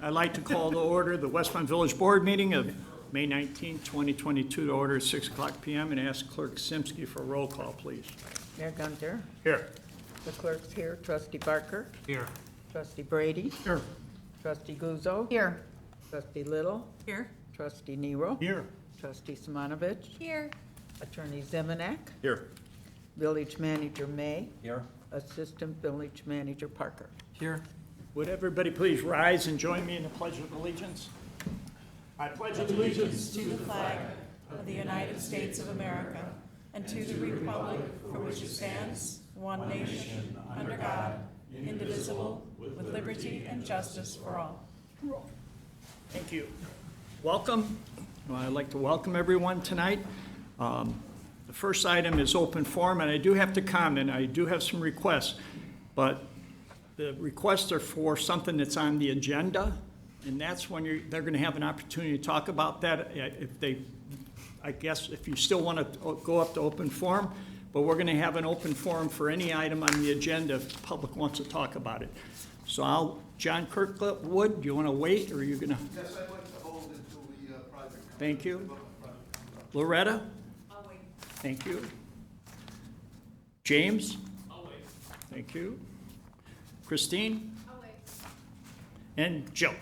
I'd like to call to order the Westmont Village Board meeting of May 19, 2022 to order at 6 o'clock p.m. and ask Clerk Simsky for a roll call, please. Mayor Gunter, Here. the clerk's here, Trustee Barker, Here. Trustee Brady, Here. Trustee Guzzo, Here. Trustee Little, Here. Trustee Nero, Here. Trustee Simonovich, Here. Attorney Zemanek, Here. Village Manager May, Here. Assistant Village Manager Parker. Here. Would everybody please rise and join me in the Pledge of Allegiance? I pledge allegiance To the flag of the United States of America and to the republic for which it stands, one nation, under God, indivisible, with liberty and justice for all. Thank you. Welcome. Well, I'd like to welcome everyone tonight. The first item is open forum, and I do have to comment. I do have some requests, but the requests are for something that's on the agenda, and that's when they're going to have an opportunity to talk about that. I guess if you still want to go up to open forum, but we're going to have an open forum for any item on the agenda if the public wants to talk about it. So John Kirkwood, do you want to wait, or are you going to? Yes, I'd like to hold until the project. Thank you. Loretta? I'll wait. Thank you. James? I'll wait. Thank you. Christine? I'll wait. And Joe?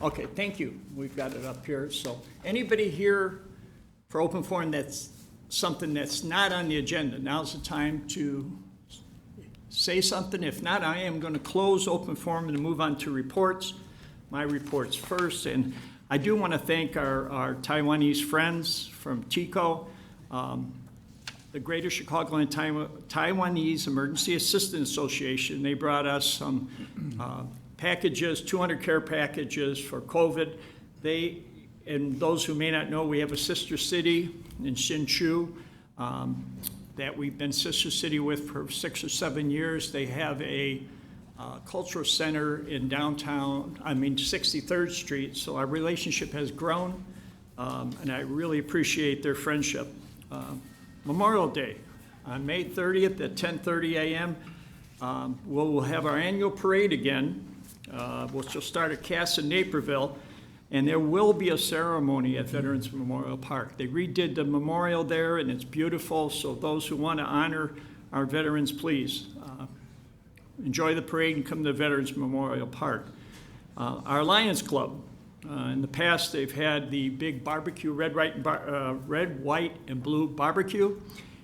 Okay, thank you. We've got it up here. So anybody here for open forum that's something that's not on the agenda, now's the time to say something. If not, I am going to close open forum and move on to reports. My reports first. And I do want to thank our Taiwanese friends from TICO, the Greater Chicagoland Taiwanese Emergency Assistance Association. They brought us some packages, 200 care packages for COVID. And those who may not know, we have a sister city in Hsinchu that we've been sister city with for 6 or 7 years. They have a cultural center in downtown, 63rd Street. So our relationship has grown, and I really appreciate their friendship. Memorial Day on May 30th at 10:30 a.m. We'll have our annual parade again, which will start at Cass in Naperville, and there will be a ceremony at Veterans Memorial Park. They redid the memorial there, and it's beautiful, so those who want to honor our veterans, please enjoy the parade and come to Veterans Memorial Park. Our Lions Club, in the past, they've had the big barbecue, red, white, and blue barbecue,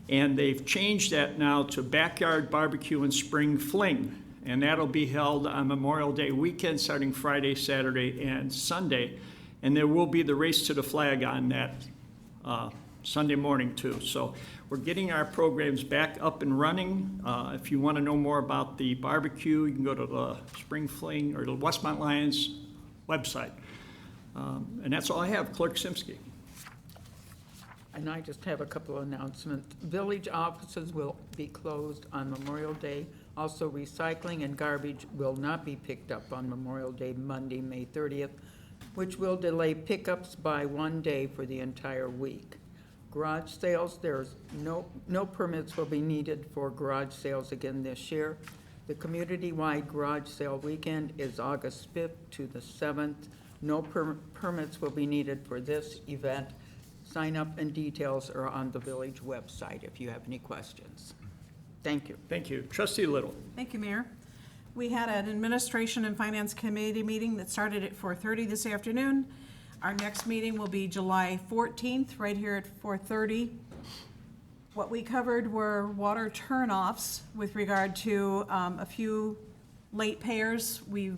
and they've changed that now to backyard barbecue and spring fling, and that'll be held on Memorial Day weekend, starting Friday, Saturday, and Sunday, and there will be the race to the flag on that Sunday morning too. So we're getting our programs back up and running. If you want to know more about the barbecue, you can go to the Spring Fling or the Westmont Lions website. And that's all I have. Clerk Simsky. And I just have a couple of announcements. Village offices will be closed on Memorial Day. Also, recycling and garbage will not be picked up on Memorial Day, Monday, May 30th, which will delay pickups by 1 day for the entire week. Garage sales, there's no permits will be needed for garage sales again this year. The community-wide garage sale weekend is August 5th to the 7th. No permits will be needed for this event. Sign up and details are on the village website if you have any questions. Thank you. Thank you. Trustee Little. Thank you, Mayor. We had an Administration and Finance Committee meeting that started at 4:30 this afternoon. Our next meeting will be July 14th, right here at 4:30. What we covered were water turnoffs with regard to a few late payers. We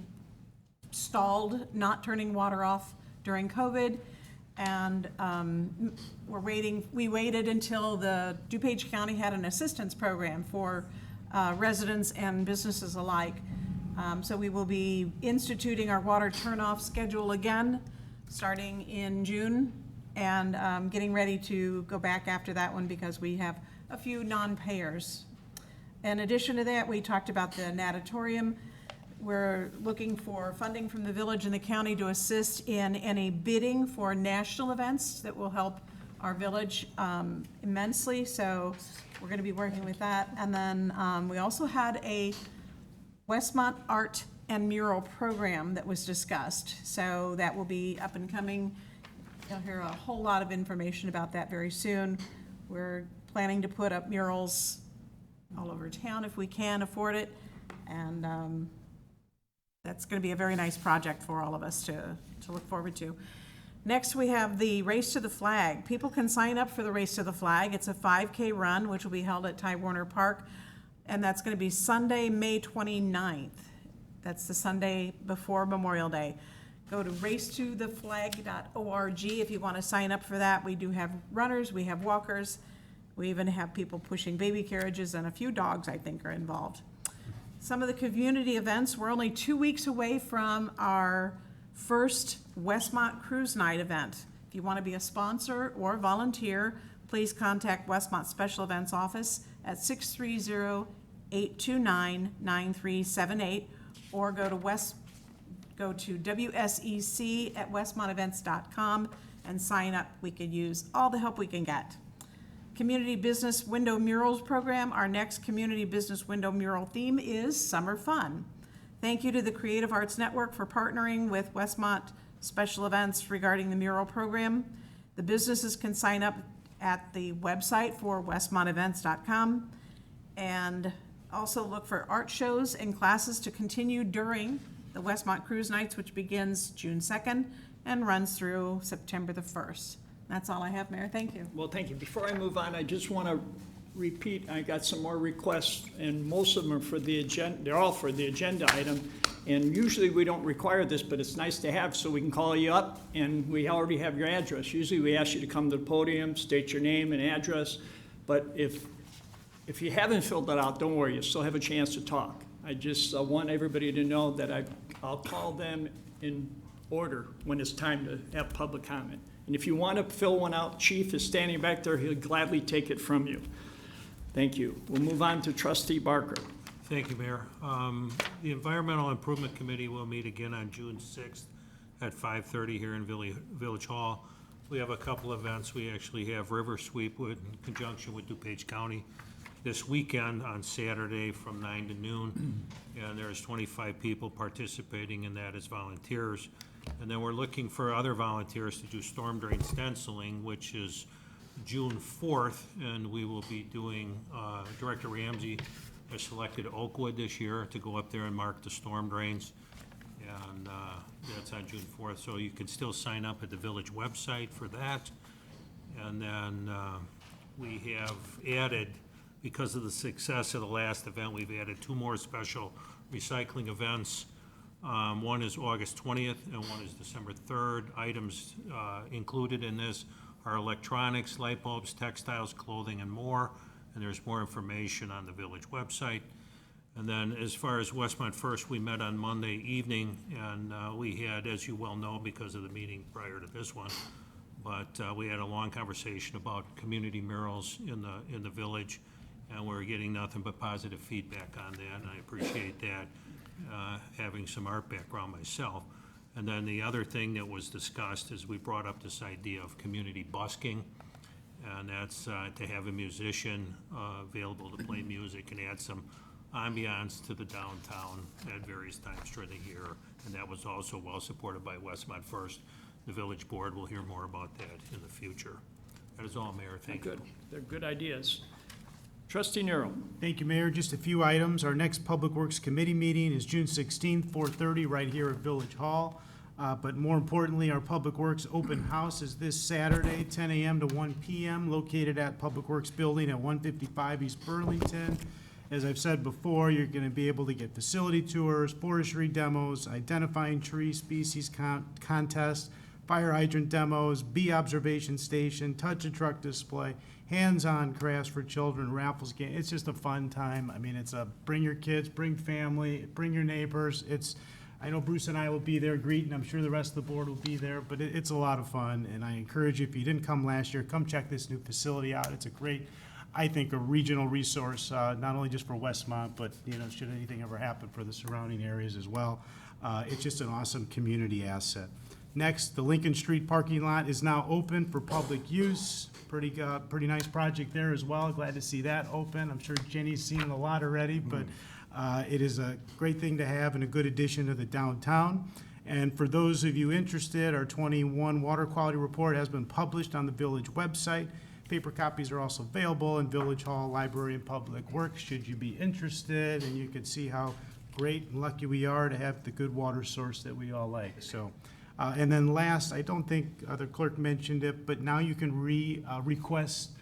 stalled not turning water off during COVID, and we waited until the DuPage County had an assistance program for residents and businesses alike. So we will be instituting our water turnoff schedule again, starting in June, and getting ready to go back after that one because we have a few non-payers. In addition to that, we talked about the natatorium. We're looking for funding from the village and the county to assist in any bidding for national events that will help our village immensely. So we're going to be working with that. And then we also had a Westmont Art and mural program that was discussed. So that will be up and coming. You'll hear a whole lot of information about that very soon. We're planning to put up murals all over town if we can afford it. And that's going to be a very nice project for all of us to look forward to. Next, we have the Race to the Flag. People can sign up for the Race to the Flag. It's a 5K run, which will be held at Ty Warner Park, and that's going to be Sunday, May 29th. That's the Sunday before Memorial Day. Go to racetotheflag.org if you want to sign up for that. We do have runners, we have walkers, we even have people pushing baby carriages, and a few dogs, I think, are involved. Some of the community events, we're only 2 weeks away from our first Westmont Cruise Night event. If you want to be a sponsor or volunteer, please contact Westmont Special Events Office at 630-829-9378 or go to WSEC@westmontevents.com and sign up. We could use all the help we can get. Community Business Window Murals Program. Our next Community Business Window Mural theme is Summer Fun. Thank you to the Creative Arts Network for partnering with Westmont Special Events regarding the mural program. The businesses can sign up at the website for westmontevents.com and also look for art shows and classes to continue during the Westmont Cruise Nights, which begins June 2nd and runs through September the 1st. That's all I have, Mayor. Thank you. Well, thank you. Before I move on, I just want to repeat, I got some more requests, and most of them are for the agenda. They're all for the agenda item, and usually we don't require this, but it's nice to have so we can call you up, and we already have your address. Usually we ask you to come to the podium, state your name and address, but if you haven't filled that out, don't worry, you still have a chance to talk. I just want everybody to know that I'll call them in order when it's time to have public comment. And if you want to fill one out, Chief is standing back there. He'll gladly take it from you. Thank you. We'll move on to Trustee Barker. Thank you, Mayor. The Environmental Improvement Committee will meet again on June 6th at 5:30 here in Village Hall. We have a couple events. We actually have River Sweep in conjunction with DuPage County this weekend on Saturday from 9 to noon. And there's 25 people participating in that as volunteers. And then we're looking for other volunteers to do storm drain stenciling, which is June 4th, and we will be doing, Director Ramsey has selected Oakwood this year to go up there and mark the storm drains. And that's on June 4th, so you can still sign up at the village website for that. And then we have added, because of the success of the last event, we've added 2 more special recycling events. One is August 20th and one is December 3rd. Items included in this are electronics, light bulbs, textiles, clothing, and more. And there's more information on the village website. And then as far as Westmont First, we met on Monday evening, and we had, as you well know, because of the meeting prior to this one, but we had a long conversation about community murals in the village, and we're getting nothing but positive feedback on that, and I appreciate that, having some art background myself. And then the other thing that was discussed is we brought up this idea of community busking, and that's to have a musician available to play music and add some ambiance to the downtown at various times during the year. And that was also well supported by Westmont First. The village board will hear more about that in the future. That is all, Mayor. Thank you. Good. They're good ideas. Trustee Nero. Thank you, Mayor. Just a few items. Our next Public Works Committee meeting is June 16th, 4:30, right here at Village Hall. But more importantly, our Public Works Open House is this Saturday, 10 a.m. to 1 p.m., located at Public Works Building at 155 East Burlington. As I've said before, you're going to be able to get facility tours, forestry demos, identifying tree species contest, fire hydrant demos, bee observation station, touch a truck display, hands-on crafts for children, raffles game. It's just a fun time. I mean, it's a bring your kids, bring family, bring your neighbors. I know Bruce and I will be there greeting. I'm sure the rest of the board will be there, but it's a lot of fun. And I encourage you, if you didn't come last year, come check this new facility out. It's a great, I think, a regional resource, not only just for Westmont, but, should anything ever happen for the surrounding areas as well. It's just an awesome community asset. Next, the Lincoln Street parking lot is now open for public use. Pretty nice project there as well. Glad to see that open. I'm sure Jenny's seen it a lot already, but it is a great thing to have and a good addition to the downtown. And for those of you interested, our 21 water quality report has been published on the village website. Paper copies are also available in Village Hall, Library, and Public Works, should you be interested. And you can see how great and lucky we are to have the good water source that we all like. So, and then last, I don't think the clerk mentioned it, but now you can request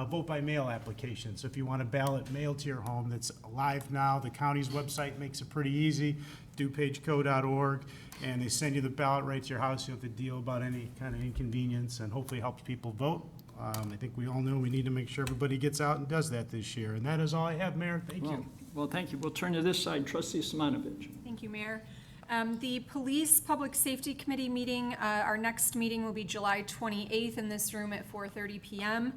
vote by mail applications. So if you want a ballot mailed to your home, that's live now. The county's website makes it pretty easy, dupageco.org, and they send you the ballot right to your house. You don't have to deal about any kind of inconvenience, and hopefully helps people vote. I think we all know we need to make sure everybody gets out and does that this year. And that is all I have, Mayor. Thank you. Well, thank you. We'll turn to this side. Trustee Simonovich. Thank you, Mayor. The Police Public Safety Committee meeting, our next meeting will be July 28th in this room at 4:30 p.m.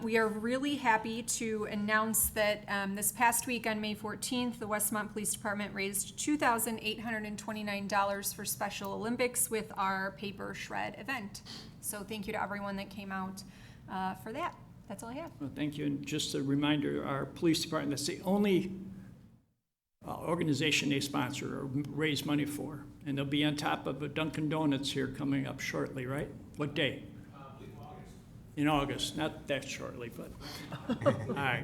We are really happy to announce that this past week on May 14th, the Westmont Police Department raised $2,829 for Special Olympics with our paper shred event. So thank you to everyone that came out for that. That's all I have. Well, thank you. And just a reminder, our police department, that's the only organization they sponsor or raise money for. And they'll be on top of a Dunkin' Donuts here coming up shortly, right? What day? In August, not that shortly, but, all right.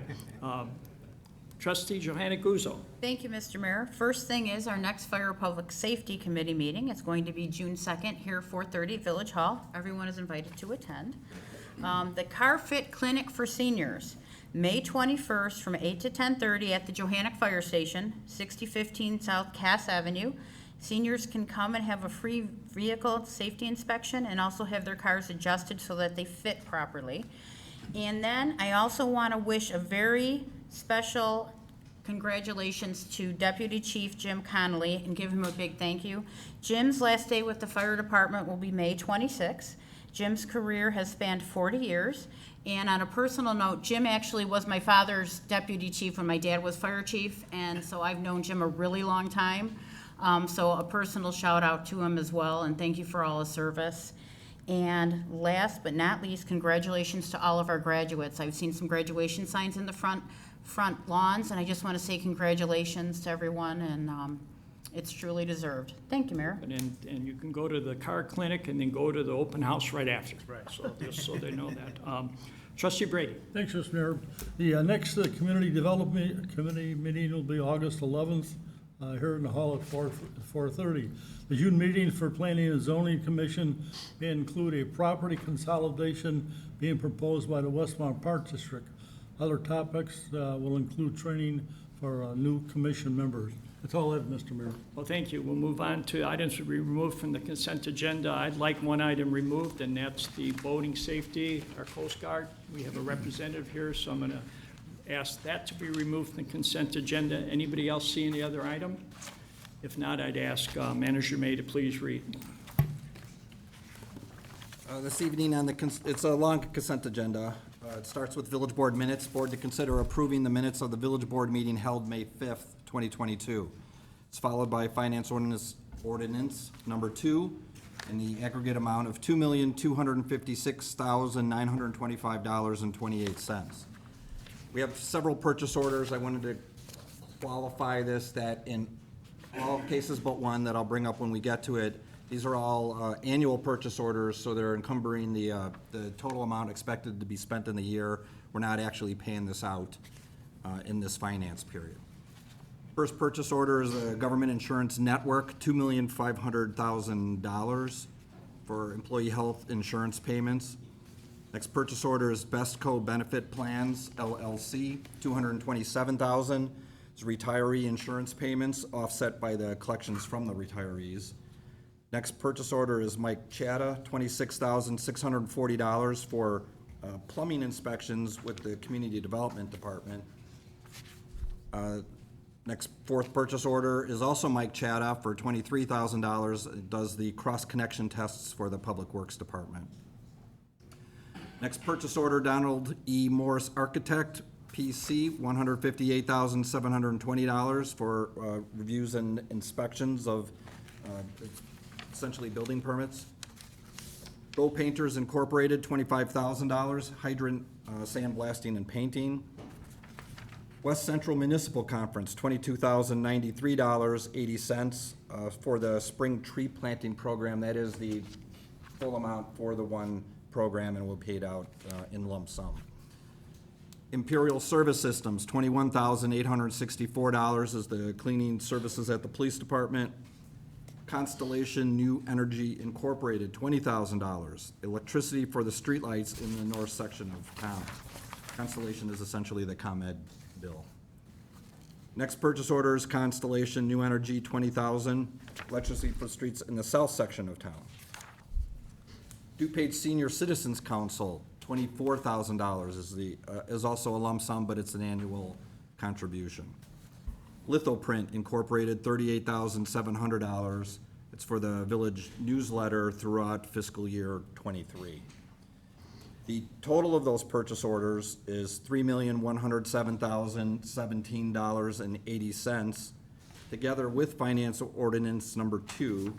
Trustee Johanna Guzzo. Thank you, Mr. Mayor. First thing is our next Fire Public Safety Committee meeting. It's going to be June 2nd here, 4:30 at Village Hall. Everyone is invited to attend. The Car Fit Clinic for Seniors, May 21st from 8 to 10:30 at the Johannic Fire Station, 6015 South Cass Avenue. Seniors can come and have a free vehicle safety inspection and also have their cars adjusted so that they fit properly. And then I also want to wish a very special congratulations to Deputy Chief Jim Connolly and give him a big thank you. Jim's last day with the fire department will be May 26th. Jim's career has spanned 40 years. And on a personal note, Jim actually was my father's deputy chief when my dad was fire chief, and so I've known Jim a really long time. So a personal shout out to him as well, and thank you for all his service. And last but not least, congratulations to all of our graduates. I've seen some graduation signs in the front lawns, and I just want to say congratulations to everyone, and it's truly deserved. Thank you, Mayor. And you can go to the car clinic and then go to the open house right after. Right. So just so they know that. Trustee Brady. Thanks, Mr. Mayor. The next Community Development Committee meeting will be August 11th here in the hall at 4:30. The June meetings for Planning and Zoning Commission may include a property consolidation being proposed by the Westmont Park District. Other topics will include training for new commission members. That's all I have, Mr. Mayor. Well, thank you. We'll move on to items to be removed from the consent agenda. I'd like one item removed, and that's the boating safety, our Coast Guard. We have a representative here, so I'm going to ask that to be removed from the consent agenda. Anybody else see any other item? If not, I'd ask Manager May to please read. This evening on it's a long consent agenda. It starts with Village Board minutes. Board to consider approving the minutes of the Village Board meeting held May 5th, 2022. It's followed by Finance Ordinance number 2 in the aggregate amount of $2,256,925.28. We have several purchase orders. I wanted to qualify this that in all cases but one that I'll bring up when we get to it, these are all annual purchase orders, so they're encumbering the total amount expected to be spent in the year. We're not actually paying this out in this finance period. First purchase order is the Government Insurance Network, $2,500,000 for employee health insurance payments. Next purchase order is Bestco Benefit Plans, LLC, $227,000. It's retiree insurance payments offset by the collections from the retirees. Next purchase order is Mike Chatta, $26,640 for plumbing inspections with the Community Development Department. Next fourth purchase order is also Mike Chatta for $23,000. It does the cross-connection tests for the Public Works Department. Next purchase order, Donald E. Morris Architect, PC, $158,720 for reviews and inspections of essentially building permits. Go Painters Incorporated, $25,000, hydrant sandblasting and painting. West Central Municipal Conference, $22,093.80 for the spring tree planting program. That is the full amount for the one program and will be paid out in lump sum. Imperial Service Systems, $21,864 is the cleaning services at the police department. Constellation New Energy Incorporated, $20,000. Electricity for the streetlights in the north section of town. Constellation is essentially the ComEd bill. Next purchase order is Constellation New Energy, $20,000. Electricity for streets in the south section of town. DuPage Senior Citizens Council, $24,000 is also a lump sum, but it's an annual contribution. Lithoprint Incorporated, $38,700. It's for the village newsletter throughout fiscal year '23. The total of those purchase orders is $3,107,017.80. Together with finance ordinance number 2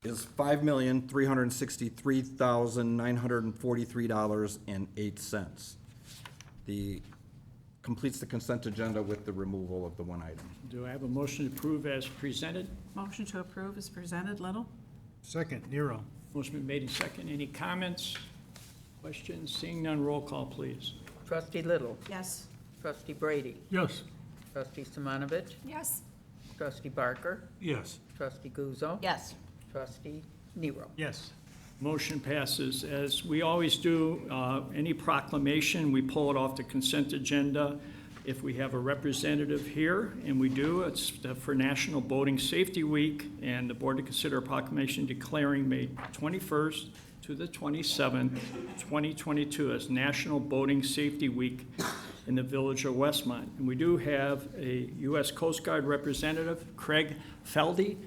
is $5,363,943.08. The completes the consent agenda with the removal of the one item. Do I have a motion to approve as presented? Motion to approve is presented. Little? Second, Nero. Motion been made in second. Any comments, questions? Seeing none, roll call, please. Trustee Little. Yes. Trustee Brady. Yes. Trustee Simonovich. Yes. Trustee Barker. Yes. Trustee Guzzo. Yes. Trustee Nero. Yes. Motion passes. As we always do, any proclamation, we pull it off the consent agenda. If we have a representative here, and we do, it's for National Boating Safety Week, and the board to consider a proclamation declaring May 21st to the 27th, 2022 as National Boating Safety Week in the village of Westmont. And we do have a U.S. Coast Guard representative, Craig Feldy,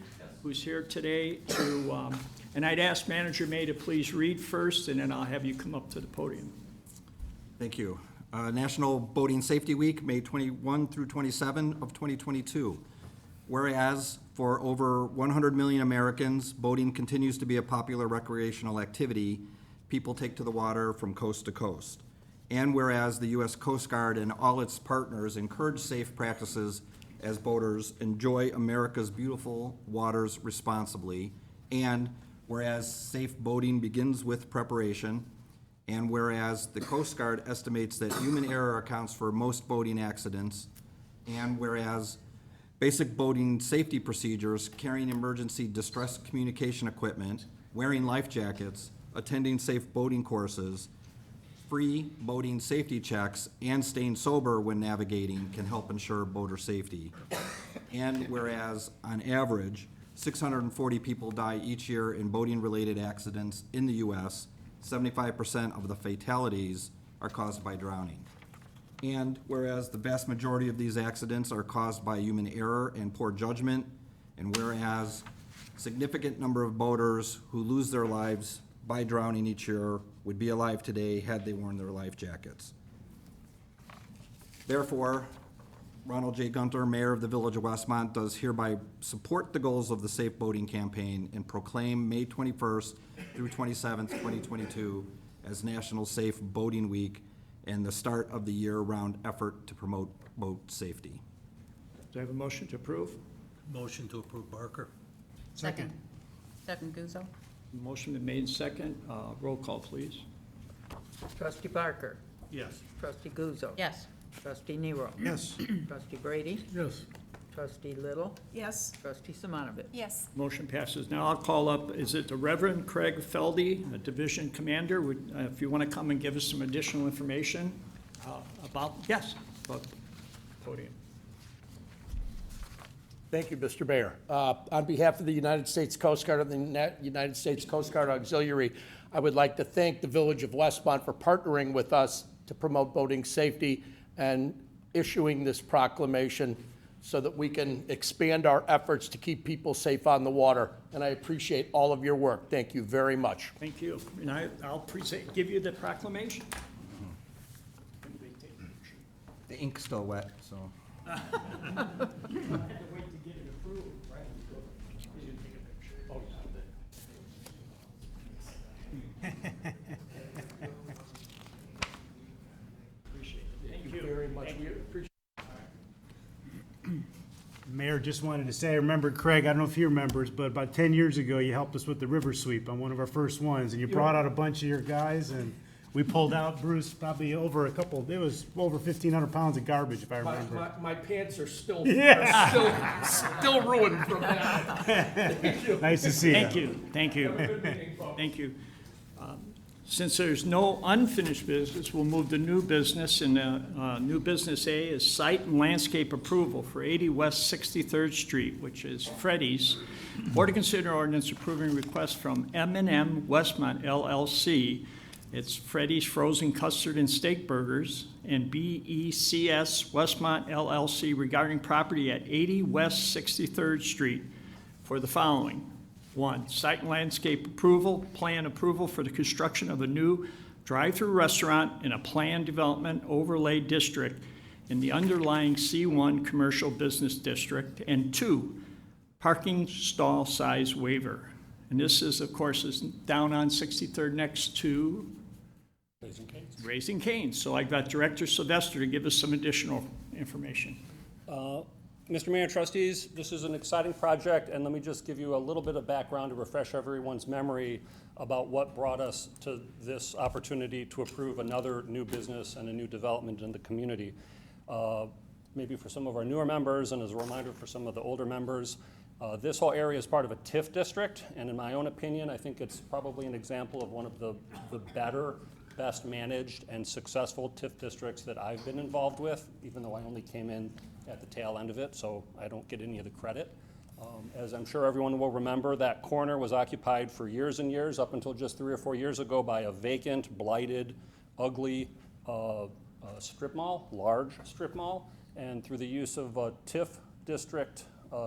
who's here today to, and I'd ask Manager May to please read first, and then I'll have you come up to the podium. Thank you. National Boating Safety Week, May 21 through 27 of 2022. Whereas for over 100 million Americans, boating continues to be a popular recreational activity. People take to the water from coast to coast. And whereas the U.S. Coast Guard and all its partners encourage safe practices as boaters enjoy America's beautiful waters responsibly. And whereas safe boating begins with preparation. And whereas the Coast Guard estimates that human error accounts for most boating accidents. And whereas basic boating safety procedures, carrying emergency distress communication equipment, wearing life jackets, attending safe boating courses, free boating safety checks, and staying sober when navigating can help ensure boater safety. And whereas, on average, 640 people die each year in boating-related accidents in the U.S., 75% of the fatalities are caused by drowning. And whereas the vast majority of these accidents are caused by human error and poor judgment, and whereas significant number of boaters who lose their lives by drowning each year would be alive today had they worn their life jackets. Therefore, Ronald J. Gunter, Mayor of the Village of Westmont, does hereby support the goals of the Safe Boating Campaign and proclaim May 21st through 27th, 2022 as National Safe Boating Week and the start of the year-round effort to promote boat safety. Do I have a motion to approve? Motion to approve Barker. Second. Second Guzzo. Motion been made second. Roll call, please. Trustee Barker. Yes. Trustee Guzzo. Yes. Trustee Nero. Yes. Trustee Brady. Yes. Trustee Little. Yes. Trustee Simonovich. Yes. Motion passes. Now I'll call up, is it the Reverend Craig Feldy, a Division Commander? If you want to come and give us some additional information about the podium. Thank you, Mr. Mayor. On behalf of the United States Coast Guard and the United States Coast Guard Auxiliary, I would like to thank the Village of Westmont for partnering with us to promote boating safety and issuing this proclamation so that we can expand our efforts to keep people safe on the water. And I appreciate all of your work. Thank you very much. Thank you. And I'll give you the proclamation. The ink's still wet, so. I have to wait to get it approved, right? much. We appreciate Mayor, just wanted to say, I remember, Craig, I don't know if he remembers, but about 10 years ago, you helped us with the river sweep on one of our first ones, and you brought out a bunch of your guys, and we pulled out, Bruce, probably over it was over 1,500 pounds of garbage, if I remember. my pants are still, Yeah. are still ruined from that. Nice to see you. Thank you, thank you, thank you. Since there's no unfinished business, we'll move to new business, and new business A is site and landscape approval for 80 West 63rd Street, which is Freddy's. Board to consider ordinance approving request from M&M Westmont LLC. It's Freddy's Frozen Custard and Steak Burgers, and BECS Westmont LLC regarding property at 80 West 63rd Street for the following. 1, site and landscape approval, plan approval for the construction of a new drive-through restaurant in a planned development overlay district in the underlying C1 commercial business district. And 2, parking stall size waiver. And this is, of course, is down on 63rd next to Raising Cane's. So I've got Director Sylvester to give us some additional information. Mr. Mayor, trustees, this is an exciting project, and let me just give you a little bit of background to refresh everyone's memory about what brought us to this opportunity to approve another new business and a new development in the community. Maybe for some of our newer members, and as a reminder for some of the older members, this whole area is part of a TIF district, and in my own opinion, I think it's probably an example of one of the best managed and successful TIF districts that I've been involved with, even though I only came in at the tail end of it, so I don't get any of the credit. As I'm sure everyone will remember, that corner was occupied for years and years, up until just 3 or 4 years ago, by a vacant, blighted, ugly strip mall, large strip mall. And through the use of TIF district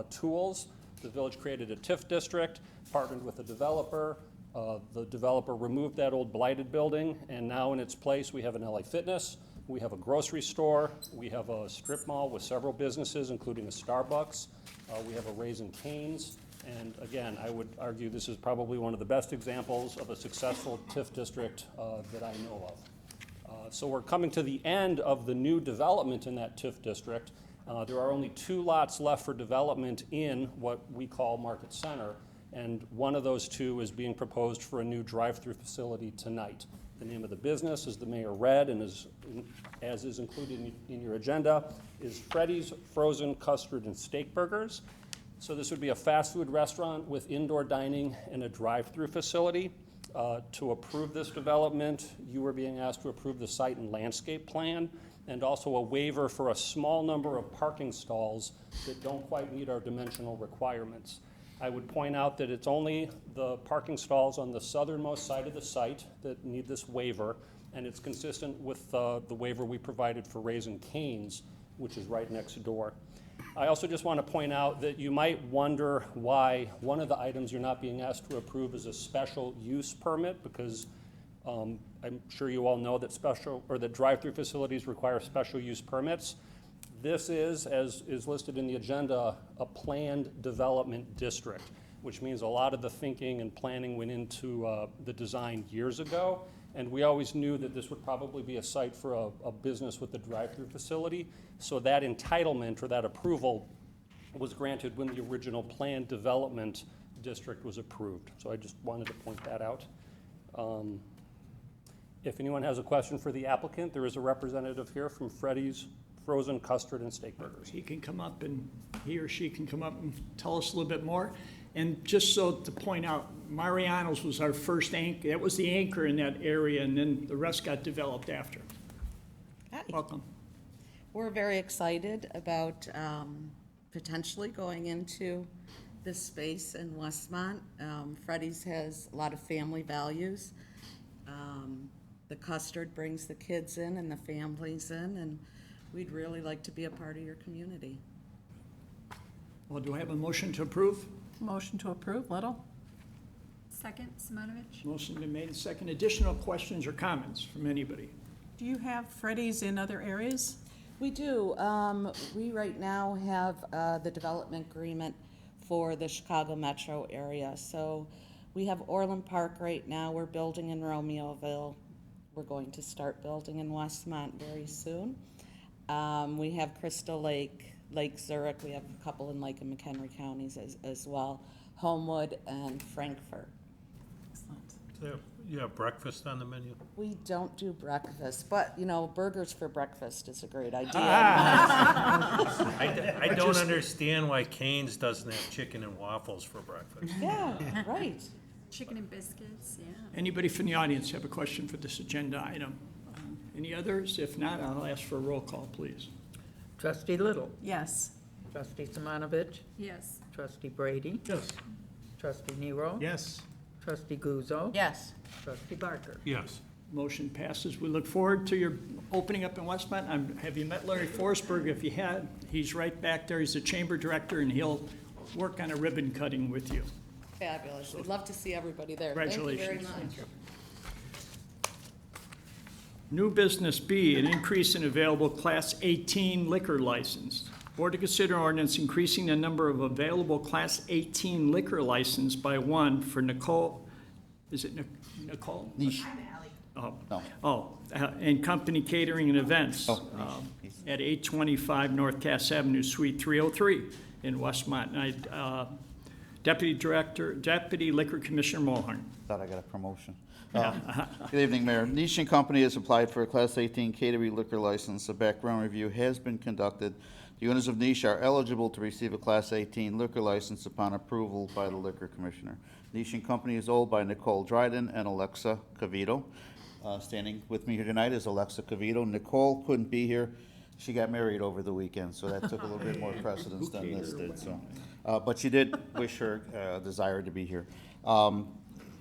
tools, the village created a TIF district, partnered with a developer. The developer removed that old blighted building, and now in its place we have an LA Fitness, we have a grocery store, we have a strip mall with several businesses, including a Starbucks, we have a Raising Cane's, and again, I would argue this is probably one of the best examples of a successful TIF district that I know of. So we're coming to the end of the new development in that TIF district. There are only 2 lots left for development in what we call Market Center, and one of those 2 is being proposed for a new drive-through facility tonight. The name of the business, as the mayor read and as is included in your agenda, is Freddy's Frozen Custard and Steak Burgers. So this would be a fast food restaurant with indoor dining and a drive-through facility. To approve this development, you are being asked to approve the site and landscape plan, and also a waiver for a small number of parking stalls that don't quite meet our dimensional requirements. I would point out that it's only the parking stalls on the southernmost side of the site that need this waiver, and it's consistent with the waiver we provided for Raising Cane's, which is right next door. I also just want to point out that you might wonder why one of the items you're not being asked to approve is a special use permit, because I'm sure you all know that that drive-through facilities require special use permits. This is, as is listed in the agenda, a planned development district, which means a lot of the thinking and planning went into the design years ago, and we always knew that this would probably be a site for a business with a drive-through facility, so that entitlement or that approval was granted when the original planned development district was approved. So I just wanted to point that out. If anyone has a question for the applicant, there is a representative here from Freddy's Frozen Custard and Steak Burgers. He or she can come up and tell us a little bit more. And just so to point out, Mariano's was our first anchor. That was the anchor in that area, and then the rest got developed after. Hi. Welcome. We're very excited about potentially going into this space in Westmont. Freddy's has a lot of family values. The custard brings the kids in and the families in, and we'd really like to be a part of your community. Well, do I have a motion to approve? Motion to approve, Little? Second, Simonovich? Motion been made and second. Additional questions or comments from anybody? Do you have Freddy's in other areas? We do. We right now have the development agreement for the Chicago metro area. So we have Orland Park right now. We're building in Romeoville. We're going to start building in Westmont very soon. We have Crystal Lake, Lake Zurich, we have a couple in Lake and McHenry counties as well, Homewood and Frankfurt. So you have breakfast on the menu? We don't do breakfast, but, you know, burgers for breakfast is a great idea. I don't understand why Cane's doesn't have chicken and waffles for breakfast. Yeah, right. Chicken and biscuits, yeah. Anybody from the audience have a question for this agenda item? Any others? If not, I'll ask for a roll call, please. Trustee Little. Yes. Trustee Simonovich. Yes. Trustee Brady. Yes. Trustee Nero. Yes. Trustee Guzzo. Yes. Trustee Barker. Yes. Motion passes. We look forward to your opening up in Westmont. Have you met Larry Forsberg? If you had, he's right back there. He's the chamber director, and he'll work on a ribbon cutting with you. Fabulous. We'd love to see everybody there. Thank you very Congratulations. much. New business B, an increase in available Class 18 liquor license. Board to consider ordinance increasing the number of available Class 18 liquor license by one for Nicole, is it Nicole? And Company Catering and Events at 825 North Cass Avenue, Suite 303 in Westmont. And Deputy Liquor Commissioner Mulhern. Thought I got a promotion. Good evening, Mayor. Niche and Company has applied for a Class 18 catering liquor license. A background review has been conducted. The owners of Niche are eligible to receive a Class 18 liquor license upon approval by the Liquor Commissioner. Niche and Company is owned by Nicole Dryden and Alexa Cavito. Standing with me here tonight is Alexa Cavito. Nicole couldn't be here. She got married over the weekend, so that took a little bit more precedence than this did. So, but she did wish her desire to be here.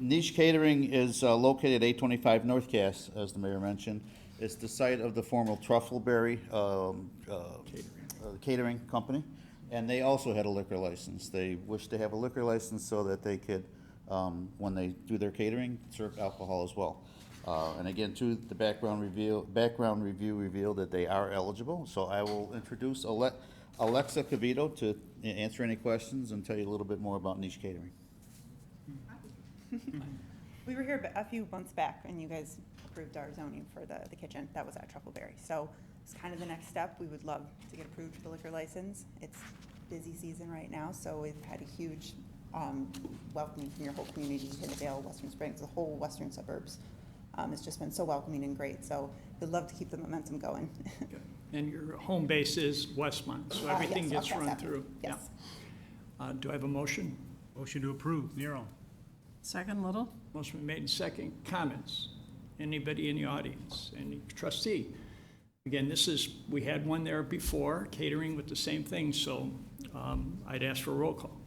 Niche Catering is located at 825 North Cass, as the mayor mentioned. It's the site of the former Truffleberry catering company, and they also had a liquor license. They wished to have a liquor license so that they could, when they do their catering, serve alcohol as well. And again, too, the background review revealed that they are eligible. So I will introduce Alexa Cavito to answer any questions and tell you a little bit more about Niche Catering. We were here a few months back, and you guys approved our zoning for the kitchen. That was at Truffleberry. So it's kind of the next step. We would love to get approved for the liquor license. It's busy season right now, so we've had a huge welcoming from your whole community, Hinnedale, Western Springs, the whole western suburbs. It's just been so welcoming and great. So we'd love to keep the momentum going. And your home base is Westmont, so everything yes, gets I'll run pass that. through. Yes. Yeah. Do I have a motion? Motion to approve, Nero. Second, Little? Motion been made in second. Comments? Anybody in the audience? Any trustee? Again, we had one there before, catering with the same thing, so I'd ask for a roll call.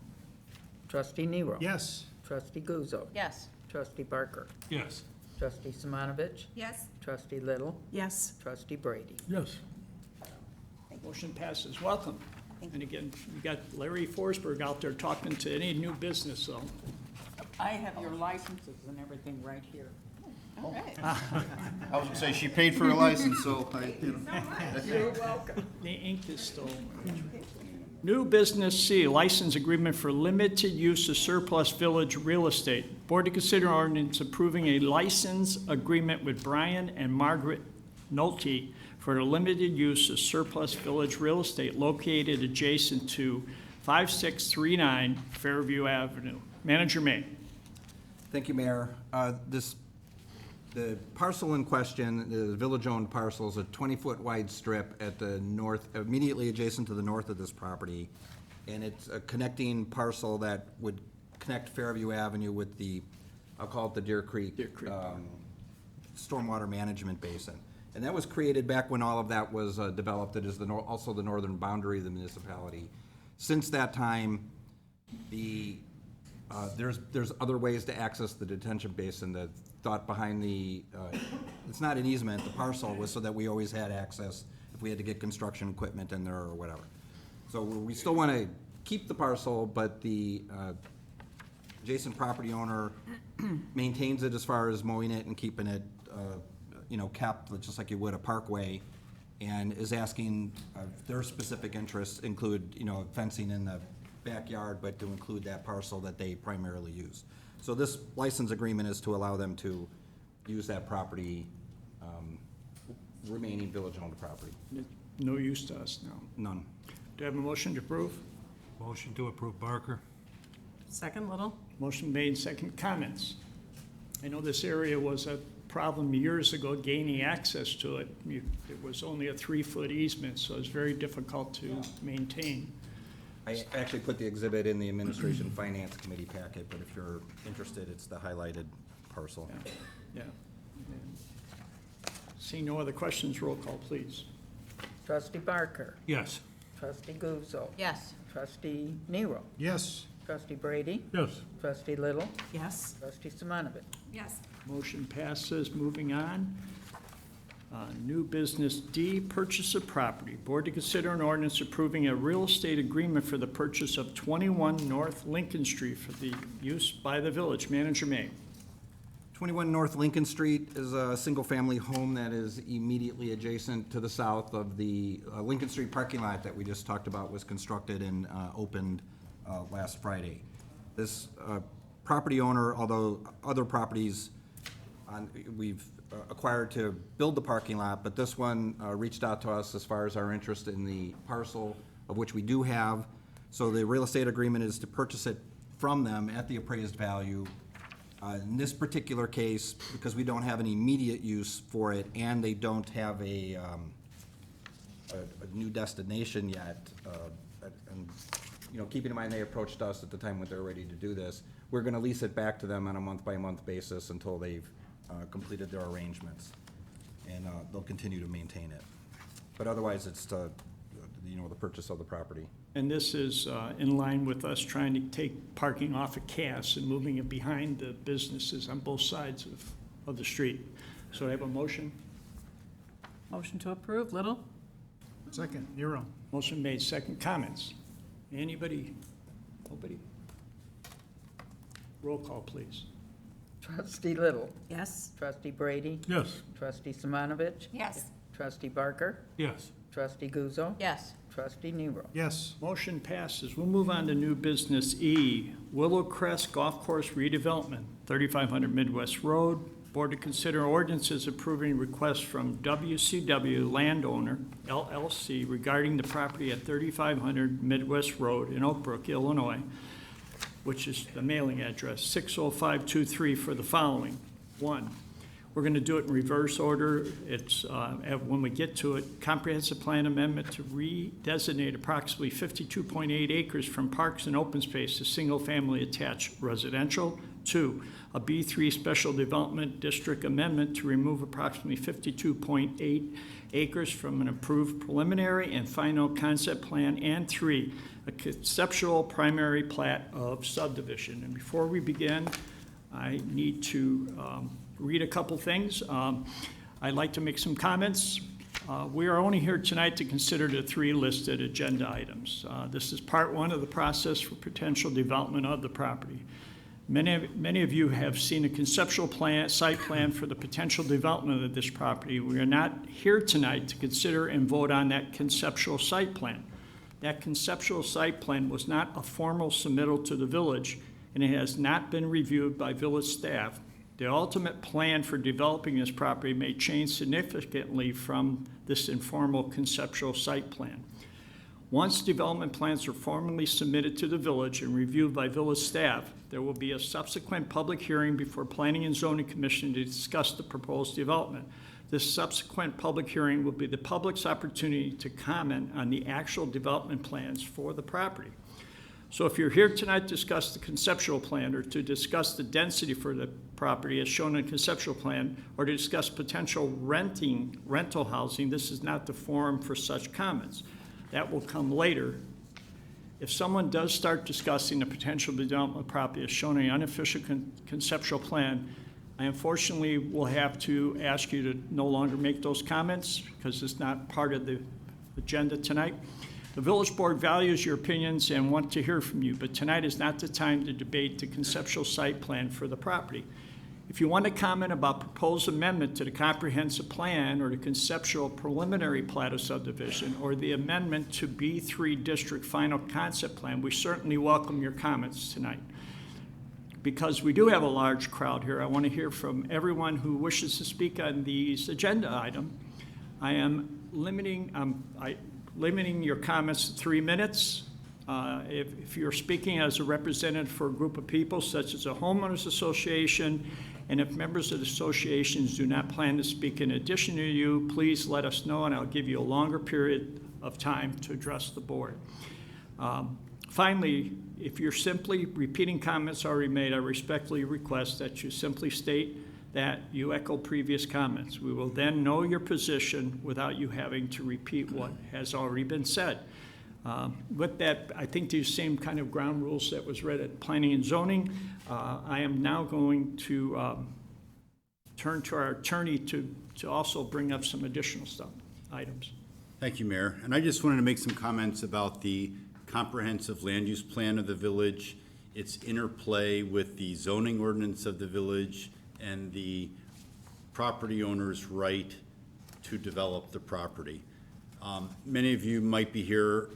Trustee Nero. Yes. Trustee Guzzo. Yes. Trustee Barker. Yes. Trustee Simonovich. Yes. Trustee Little. Yes. Trustee Brady. Yes. Motion passes. Welcome. And again, we got Larry Forsberg out there talking to any new business, so. I have your licenses and everything right here. All right. I was gonna say, she paid for her license, so You're welcome. The ink is still. New business C, license agreement for limited use of surplus village real estate. Board to consider ordinance approving a license agreement with Brian and Margaret Nolte for the limited use of surplus village real estate located adjacent to 5639 Fairview Avenue. Manager May. Thank you, Mayor. The parcel in question, the village-owned parcel, is a 20-foot wide strip at the north, immediately adjacent to the north of this property. And it's a connecting parcel that would connect Fairview Avenue with the, I'll call it the Deer Creek stormwater management basin. And that was created back when all of that was developed. It is also the northern boundary of the municipality. Since that time, there's other ways to access the detention basin. The thought behind it's not an easement, the parcel was so that we always had access if we had to get construction equipment in there or whatever. So we still want to keep the parcel, but the adjacent property owner maintains it as far as mowing it and keeping it, kept just like you would a parkway, and is asking their specific interests include, fencing in the backyard, but to include that parcel that they primarily use. So this license agreement is to allow them to use that property, remaining village-owned property. No use to us now. None. Do I have a motion to approve? Motion to approve Barker. Second, Little? Motion made, second. Comments? I know this area was a problem years ago gaining access to it. It was only a 3-foot easement, so it's very difficult to maintain. I actually put the exhibit in the Administration Finance Committee packet, but if you're interested, it's the highlighted parcel. Yeah. Seeing no other questions, roll call, please. Trustee Barker. Yes. Trustee Guzzo. Yes. Trustee Nero. Yes. Trustee Brady. Yes. Trustee Little. Yes. Trustee Simonovich. Yes. Motion passes. Moving on. New business D, purchase of property. Board to consider an ordinance approving a real estate agreement for the purchase of 21 North Lincoln Street for the use by the village. Manager May. 21 North Lincoln Street is a single-family home that is immediately adjacent to the south of the Lincoln Street parking lot that we just talked about was constructed and opened last Friday. This property owner, although other properties we've acquired to build the parking lot, but this one reached out to us as far as our interest in the parcel, of which we do have. So the real estate agreement is to purchase it from them at the appraised value. In this particular case, because we don't have any immediate use for it, and they don't have a new destination yet, and, you know, keeping in mind they approached us at the time when they were ready to do this, we're gonna lease it back to them on a month-by-month basis until they've completed their arrangements, and they'll continue to maintain it. But otherwise, it's to, you know, the purchase of the property. And this is in line with us trying to take parking off of Cass and moving it behind the businesses on both sides of the street. So I have a motion. Motion to approve, Little? Second, Nero. Motion made, second. Comments? Anybody? Nobody? Roll call, please. Trustee Little. Yes. Trustee Brady. Yes. Trustee Simonovich. Yes. Trustee Barker. Yes. Trustee Guzzo. Yes. Trustee Nero. Yes. Motion passes. We'll move on to new business E, Willow Crest Golf Course redevelopment, 3500 Midwest Road. Board to consider ordinances approving requests from WCW Landowner LLC regarding the property at 3500 Midwest Road in Oak Brook, Illinois, which is the mailing address, 60523 for the following. 1, we're going to do it in reverse order. It's, when we get to it, comprehensive plan amendment to redesignate approximately 52.8 acres from parks and open space to single-family attached residential. 2, a B3 special development district amendment to remove approximately 52.8 acres from an approved preliminary and final concept plan. And 3, a conceptual primary plat of subdivision. And before we begin, I need to read a couple things. I'd like to make some comments. We are only here tonight to consider the 3 listed agenda items. This is part 1 of the process for potential development of the property. Many of you have seen a conceptual plan, site plan for the potential development of this property. We are not here tonight to consider and vote on that conceptual site plan. That conceptual site plan was not a formal submittal to the village, and it has not been reviewed by village staff. The ultimate plan for developing this property may change significantly from this informal conceptual site plan. Once development plans are formally submitted to the village and reviewed by village staff, there will be a subsequent public hearing before Planning and Zoning Commission to discuss the proposed development. This subsequent public hearing will be the public's opportunity to comment on the actual development plans for the property. So if you're here tonight to discuss the conceptual plan or to discuss the density for the property as shown in the conceptual plan, or to discuss potential rental housing, this is not the forum for such comments. That will come later. If someone does start discussing the potential development property as shown in the unofficial conceptual plan, I unfortunately will have to ask you to no longer make those comments because it's not part of the agenda tonight. The village board values your opinions and want to hear from you, but tonight is not the time to debate the conceptual site plan for the property. If you want to comment about proposed amendment to the comprehensive plan or the conceptual preliminary plat of subdivision or the amendment to B3 district final concept plan, we certainly welcome your comments tonight. Because we do have a large crowd here, I want to hear from everyone who wishes to speak on these agenda items. I am limiting your comments to 3 minutes. If you're speaking as a representative for a group of people, such as a homeowners association, and if members of the associations do not plan to speak in addition to you, please let us know, and I'll give you a longer period of time to address the board. Finally, if you're simply repeating comments already made, I respectfully request that you simply state that you echo previous comments. We will then know your position without you having to repeat what has already been said. With that, I think these same kind of ground rules that was read at Planning and Zoning. I am now going to turn to our attorney to also bring up some additional items. Thank you, Mayor. And I just wanted to make some comments about the comprehensive land use plan of the village, its interplay with the zoning ordinance of the village, and the property owner's right to develop the property. Many of you might be here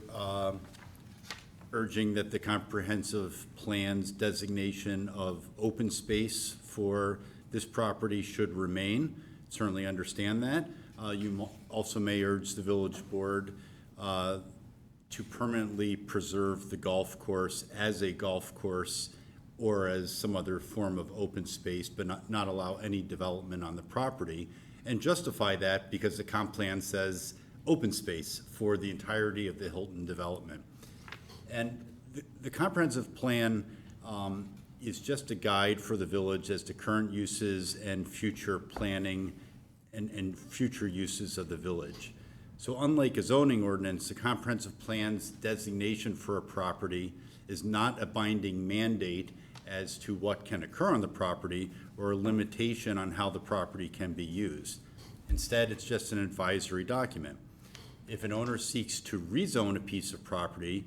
urging that the comprehensive plan's designation of open space for this property should remain. Certainly understand that. You also may urge the village board to permanently preserve the golf course as a golf course or as some other form of open space, but not allow any development on the property, and justify that because the comp plan says open space for the entirety of the Hilton development. And the comprehensive plan is just a guide for the village as to current uses and future planning and future uses of the village. So unlike a zoning ordinance, the comprehensive plan's designation for a property is not a binding mandate as to what can occur on the property or a limitation on how the property can be used. Instead, it's just an advisory document. If an owner seeks to rezone a piece of property,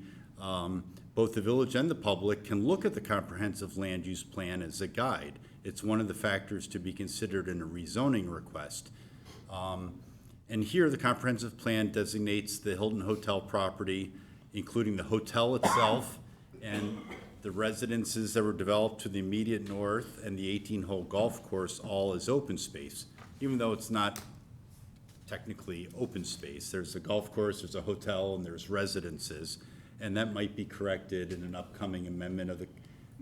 both the village and the public can look at the comprehensive land use plan as a guide. It's one of the factors to be considered in a rezoning request. And here, the comprehensive plan designates the Hilton Hotel property, including the hotel itself and the residences that were developed to the immediate north and the 18-hole golf course, all as open space, even though it's not technically open space. There's a golf course, there's a hotel, and there's residences, and that might be corrected in an upcoming amendment of the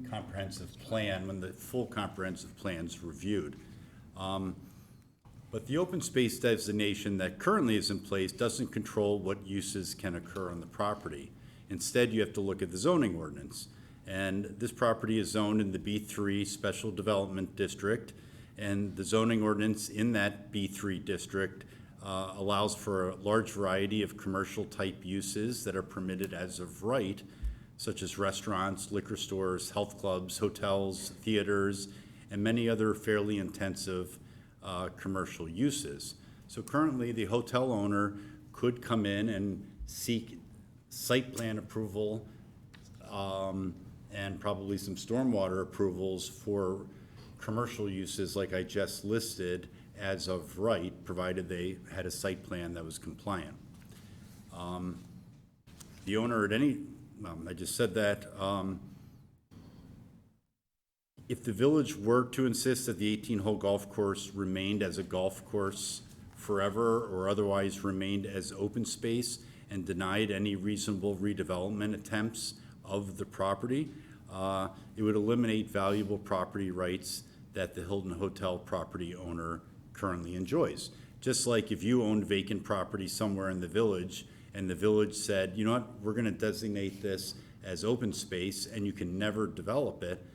comprehensive plan when the full comprehensive plan's reviewed. But the open space designation that currently is in place doesn't control what uses can occur on the property. Instead, you have to look at the zoning ordinance. And this property is zoned in the B3 Special Development District, and the zoning ordinance in that B3 district allows for a large variety of commercial type uses that are permitted as of right, such as restaurants, liquor stores, health clubs, hotels, theaters, and many other fairly intensive commercial uses. So currently, the hotel owner could come in and seek site plan approval and probably some stormwater approvals for commercial uses like I just listed as of right, provided they had a site plan that was compliant. The owner at any, I just said that, if the village were to insist that the 18-hole golf course remained as a golf course forever or otherwise remained as open space and denied any reasonable redevelopment attempts of the property, it would eliminate valuable property rights that the Hilton Hotel property owner currently enjoys. Just like if you owned vacant property somewhere in the village and the village said, you know what, we're going to designate this as open space and you can never develop it,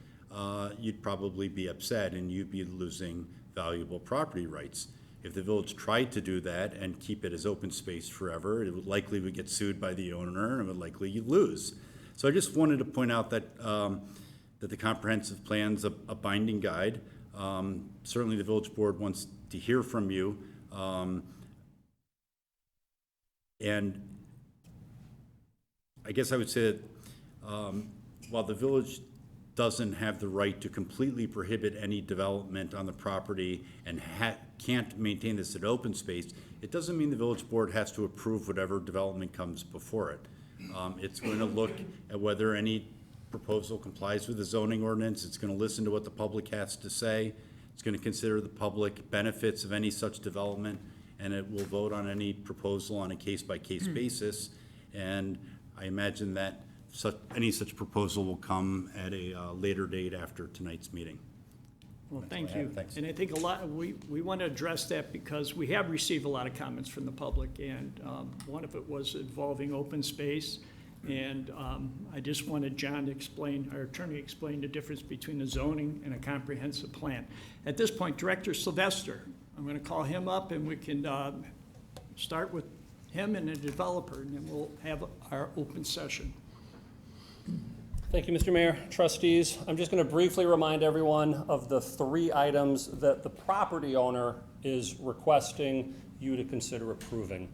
you'd probably be upset and you'd be losing valuable property rights. If the village tried to do that and keep it as open space forever, it would likely get sued by the owner and it would likely lose. So I just wanted to point out that that the comprehensive plan's a binding guide. Certainly the village board wants to hear from you. And I guess I would say that while the village doesn't have the right to completely prohibit any development on the property and can't maintain this at open space, it doesn't mean the village board has to approve whatever development comes before it. It's going to look at whether any proposal complies with the zoning ordinance. It's going to listen to what the public has to say. It's going to consider the public benefits of any such development, and it will vote on any proposal on a case-by-case basis. And I imagine that any such proposal will come at a later date after tonight's meeting. Well, That's thank all I have. you. Thanks. And I think we want to address that because we have received a lot of comments from the public, and one of it was involving open space. And I just wanted John to explain, our attorney explain the difference between a zoning and a comprehensive plan. At this point, Director Sylvester, I'm going to call him up, and we can start with him and the developer, and then we'll have our open session. Thank you, Mr. Mayor, trustees. I'm just going to briefly remind everyone of the 3 items that the property owner is requesting you to consider approving,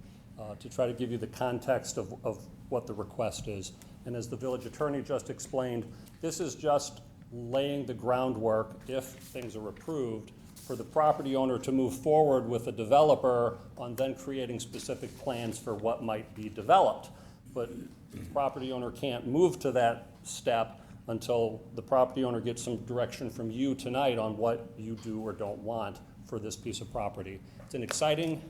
to try to give you the context of what the request is. And as the village attorney just explained, this is just laying the groundwork, if things are approved, for the property owner to move forward with the developer on then creating specific plans for what might be developed. But the property owner can't move to that step until the property owner gets some direction from you tonight on what you do or don't want for this piece of property. It's an exciting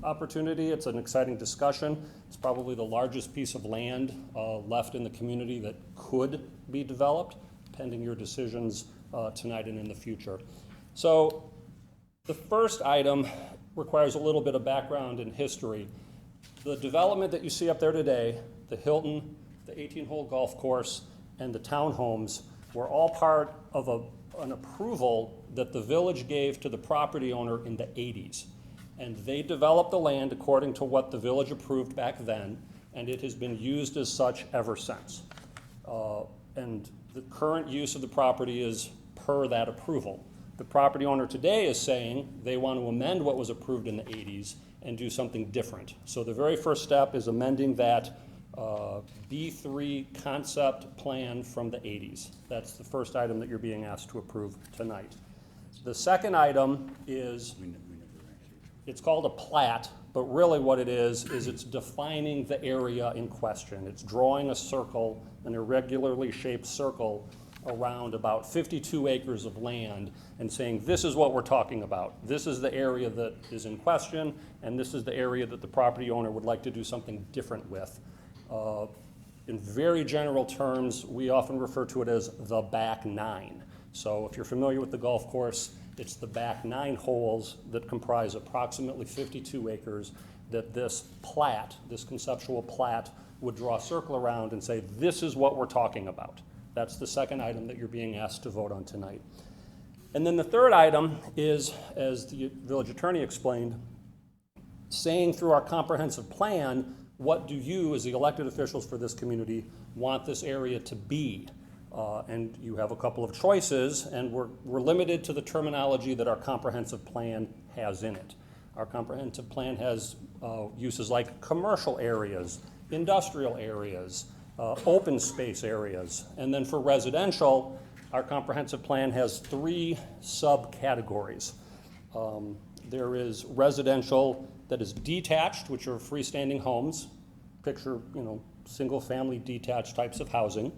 opportunity. It's an exciting discussion. It's probably the largest piece of land left in the community that could be developed, pending your decisions tonight and in the future. So the first item requires a little bit of background and history. The development that you see up there today, the Hilton, the 18-hole golf course, and the townhomes were all part of an approval that the village gave to the property owner in the 80s. And they developed the land according to what the village approved back then, and it has been used as such ever since. And the current use of the property is per that approval. The property owner today is saying they want to amend what was approved in the 80s and do something different. So the very first step is amending that B3 concept plan from the 80s. That's the first item that you're being asked to approve tonight. The second item is, it's called a plat, but really what it is it's defining the area in question. It's drawing a circle, an irregularly shaped circle, around about 52 acres of land and saying, this is what we're talking about. This is the area that is in question, and this is the area that the property owner would like to do something different with. In very general terms, we often refer to it as the back 9. So if you're familiar with the golf course, it's the back 9 holes that comprise approximately 52 acres that this plat, this conceptual plat, would draw a circle around and say, this is what we're talking about. That's the second item that you're being asked to vote on tonight. And then the third item is, as the village attorney explained, saying through our comprehensive plan, what do you, as the elected officials for this community, want this area to be? And you have a couple of choices, and we're limited to the terminology that our comprehensive plan has in it. Our comprehensive plan has uses like commercial areas, industrial areas, open space areas. And then for residential, our comprehensive plan has 3 subcategories. There is residential that is detached, which are freestanding homes. Picture, single-family detached types of housing.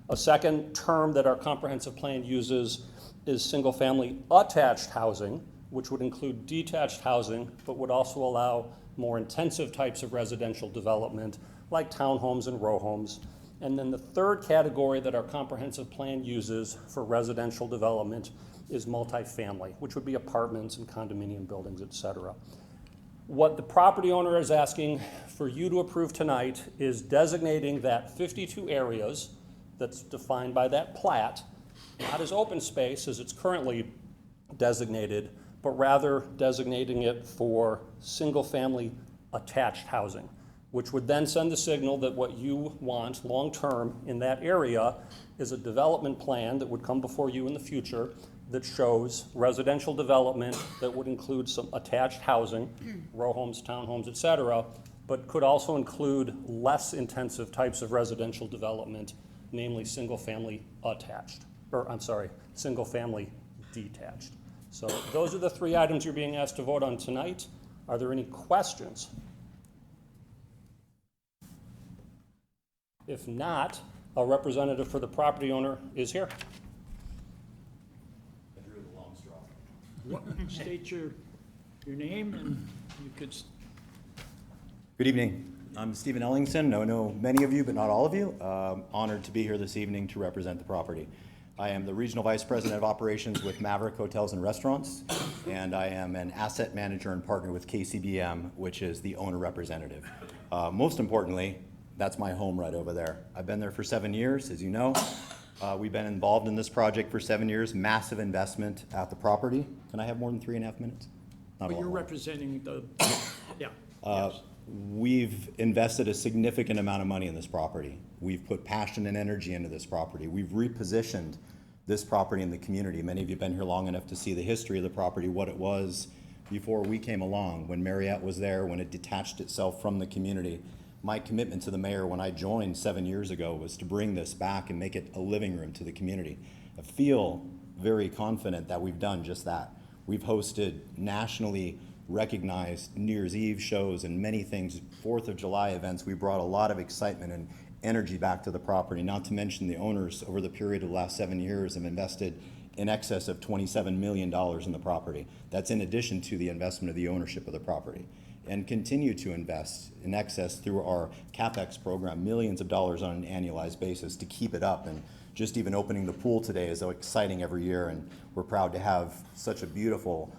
A second term that our comprehensive plan uses is single-family attached housing, which would include detached housing, but would also allow more intensive types of residential development, like townhomes and row homes. And then the third category that our comprehensive plan uses for residential development is multifamily, which would be apartments and condominium buildings, et cetera. What the property owner is asking for you to approve tonight is designating that 52 areas that's defined by that plat, not as open space as it's currently designated, but rather designating it for single-family attached housing, which would then send the signal that what you want long-term in that area is a development plan that would come before you in the future that shows residential development that would include some attached housing, row homes, townhomes, et cetera, but could also include less intensive types of residential development, namely single-family attached, single-family detached. So those are the 3 items you're being asked to vote on tonight. Are there any questions? If not, a representative for the property owner is here. I drew the long straw. State your name and you could, Good evening. I'm Stephen Ellingson. I know many of you, but not all of you. Honored to be here this evening to represent the property. I am the Regional Vice President of Operations with Maverick Hotels and Restaurants, and I am an asset manager and partner with KCBM, which is the owner representative. Most importantly, that's my home right over there. I've been there for 7 years, as you know. We've been involved in this project for 7 years, massive investment at the property. Can I have more than 3.5 minutes? Not but a you're lot more. representing the, yeah. Yes. We've invested a significant amount of money in this property. We've put passion and energy into this property. We've repositioned this property in the community. Many of you have been here long enough to see the history of the property, what it was before we came along, when Marriott was there, when it detached itself from the community. My commitment to the mayor when I joined 7 years ago was to bring this back and make it a living room to the community. I feel very confident that we've done just that. We've hosted nationally recognized New Year's Eve shows and many things, 4th of July events. We brought a lot of excitement and energy back to the property, not to mention the owners over the period of the last 7 years have invested in excess of $27 million in the property. That's in addition to the investment of the ownership of the property, and continue to invest in excess through our CapEx program, millions of dollars on an annualized basis to keep it up. And just even opening the pool today is so exciting every year, and we're proud to have such a beautiful,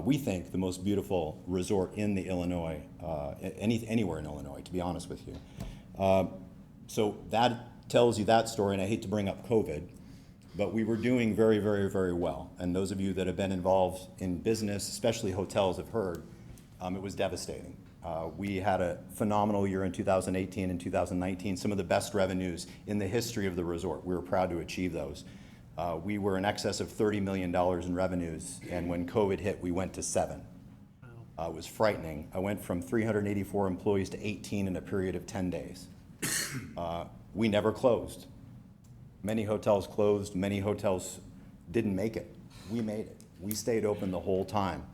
we think the most beautiful resort in the Illinois, anywhere in Illinois, to be honest with you. So that tells you that story, and I hate to bring up COVID, but we were doing very, very, very well. And those of you that have been involved in business, especially hotels, have heard it was devastating. We had a phenomenal year in 2018 and 2019, some of the best revenues in the history of the resort. We were proud to achieve those. We were in excess of $30 million in revenues, and when COVID hit, we went to 7. It was frightening. I went from 384 employees to 18 in a period of 10 days. We never closed. Many hotels closed, many hotels didn't make it. We made it. We stayed open the whole time.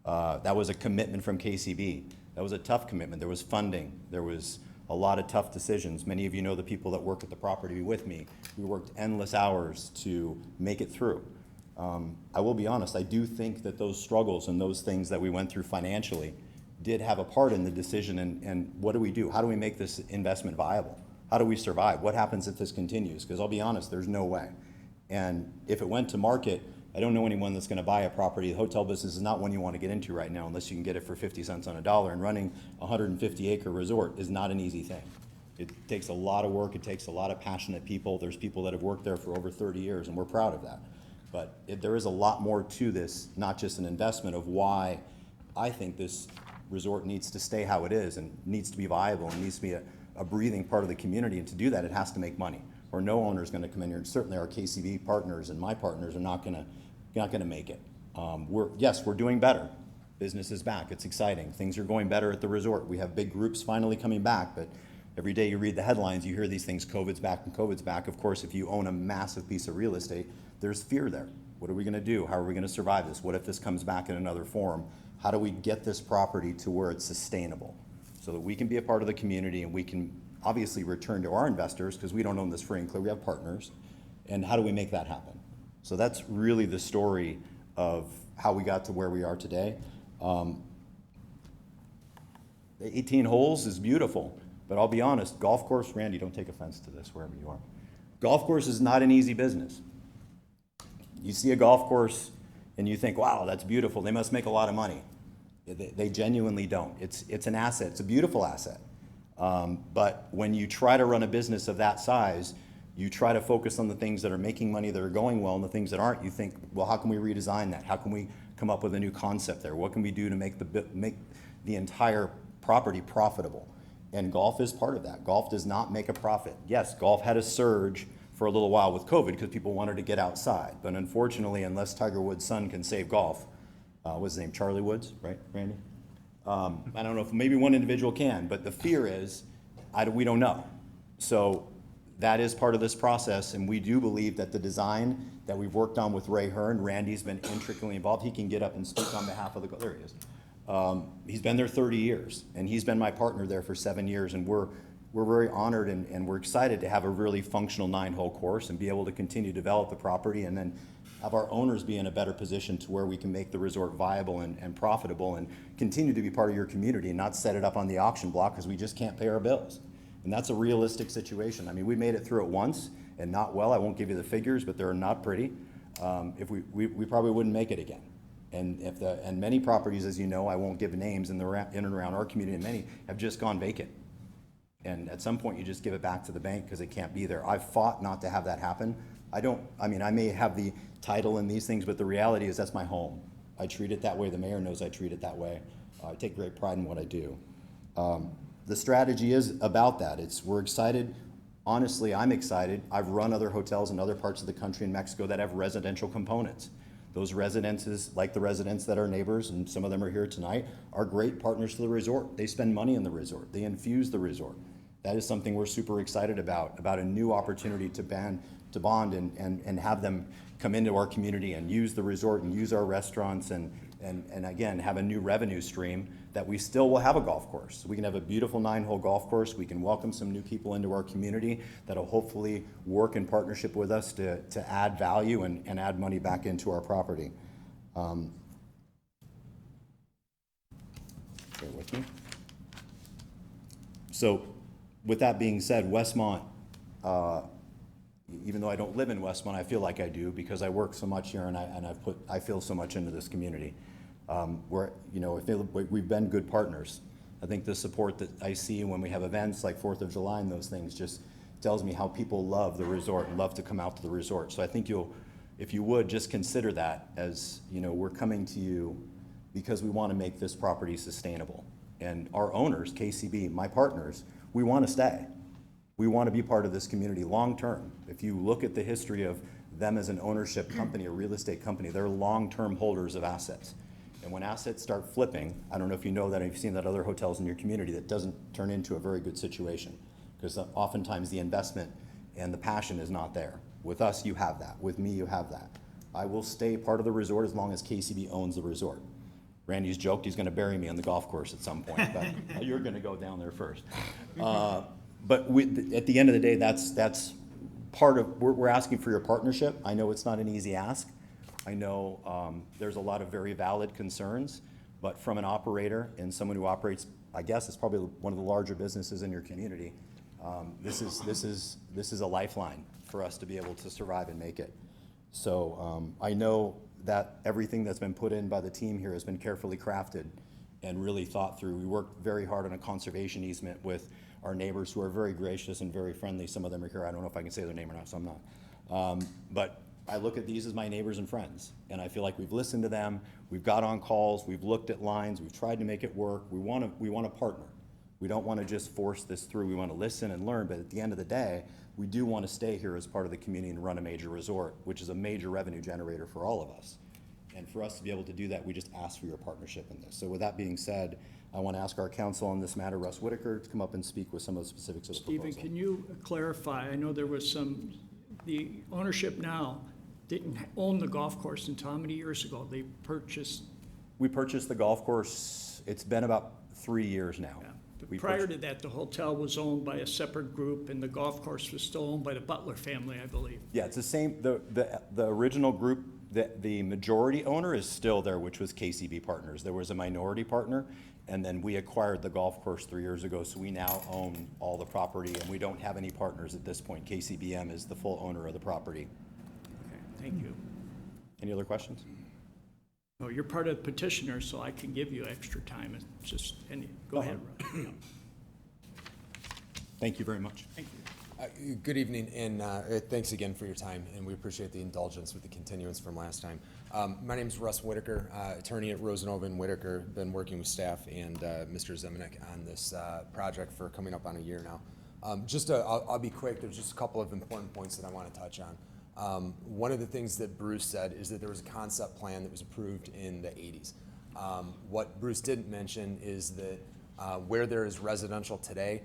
That was a commitment from KCB. That was a tough commitment. There was funding. There was a lot of tough decisions. Many of you know the people that work at the property with me. We worked endless hours to make it through. I will be honest, I do think that those struggles and those things that we went through financially did have a part in the decision, and what do we do? How do we make this investment viable? How do we survive? What happens if this continues? Because I'll be honest, there's no way. And if it went to market, I don't know anyone that's going to buy a property. The hotel business is not one you want to get into right now unless you can get it for 50 cents on a dollar. And running a 150-acre resort is not an easy thing. It takes a lot of work. It takes a lot of passionate people. There's people that have worked there for over 30 years, and we're proud of that. But there is a lot more to this, not just an investment of why I think this resort needs to stay how it is and needs to be viable and needs to be a breathing part of the community. And to do that, it has to make money, or no owner is going to come in here. And certainly our KCB partners and my partners are not going to make it. We're doing better. Business is back. It's exciting. Things are going better at the resort. We have big groups finally coming back, but every day you read the headlines, you hear these things, COVID's back and COVID's back. Of course, if you own a massive piece of real estate, there's fear there. What are we going to do? How are we going to survive this? What if this comes back in another form? How do we get this property to where it's sustainable so that we can be a part of the community and we can obviously return to our investors, because we don't own this free and clear, we have partners, and how do we make that happen? So that's really the story of how we got to where we are today. The 18 holes is beautiful, but I'll be honest, golf course, Randy, don't take offense to this wherever you are. Golf course is not an easy business. You see a golf course and you think, wow, that's beautiful. They must make a lot of money. They genuinely don't. It's an asset. It's a beautiful asset. But when you try to run a business of that size, you try to focus on the things that are making money, that are going well, and the things that aren't. You think, well, how can we redesign that? How can we come up with a new concept there? What can we do to make the entire property profitable? And golf is part of that. Golf does not make a profit. Yes, golf had a surge for a little while with COVID because people wanted to get outside. But unfortunately, unless Tiger Woods' son can save golf, what's his name, Charlie Woods, right, Randy? I don't know if maybe one individual can, but the fear is, we don't know. So that is part of this process, and we do believe that the design that we've worked on with Ray Hearn, Randy's been intricately involved. He can get up and speak on behalf of there he is. He's been there 30 years, and he's been my partner there for 7 years, and we're very honored and we're excited to have a really functional 9-hole course and be able to continue to develop the property and then have our owners be in a better position to where we can make the resort viable and profitable and continue to be part of your community and not set it up on the auction block because we just can't pay our bills. And that's a realistic situation. I mean, we made it through it once and not well. I won't give you the figures, but they're not pretty. If we probably wouldn't make it again. And many properties, as you know, I won't give names in and around our community, and many have just gone vacant. And at some point, you just give it back to the bank because it can't be there. I've fought not to have that happen. I may have the title in these things, but the reality is that's my home. I treat it that way. The mayor knows I treat it that way. I take great pride in what I do. The strategy is about that. We're excited. Honestly, I'm excited. I've run other hotels in other parts of the country in Mexico that have residential components. Those residences, like the residents that are neighbors, and some of them are here tonight, are great partners to the resort. They spend money in the resort. They infuse the resort. That is something we're super excited about a new opportunity to bond and have them come into our community and use the resort and use our restaurants and again, have a new revenue stream that we still will have a golf course. We can have a beautiful 9-hole golf course. We can welcome some new people into our community that'll hopefully work in partnership with us to add value and add money back into our property. Bear with me. So with that being said, Westmont, even though I don't live in Westmont, I feel like I do because I work so much here and I feel so much into this community. We've been good partners. I think the support that I see when we have events like 4th of July and those things just tells me how people love the resort and love to come out to the resort. So I think if you would, just consider that as, we're coming to you because we want to make this property sustainable. And our owners, KCB, my partners, we want to stay. We want to be part of this community long term. If you look at the history of them as an ownership company, a real estate company, they're long-term holders of assets. And when assets start flipping, I don't know if you know that, or you've seen that other hotels in your community, that doesn't turn into a very good situation because oftentimes the investment and the passion is not there. With us, you have that. With me, you have that. I will stay part of the resort as long as KCB owns the resort. Randy's joked he's going to bury me on the golf course at some point, but you're going to go down there first. But at the end of the day, that's part of, we're asking for your partnership. I know it's not an easy ask. I know there's a lot of very valid concerns, but from an operator and someone who operates, I guess it's probably one of the larger businesses in your community, this is a lifeline for us to be able to survive and make it. So I know that everything that's been put in by the team here has been carefully crafted and really thought through. We worked very hard on a conservation easement with our neighbors who are very gracious and very friendly. Some of them are here. I don't know if I can say their name or not, so I'm not. But I look at these as my neighbors and friends, and I feel like we've listened to them. We've got on calls. We've looked at lines. We've tried to make it work. We want to partner. We don't want to just force this through. We want to listen and learn, but at the end of the day, we do want to stay here as part of the community and run a major resort, which is a major revenue generator for all of us. And for us to be able to do that, we just ask for your partnership in this. So with that being said, I want to ask our counsel on this matter, Russ Whitaker, to come up and speak with some of the specifics of the proposal. Stephen, can you clarify? I know there was the ownership now didn't own the golf course until how many years ago? They purchased? We purchased the golf course, it's been about 3 years now. Yeah. Prior to that, the hotel was owned by a separate group, and the golf course was still owned by the Butler family, I believe. Yeah, it's the same. The original group, the majority owner is still there, which was KCB Partners. There was a minority partner, and then we acquired the golf course 3 years ago, so we now own all the property, and we don't have any partners at this point. KCBM is the full owner of the property. Okay, thank you. Any other questions? No, you're part of the petitioner, so I can give you extra time. It's just, go ahead, Russ. Thank you very much. Thank you. Good evening, and thanks again for your time, and we appreciate the indulgence with the continuance from last time. My name is Russ Whitaker, attorney at Rosenova and Whitaker. Been working with staff and Mr. Zemanek on this project for coming up on a year now. I'll be quick. There's just a couple of important points that I want to touch on. One of the things that Bruce said is that there was a concept plan that was approved in the 80s. What Bruce didn't mention is that where there is residential today,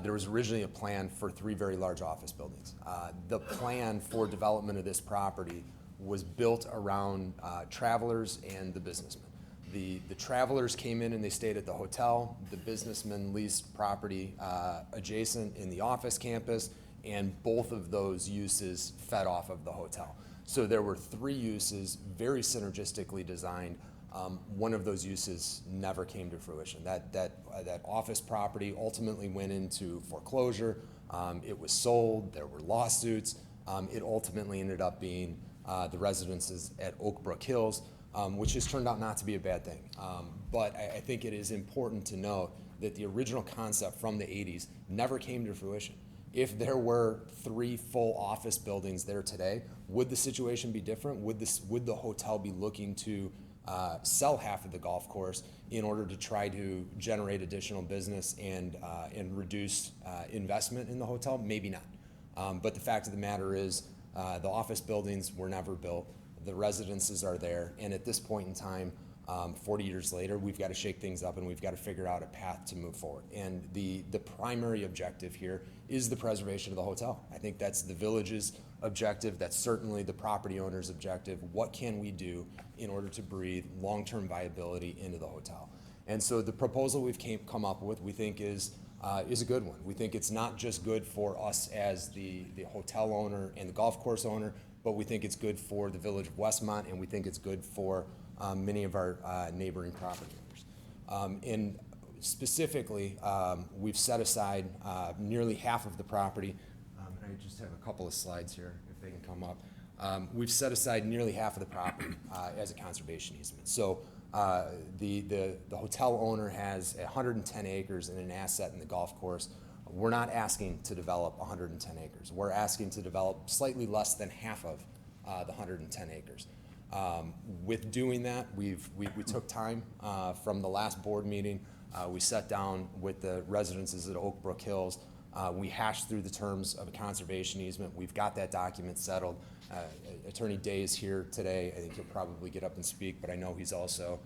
there was originally a plan for 3 very large office buildings. The plan for development of this property was built around travelers and the businessmen. The travelers came in and they stayed at the hotel. The businessmen leased property adjacent in the office campus, and both of those uses fed off of the hotel. So there were 3 uses, very synergistically designed. One of those uses never came to fruition. That office property ultimately went into foreclosure. It was sold. There were lawsuits. It ultimately ended up being the residences at Oak Brook Hills, which has turned out not to be a bad thing. But I think it is important to note that the original concept from the 80s never came to fruition. If there were 3 full office buildings there today, would the situation be different? Would the hotel be looking to sell half of the golf course in order to try to generate additional business and reduce investment in the hotel? Maybe not. But the fact of the matter is, the office buildings were never built. The residences are there, and at this point in time, 40 years later, we've got to shake things up and we've got to figure out a path to move forward. And the primary objective here is the preservation of the hotel. I think that's the village's objective. That's certainly the property owner's objective. What can we do in order to breathe long-term viability into the hotel? And so the proposal we've come up with, we think is a good one. We think it's not just good for us as the hotel owner and the golf course owner, but we think it's good for the village of Westmont, and we think it's good for many of our neighboring property owners. And specifically, we've set aside nearly half of the property. And I just have a couple of slides here, if they can come up. We've set aside nearly half of the property as a conservation easement. So the hotel owner has 110 acres and an asset in the golf course. We're not asking to develop 110 acres. We're asking to develop slightly less than half of the 110 acres. With doing that, we took time from the last board meeting. We sat down with the residences at Oak Brook Hills. We hashed through the terms of a conservation easement. We've got that document settled. Attorney Day is here today. I think he'll probably get up and speak, but I know he's also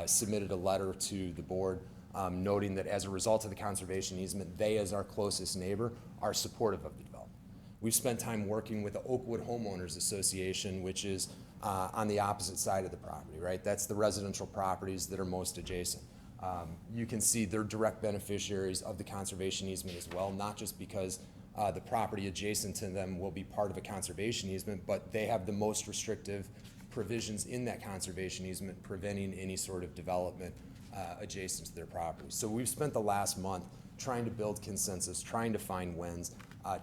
submitted a letter to the board noting that as a result of the conservation easement, they, as our closest neighbor, are supportive of the development. We've spent time working with the Oakwood Homeowners Association, which is on the opposite side of the property, right? That's the residential properties that are most adjacent. You can see they're direct beneficiaries of the conservation easement as well, not just because the property adjacent to them will be part of a conservation easement, but they have the most restrictive provisions in that conservation easement preventing any sort of development adjacent to their property. So we've spent the last month trying to build consensus, trying to find wins,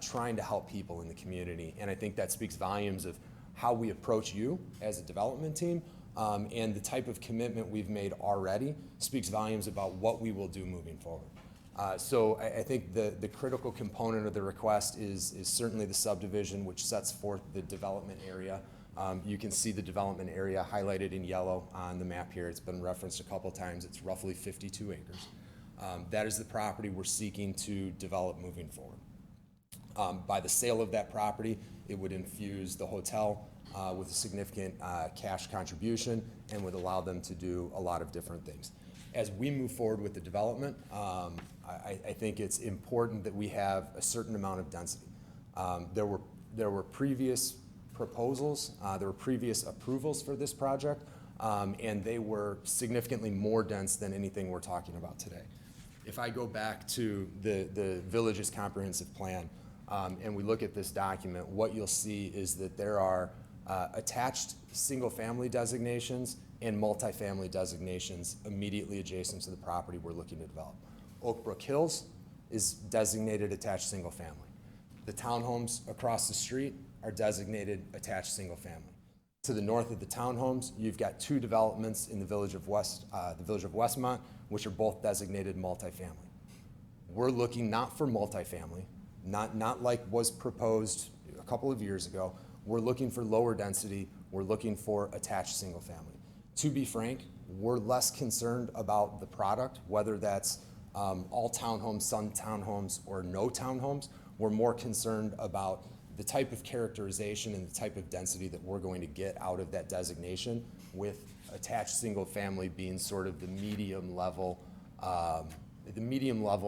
trying to help people in the community. And I think that speaks volumes of how we approach you as a development team, and the type of commitment we've made already speaks volumes about what we will do moving forward. So I think the critical component of the request is certainly the subdivision, which sets forth the development area. You can see the development area highlighted in yellow on the map here. It's been referenced a couple of times. It's roughly 52 acres. That is the property we're seeking to develop moving forward. By the sale of that property, it would infuse the hotel with a significant cash contribution and would allow them to do a lot of different things. As we move forward with the development, I think it's important that we have a certain amount of density. There were previous proposals, there were previous approvals for this project, and they were significantly more dense than anything we're talking about today. If I go back to the village's comprehensive plan, and we look at this document, what you'll see is that there are attached single-family designations and multifamily designations immediately adjacent to the property we're looking to develop. Oak Brook Hills is designated attached single-family. The townhomes across the street are designated attached single-family. To the north of the townhomes, you've got 2 developments in the village of Westmont, which are both designated multifamily. We're looking not for multifamily, not like was proposed a couple of years ago. We're looking for lower density. We're looking for attached single family. To be frank, we're less concerned about the product, whether that's all townhomes, some townhomes, or no townhomes. We're more concerned about the type of characterization and the type of density that we're going to get out of that designation, with attached single family being sort of the medium level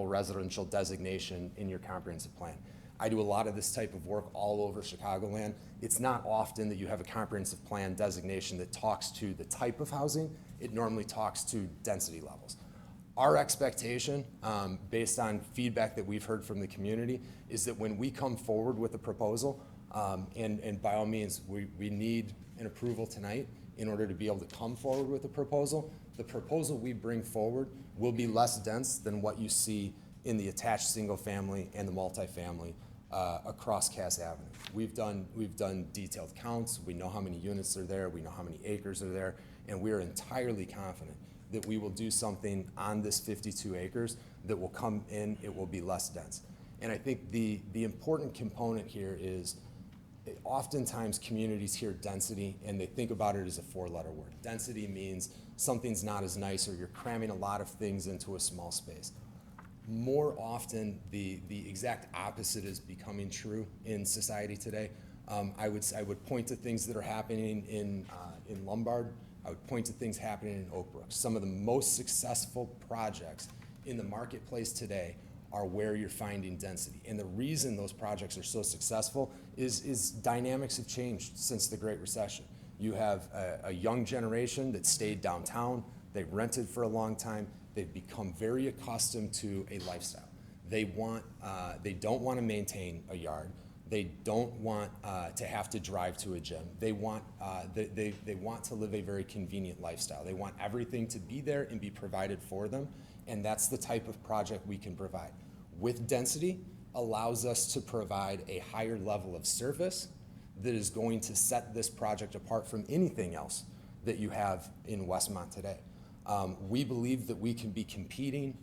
residential designation in your comprehensive plan. I do a lot of this type of work all over Chicagoland. It's not often that you have a comprehensive plan designation that talks to the type of housing. It normally talks to density levels. Our expectation, based on feedback that we've heard from the community, is that when we come forward with a proposal, And by all means, we need an approval tonight in order to be able to come forward with a proposal. The proposal we bring forward will be less dense than what you see in the attached single-family and the multifamily across Cass Avenue. We've done detailed counts. We know how many units are there. We know how many acres are there. And we are entirely confident that we will do something on this 52 acres that will come in, it will be less dense. And I think the important component here is oftentimes communities hear density and they think about it as a four-letter word. Density means something's not as nice or you're cramming a lot of things into a small space. More often, the exact opposite is becoming true in society today. I would point to things that are happening in Lombard. I would point to things happening in Oak Brook. Some of the most successful projects in the marketplace today are where you're finding density. And the reason those projects are so successful is dynamics have changed since the Great Recession. You have a young generation that stayed downtown. They rented for a long time. They've become very accustomed to a lifestyle. They don't want to maintain a yard. They don't want to have to drive to a gym. They want to live a very convenient lifestyle. They want everything to be there and be provided for them, and that's the type of project we can provide. With density, allows us to provide a higher level of service that is going to set this project apart from anything else that you have in Westmont today. We believe that we can be competing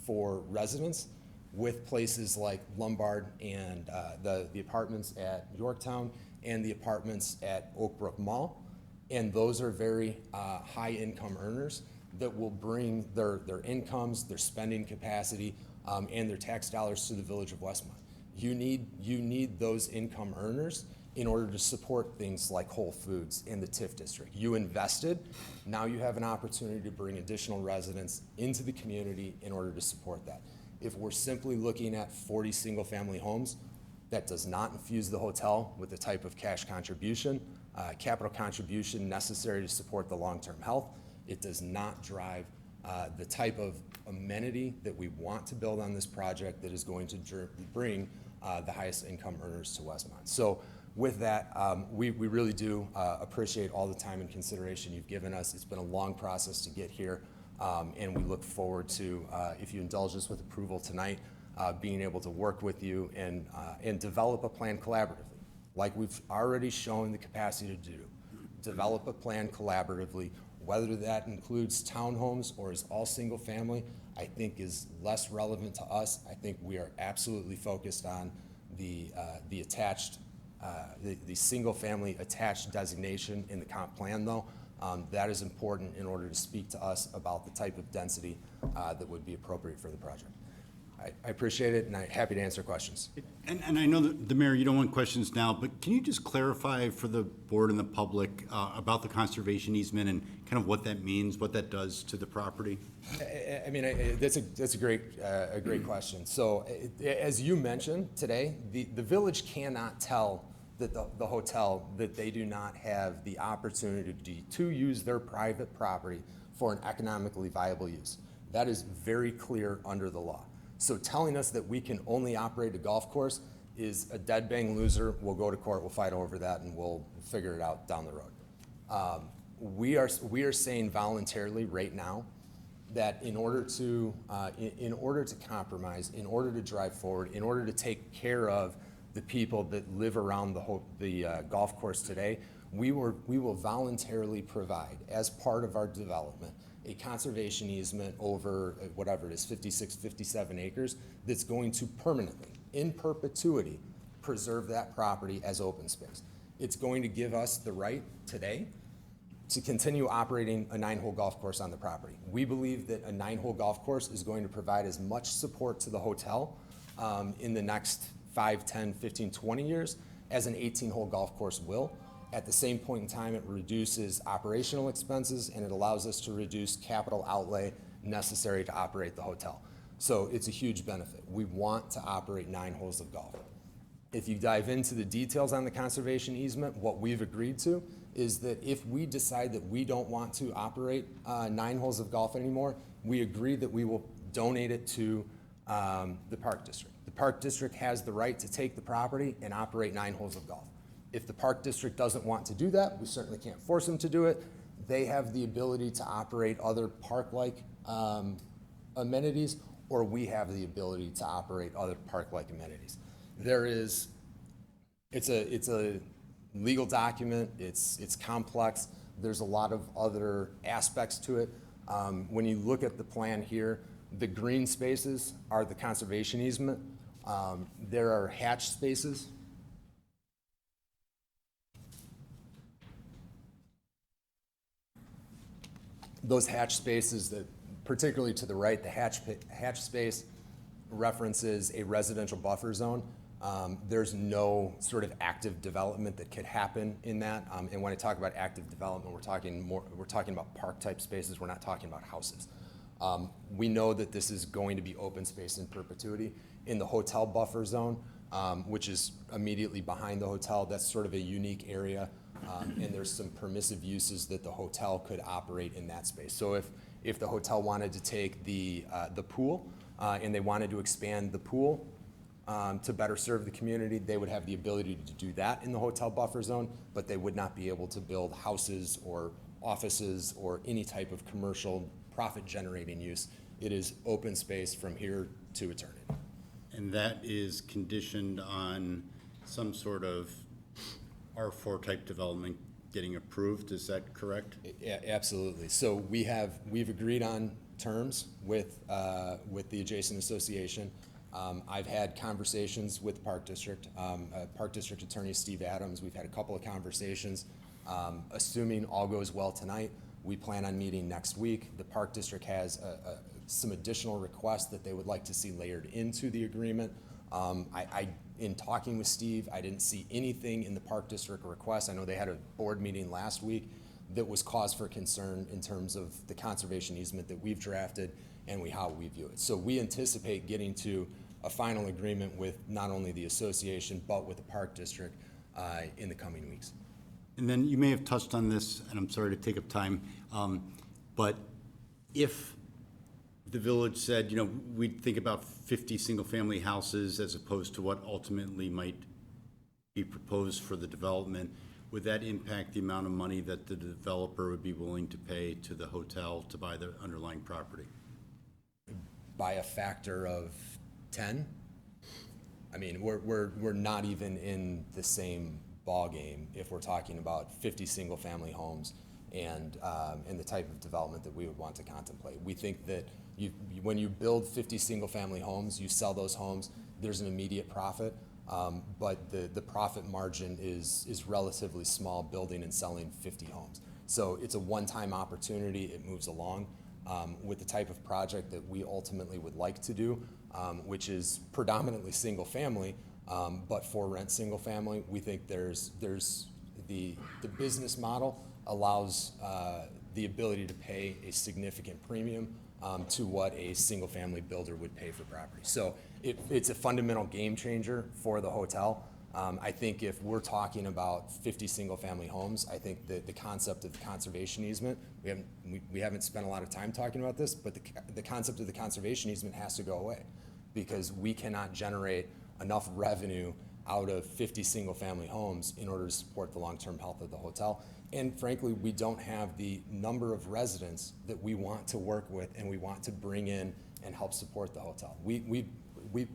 for residents with places like Lombard and the apartments at Yorktown and the apartments at Oak Brook Mall. And those are very high income earners that will bring their incomes, their spending capacity, and their tax dollars to the village of Westmont. You need those income earners in order to support things like Whole Foods in the TIF district. You invested, now you have an opportunity to bring additional residents into the community in order to support that. If we're simply looking at 40 single-family homes, that does not infuse the hotel with the type of cash contribution, capital contribution necessary to support the long-term health. It does not drive the type of amenity that we want to build on this project that is going to bring the highest income earners to Westmont. So with that, we really do appreciate all the time and consideration you've given us. It's been a long process to get here, and we look forward to, if you indulge us with approval tonight, being able to work with you and develop a plan collaboratively, like we've already shown the capacity to do. Develop a plan collaboratively, whether that includes townhomes or is all single family, I think is less relevant to us. I think we are absolutely focused on the attached, the single family attached designation in the comp plan though. That is important in order to speak to us about the type of density that would be appropriate for the project. I appreciate it, and I'm happy to answer questions. And I know that the mayor, you don't want questions now, but can you just clarify for the board and the public about the conservation easement and kind of what that means, what that does to the property? I mean, that's a great question. So, as you mentioned today, the village cannot tell the hotel that they do not have the opportunity to use their private property for an economically viable use. That is very clear under the law. So telling us that we can only operate a golf course is a dead bang loser. We'll go to court, we'll fight over that, and we'll figure it out down the road. We are saying voluntarily right now that in order to compromise, in order to drive forward, in order to take care of the people that live around the golf course today, we will voluntarily provide, as part of our development, a conservation easement over whatever it is, 56, 57 acres, that's going to permanently, in perpetuity, preserve that property as open space. It's going to give us the right today to continue operating a 9-hole golf course on the property. We believe that a 9-hole golf course is going to provide as much support to the hotel in the next 5, 10, 15, 20 years as an 18-hole golf course will. At the same point in time, it reduces operational expenses and it allows us to reduce capital outlay necessary to operate the hotel. So it's a huge benefit. We want to operate 9 holes of golf. If you dive into the details on the conservation easement, what we've agreed to is that if we decide that we don't want to operate 9 holes of golf anymore, we agree that we will donate it to the park district. The Park District has the right to take the property and operate 9 holes of golf. If the Park District doesn't want to do that, we certainly can't force them to do it. They have the ability to operate other park-like amenities, or we have the ability to operate other park-like amenities. It's a legal document, it's complex, there's a lot of other aspects to it. When you look at the plan here, the green spaces are the conservation easement. There are hatch spaces. Those hatch spaces, that particularly to the right, the hatch space references a residential buffer zone. There's no sort of active development that could happen in that. And when I talk about active development, we're talking about park-type spaces. We're not talking about houses. We know that this is going to be open space in perpetuity. In the hotel buffer zone, which is immediately behind the hotel, that's sort of a unique area. And there's some permissive uses that the hotel could operate in that space. So if the hotel wanted to take the pool and they wanted to expand the pool to better serve the community, they would have the ability to do that in the hotel buffer zone, but they would not be able to build houses or offices or any type of commercial profit-generating use. It is open space from here to eternity. And that is conditioned on some sort of R4 type development getting approved, is that correct? Yeah, absolutely. So we've agreed on terms with the adjacent association. I've had conversations with the Park District. Park District Attorney Steve Adams, we've had a couple of conversations. Assuming all goes well tonight, we plan on meeting next week. The Park District has some additional requests that they would like to see layered into the agreement. In talking with Steve, I didn't see anything in the Park District request. I know they had a board meeting last week that was cause for concern in terms of the conservation easement that we've drafted and how we view it. So we anticipate getting to a final agreement with not only the association, but with the Park District in the coming weeks. And then you may have touched on this, and I'm sorry to take up time, but if the village said, we'd think about 50 single-family houses as opposed to what ultimately might be proposed for the development, would that impact the amount of money that the developer would be willing to pay to the hotel to buy the underlying property? By a factor of 10? I mean, we're not even in the same ballgame if we're talking about 50 single-family homes and the type of development that we would want to contemplate. We think that when you build 50 single-family homes, you sell those homes, there's an immediate profit, but the profit margin is relatively small building and selling 50 homes. So it's a one-time opportunity, it moves along. With the type of project that we ultimately would like to do, which is predominantly single-family, but for rent single-family, we think there's the business model allows the ability to pay a significant premium to what a single-family builder would pay for property. So it's a fundamental game changer for the hotel. I think if we're talking about 50 single-family homes, I think that the concept of the conservation easement, we haven't spent a lot of time talking about this, but the concept of the conservation easement has to go away because we cannot generate enough revenue out of 50 single-family homes in order to support the long-term health of the hotel. And frankly, we don't have the number of residents that we want to work with and we want to bring in and help support the hotel.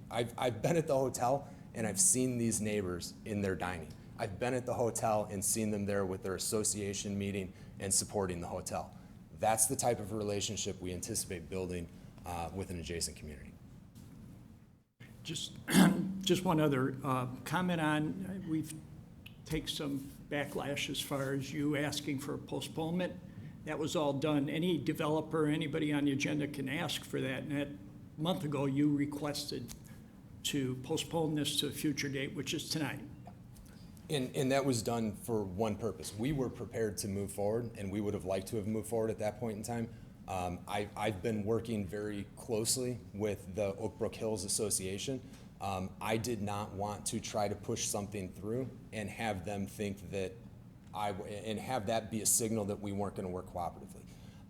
I've been at the hotel and I've seen these neighbors in their dining. I've been at the hotel and seen them there with their association meeting and supporting the hotel. That's the type of relationship we anticipate building with an adjacent community. Just one other comment on, we've taken some backlash as far as you asking for a postponement. That was all done. Any developer, anybody on the agenda can ask for that. And a month ago, you requested to postpone this to a future date, which is tonight. And that was done for one purpose. We were prepared to move forward, and we would have liked to have moved forward at that point in time. I've been working very closely with the Oak Brook Hills Association. I did not want to try to push something through and have them think that and have that be a signal that we weren't going to work cooperatively.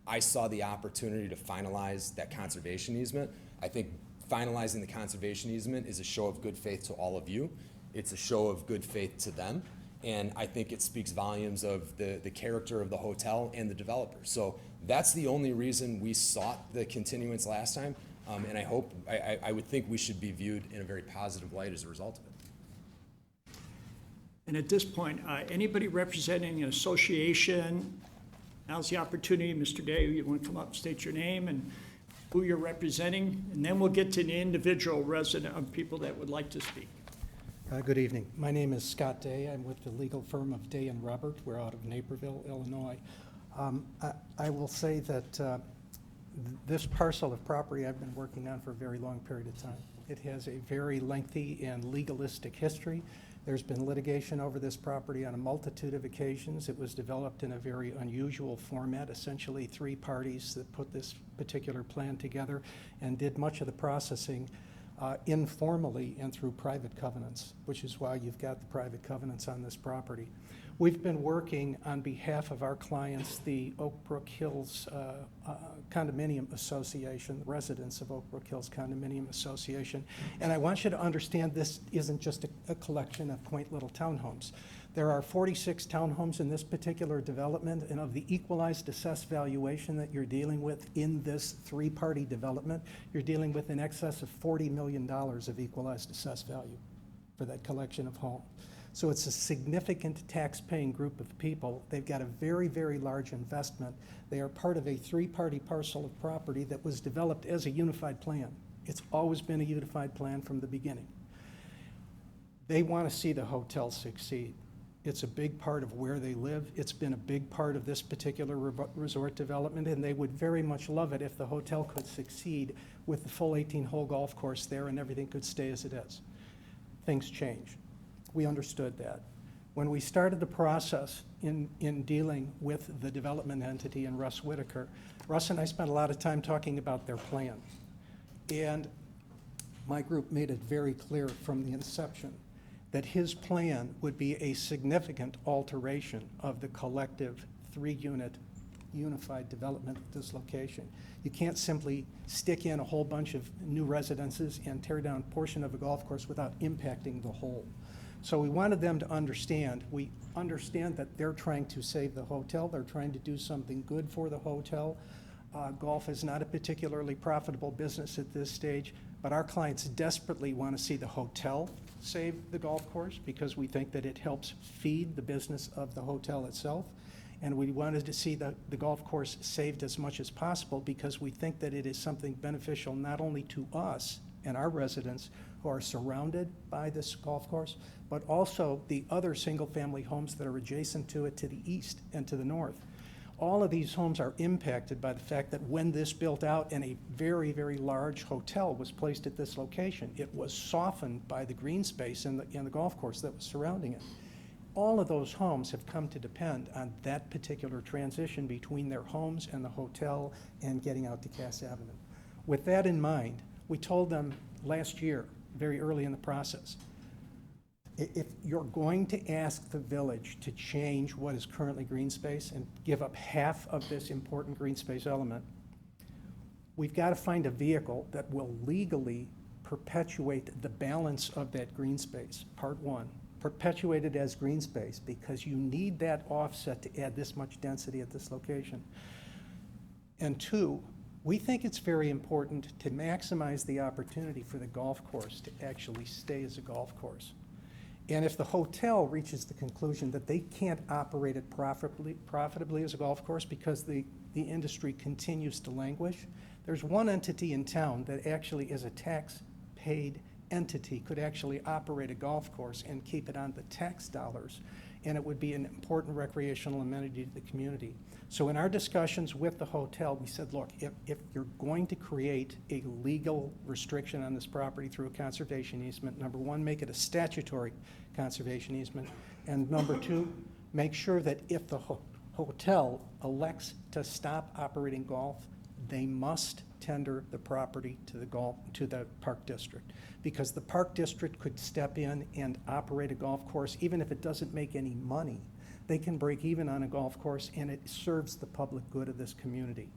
I saw the opportunity to finalize that conservation easement. I think finalizing the conservation easement is a show of good faith to all of you. It's a show of good faith to them. And I think it speaks volumes of the character of the hotel and the developer. So that's the only reason we sought the continuance last time. And I would think we should be viewed in a very positive light as a result of it. And at this point, anybody representing an association, now's the opportunity. Mr. Day, you want to come up, state your name and who you're representing, and then we'll get to the individual resident of people that would like to speak. Good evening. My name is Scott Day. I'm with the legal firm of Day and Robert. We're out of Naperville, Illinois. I will say that this parcel of property I've been working on for a very long period of time. It has a very lengthy and legalistic history. There's been litigation over this property on a multitude of occasions. It was developed in a very unusual format, essentially 3 parties that put this particular plan together and did much of the processing informally and through private covenants, which is why you've got the private covenants on this property. We've been working on behalf of our clients, the Oak Brook Hills Condominium Association, the residents of Oak Brook Hills Condominium Association. And I want you to understand this isn't just a collection of quaint little townhomes. There are 46 townhomes in this particular development, and of the equalized assessed valuation that you're dealing with in this 3-party development, you're dealing with in excess of $40 million of equalized assessed value for that collection of homes. So it's a significant tax-paying group of people. They've got a very, very large investment. They are part of a 3-party parcel of property that was developed as a unified plan. It's always been a unified plan from the beginning. They want to see the hotel succeed. It's a big part of where they live. It's been a big part of this particular resort development, and they would very much love it if the hotel could succeed with the full 18-hole golf course there and everything could stay as it is. Things change. We understood that. When we started the process in dealing with the development entity and Russ Whitaker, Russ and I spent a lot of time talking about their plan. And my group made it very clear from the inception that his plan would be a significant alteration of the collective 3-unit unified development at this location. You can't simply stick in a whole bunch of new residences and tear down a portion of a golf course without impacting the whole. So we wanted them to understand. We understand that they're trying to save the hotel. They're trying to do something good for the hotel. Golf is not a particularly profitable business at this stage, but our clients desperately want to see the hotel save the golf course because we think that it helps feed the business of the hotel itself. And we wanted to see the golf course saved as much as possible because we think that it is something beneficial not only to us and our residents who are surrounded by this golf course, but also the other single-family homes that are adjacent to it to the east and to the north. All of these homes are impacted by the fact that when this built out and a very, very large hotel was placed at this location, it was softened by the green space in the golf course that was surrounding it. All of those homes have come to depend on that particular transition between their homes and the hotel and getting out to Cass Avenue. With that in mind, we told them last year, very early in the process, if you're going to ask the village to change what is currently green space and give up half of this important green space element, we've got to find a vehicle that will legally perpetuate the balance of that green space, part 1. Perpetuate it as green space because you need that offset to add this much density at this location. And 2, we think it's very important to maximize the opportunity for the golf course to actually stay as a golf course. And if the hotel reaches the conclusion that they can't operate it profitably as a golf course because the industry continues to languish, there's one entity in town that actually is a tax-paid entity, could actually operate a golf course and keep it on the tax dollars, and it would be an important recreational amenity to the community. So in our discussions with the hotel, we said, look, if you're going to create a legal restriction on this property through a conservation easement, number 1, make it a statutory conservation easement, and number 2, make sure that if the hotel elects to stop operating golf, they must tender the property to the park district, because the park district could step in and operate a golf course even if it doesn't make any money. They can break even on a golf course, and it serves the public good of this community.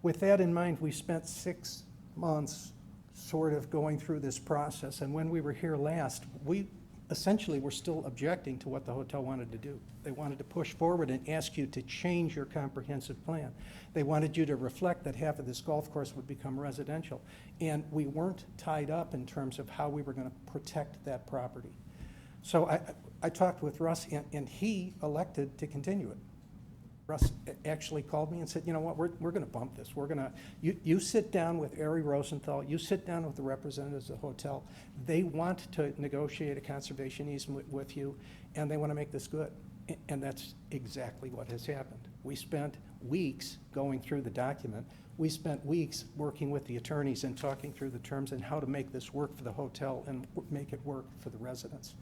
With that in mind, we spent 6 months sort of going through this process. And when we were here last, we essentially were still objecting to what the hotel wanted to do. They wanted to push forward and ask you to change your comprehensive plan. They wanted you to reflect that half of this golf course would become residential. And we weren't tied up in terms of how we were going to protect that property. So I talked with Russ, and he elected to continue it. Russ actually called me and said, you know what, we're going to bump this. We're going to, you sit down with Ari Rosenthal, you sit down with the representatives of the hotel. They want to negotiate a conservation easement with you, and they want to make this good. And that's exactly what has happened. We spent weeks going through the document. We spent weeks working with the attorneys and talking through the terms and how to make this work for the hotel and make it work for the residents.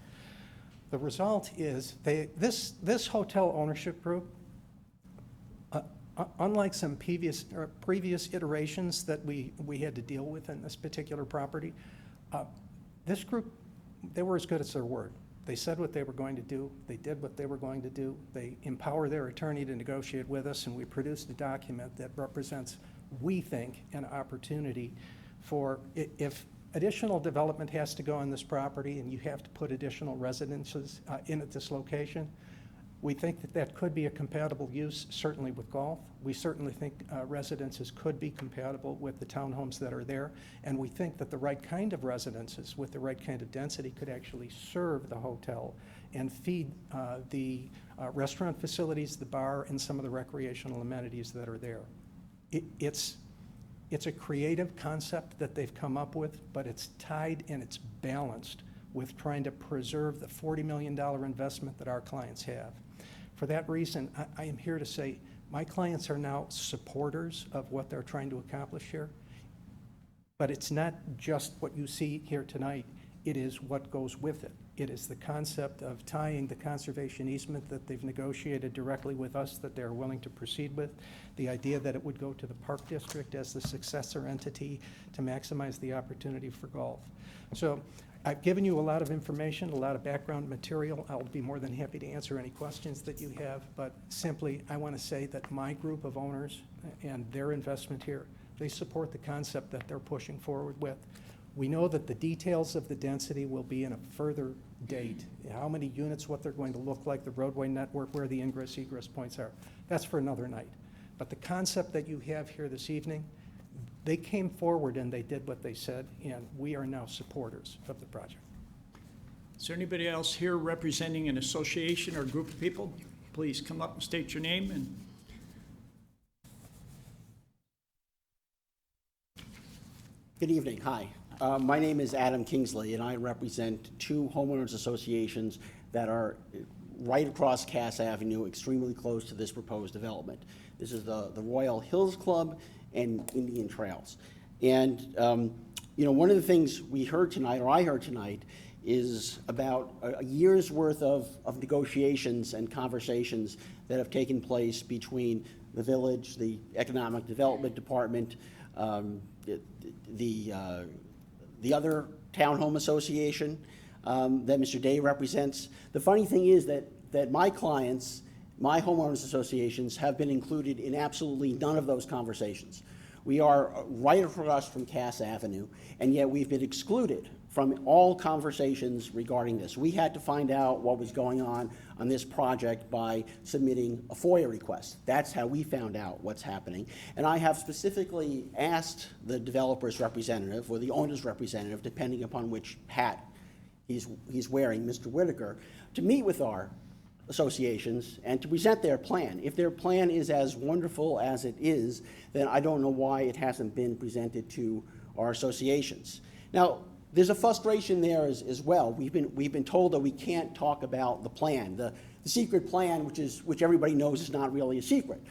The result is this hotel ownership group, unlike some previous iterations that we had to deal with in this particular property, this group, they were as good as their word. They said what they were going to do. They did what they were going to do. They empowered their attorney to negotiate with us, and we produced a document that represents, we think, an opportunity for, if additional development has to go on this property and you have to put additional residences in at this location, we think that that could be a compatible use, certainly with golf. We certainly think residences could be compatible with the townhomes that are there. And we think that the right kind of residences with the right kind of density could actually serve the hotel and feed the restaurant facilities, the bar, and some of the recreational amenities that are there. It's a creative concept that they've come up with, but it's tied and it's balanced with trying to preserve the $40 million investment that our clients have. For that reason, I am here to say my clients are now supporters of what they're trying to accomplish here. But it's not just what you see here tonight. It is what goes with it. It is the concept of tying the conservation easement that they've negotiated directly with us that they're willing to proceed with, the idea that it would go to the Park District as the successor entity to maximize the opportunity for golf. So I've given you a lot of information, a lot of background material. I'll be more than happy to answer any questions that you have, but simply I want to say that my group of owners and their investment here, they support the concept that they're pushing forward with. We know that the details of the density will be in a further date. How many units, what they're going to look like, the roadway network, where the ingress egress points are. That's for another night. But the concept that you have here this evening, they came forward and they did what they said, and we are now supporters of the project. Is there anybody else here representing an association or group of people? Please come up and state your name. And good evening. Hi. My name is Adam Kingsley, and I represent two homeowners associations that are right across Cass Avenue, extremely close to this proposed development. This is the Royal Hills Club and Indian Trails. And, you know, one of the things we heard tonight, or I heard tonight, is about a year's worth of negotiations and conversations that have taken place between the village, the Economic Development Department, the other townhome association that Mr. Day represents. The funny thing is that my clients, my homeowners associations, have been included in absolutely none of those conversations. We are right across from Cass Avenue, and yet we've been excluded from all conversations regarding this. We had to find out what was going on this project by submitting a FOIA request. That's how we found out what's happening. And I have specifically asked the developer's representative, or the owner's representative, depending upon which hat he's wearing, Mr. Whitaker, to meet with our associations and to present their plan. If their plan is as wonderful as it is, then I don't know why it hasn't been presented to our associations. Now, there's a frustration there as well. We've been told that we can't talk about the plan, the secret plan, which everybody knows is not really a secret,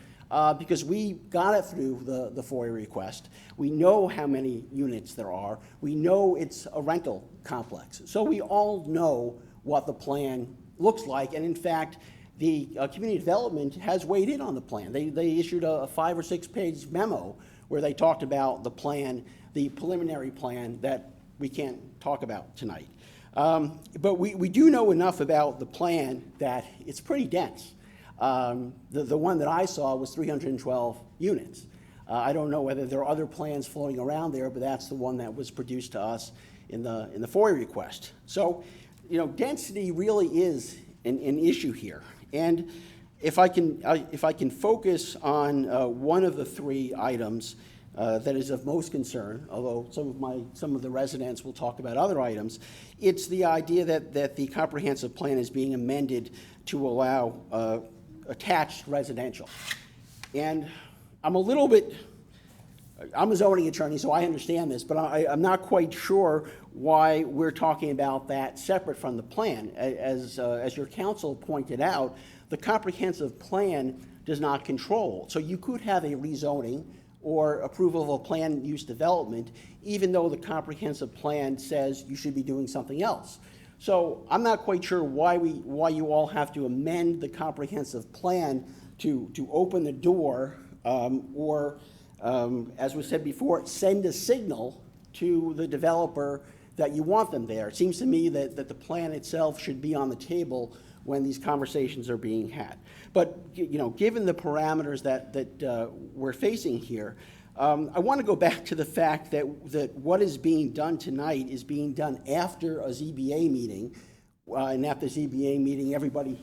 because we got it through the FOIA request. We know how many units there are. We know it's a rental complex. So we all know what the plan looks like, and in fact, the community development has weighed in on the plan. They issued a 5 or 6 page memo where they talked about the plan, the preliminary plan that we can't talk about tonight. But we do know enough about the plan that it's pretty dense. The one that I saw was 312 units. I don't know whether there are other plans floating around there, but that's the one that was produced to us in the FOIA request. So, density really is an issue here. And if I can focus on one of the three items that is of most concern, although some of the residents will talk about other items, it's the idea that the comprehensive plan is being amended to allow attached residential. And I'm a zoning attorney, so I understand this, but I'm not quite sure why we're talking about that separate from the plan. As your counsel pointed out, the comprehensive plan does not control. So you could have a rezoning or approval of a planned use development, even though the comprehensive plan says you should be doing something else. So I'm not quite sure why you all have to amend the comprehensive plan to open the door or as was said before, send a signal to the developer that you want them there. It seems to me that the plan itself should be on the table when these conversations are being had. But given the parameters that we're facing here, I want to go back to the fact that what is being done tonight is being done after a ZBA meeting, and at the ZBA meeting, everybody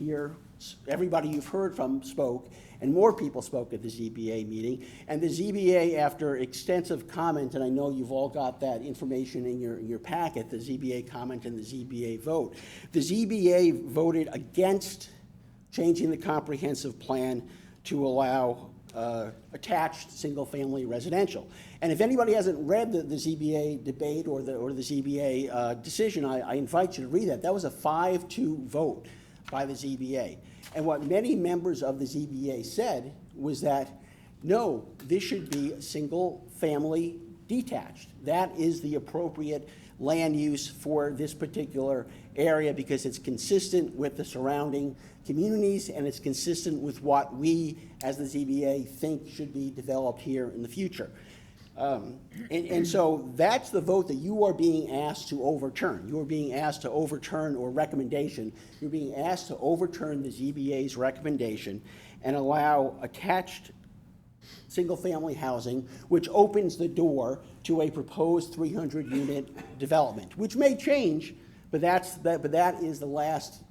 you've heard from spoke, and more people spoke at the ZBA meeting. And the ZBA, after extensive comment, and I know you've all got that information in your packet, the ZBA comment and the ZBA vote. The ZBA voted against changing the comprehensive plan to allow attached single-family residential. And if anybody hasn't read the ZBA debate or the ZBA decision, I invite you to read that. That was a 5-2 vote by the ZBA. And what many members of the ZBA said was that, no, this should be single-family detached. That is the appropriate land use for this particular area because it's consistent with the surrounding communities and it's consistent with what we, as the ZBA, think should be developed here in the future. And so that's the vote that you are being asked to overturn. You are being asked to overturn, or recommendation, you're being asked to overturn the ZBA's recommendation and allow attached single-family housing, which opens the door to a proposed 300-unit development, which may change, but that is the last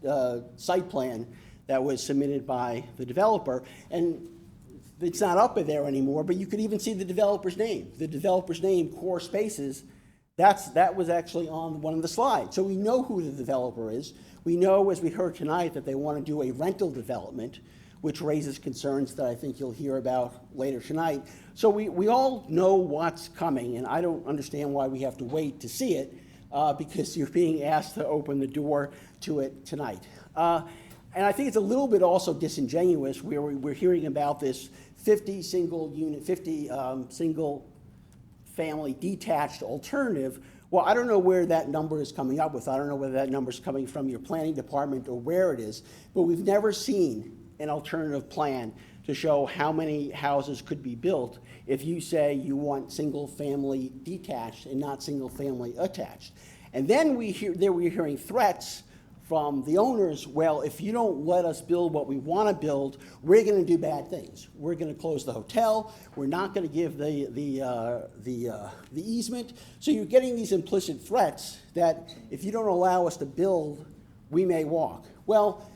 site plan that was submitted by the developer. And it's not up there anymore, but you could even see the developer's name. The developer's name, Core Spaces, that was actually on one of the slides. So we know who the developer is. We know, as we heard tonight, that they want to do a rental development, which raises concerns that I think you'll hear about later tonight. So we all know what's coming, and I don't understand why we have to wait to see it, because you're being asked to open the door to it tonight. And I think it's a little bit also disingenuous where we're hearing about this 50 single family detached alternative. Well, I don't know where that number is coming up with. I don't know whether that number is coming from your planning department or where it is, but we've never seen an alternative plan to show how many houses could be built if you say you want single family detached and not single family attached. And then we're hearing threats from the owners, well, if you don't let us build what we want to build, we're going to do bad things. We're going to close the hotel. We're not going to give the easement. So you're getting these implicit threats that if you don't allow us to build, we may walk. Well,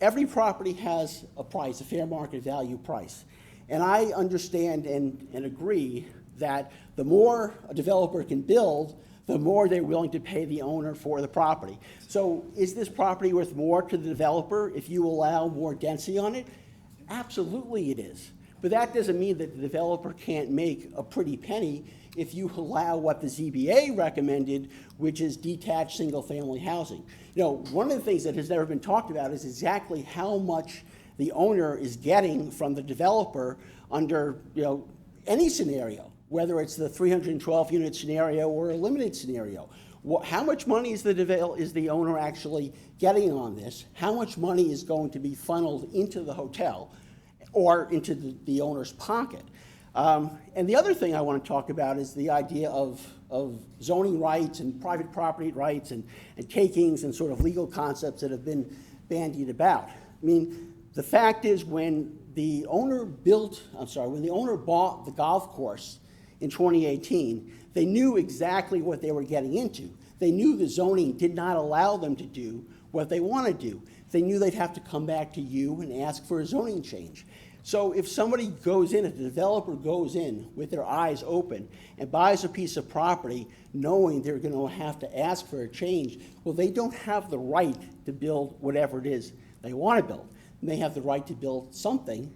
every property has a price, a fair market value price. And I understand and agree that the more a developer can build, the more they're willing to pay the owner for the property. So is this property worth more to the developer if you allow more density on it? Absolutely it is. But that doesn't mean that the developer can't make a pretty penny if you allow what the ZBA recommended, which is detached single-family housing. One of the things that has never been talked about is exactly how much the owner is getting from the developer under any scenario, whether it's the 312-unit scenario or a limited scenario. How much money is the owner actually getting on this? How much money is going to be funneled into the hotel or into the owner's pocket? And the other thing I want to talk about is the idea of zoning rights and private property rights and takings and sort of legal concepts that have been bandied about. I mean, The fact is, when the owner bought the golf course in 2018, they knew exactly what they were getting into. They knew the zoning did not allow them to do what they want to do. They knew they'd have to come back to you and ask for a zoning change. So if somebody goes in, if the developer goes in with their eyes open and buys a piece of property knowing they're going to have to ask for a change, well, they don't have the right to build whatever it is they want to build. They have the right to build something.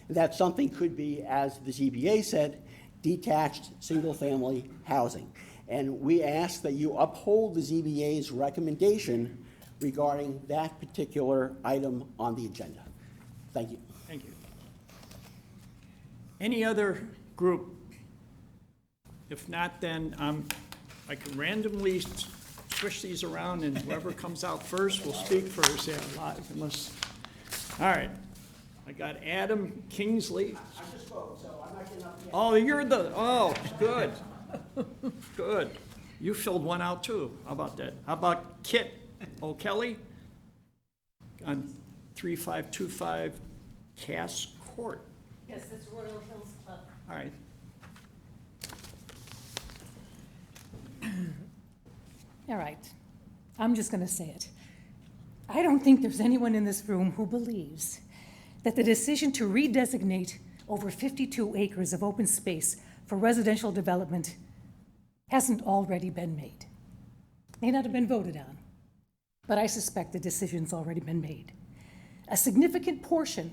That something could be, as the ZBA said, detached single-family housing. And we ask that you uphold the ZBA's recommendation regarding that particular item on the agenda. Thank you. Thank you. Any other group? If not, then I can randomly switch these around, and whoever comes out first will speak first. Yeah, live, unless. All right. I got Adam Kingsley. I just spoke, so I'm not getting up again. Oh, you're the, oh, good. Good. You filled one out too. How about that? How about Kit O'Kelly on 3525 Cass Court? Yes, that's Royal Hills Club. All right. All right, I'm just going to say it. I don't think there's anyone in this room who believes that the decision to redesignate over 52 acres of open space for residential development hasn't already been made. May not have been voted on, but I suspect the decision's already been made. A significant portion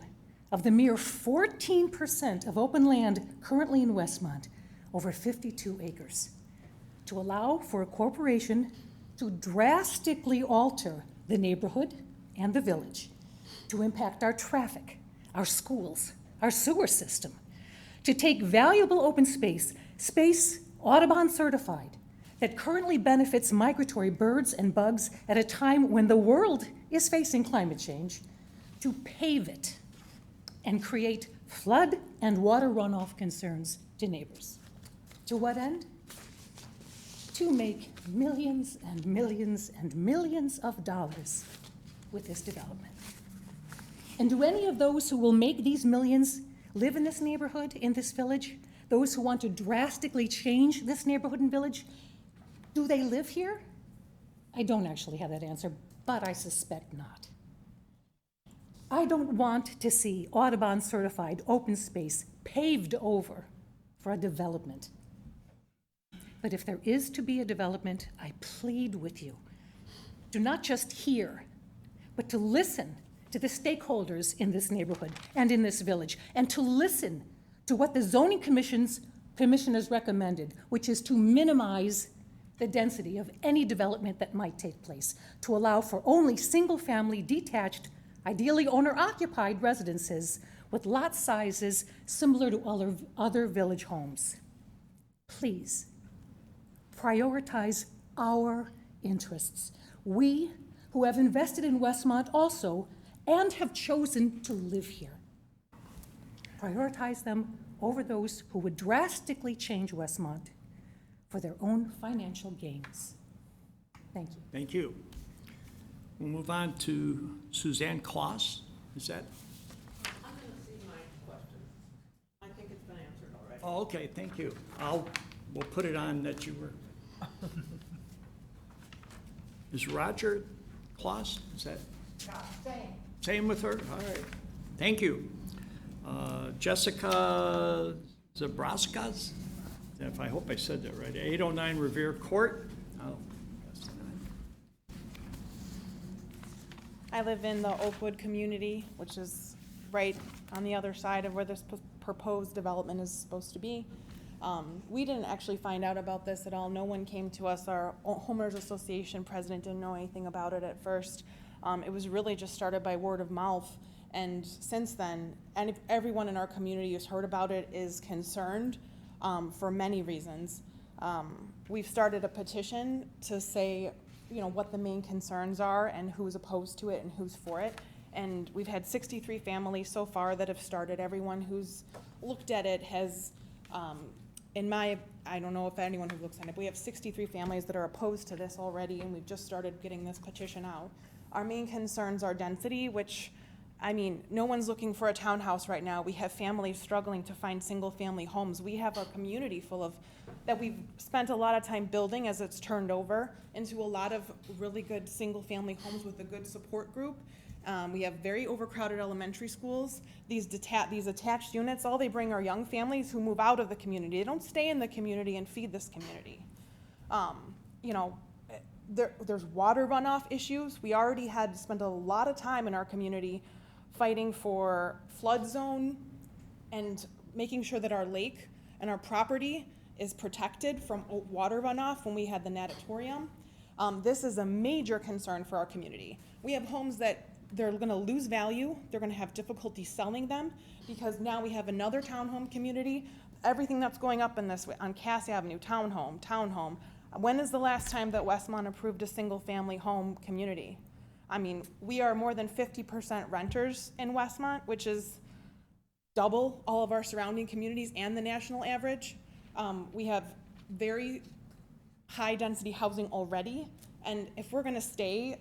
of the mere 14% of open land currently in Westmont, over 52 acres, to allow for a corporation to drastically alter the neighborhood and the village, to impact our traffic, our schools, our sewer system, to take valuable open space, space Audubon certified, that currently benefits migratory birds and bugs at a time when the world is facing climate change, to pave it and create flood and water runoff concerns to neighbors. To what end? To make millions and millions and millions of dollars with this development. And do any of those who will make these millions live in this neighborhood, in this village? Those who want to drastically change this neighborhood and village, do they live here? I don't actually have that answer, but I suspect not. I don't want to see Audubon certified open space paved over for a development. But if there is to be a development, I plead with you, do not just hear, but to listen to the stakeholders in this neighborhood and in this village, and to listen to what the zoning commission has recommended, which is to minimize the density of any development that might take place, to allow for only single-family detached, ideally owner-occupied residences with lot sizes similar to other village homes. Please, prioritize our interests. We, who have invested in Westmont also, and have chosen to live here, prioritize them over those who would drastically change Westmont for their own financial gains. Thank you. Thank you. We'll move on to Suzanne Kloss. Is that? I'm going to see my question. I think it's been answered already. Oh, okay, thank you. We'll put it on that you were. Is Roger Kloss? Is that? Same. Same with her? All right. Thank you. Jessica Zabraskas? I hope I said that right. 809 Revere Court. Oh, yes. I live in the Oakwood community, which is right on the other side of where this proposed development is supposed to be. We didn't actually find out about this at all. No one came to us. Our Homeowners Association president didn't know anything about it at first. It was really just started by word of mouth. And since then, everyone in our community who's heard about it is concerned for many reasons. We've started a petition to say, what the main concerns are and who's opposed to it and who's for it. And we've had 63 families so far that have started. Everyone who's looked at it has, I don't know if anyone who looks at it, but we have 63 families that are opposed to this already, and we've just started getting this petition out. Our main concerns are density, which I mean, no one's looking for a townhouse right now. We have families struggling to find single-family homes. We have a community full of, that we've spent a lot of time building as it's turned over into a lot of really good single-family homes with a good support group. We have very overcrowded elementary schools. These attached units, all they bring are young families who move out of the community. They don't stay in the community and feed this community. You know, there's water runoff issues. We already had to spend a lot of time in our community fighting for flood zone and making sure that our lake and our property is protected from water runoff when we had the natatorium. This is a major concern for our community. We have homes that they're gonna lose value, they're gonna have difficulty selling them, because now we have another townhome community. Everything that's going up in this, on Cass Avenue, townhome. When is the last time that Westmont approved a single-family home community? I mean, we are more than 50% renters in Westmont, which is double all of our surrounding communities and the national average. We have very high-density housing already, and if we're gonna stay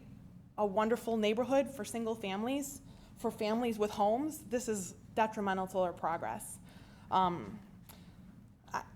a wonderful neighborhood for single families, for families with homes, this is detrimental to our progress.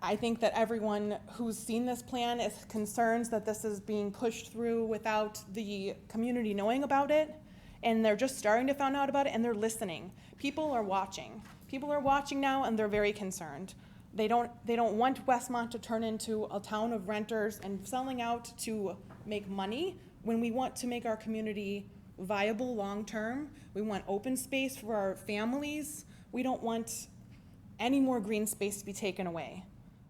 I think that everyone who's seen this plan is concerned that this is being pushed through without the community knowing about it, and they're just starting to find out about it, and they're listening. People are watching. People are watching now, and they're very concerned. They don't want Westmont to turn into a town of renters and selling out to make money, when we want to make our community viable long-term. We want open space for our families. We don't want any more green space to be taken away.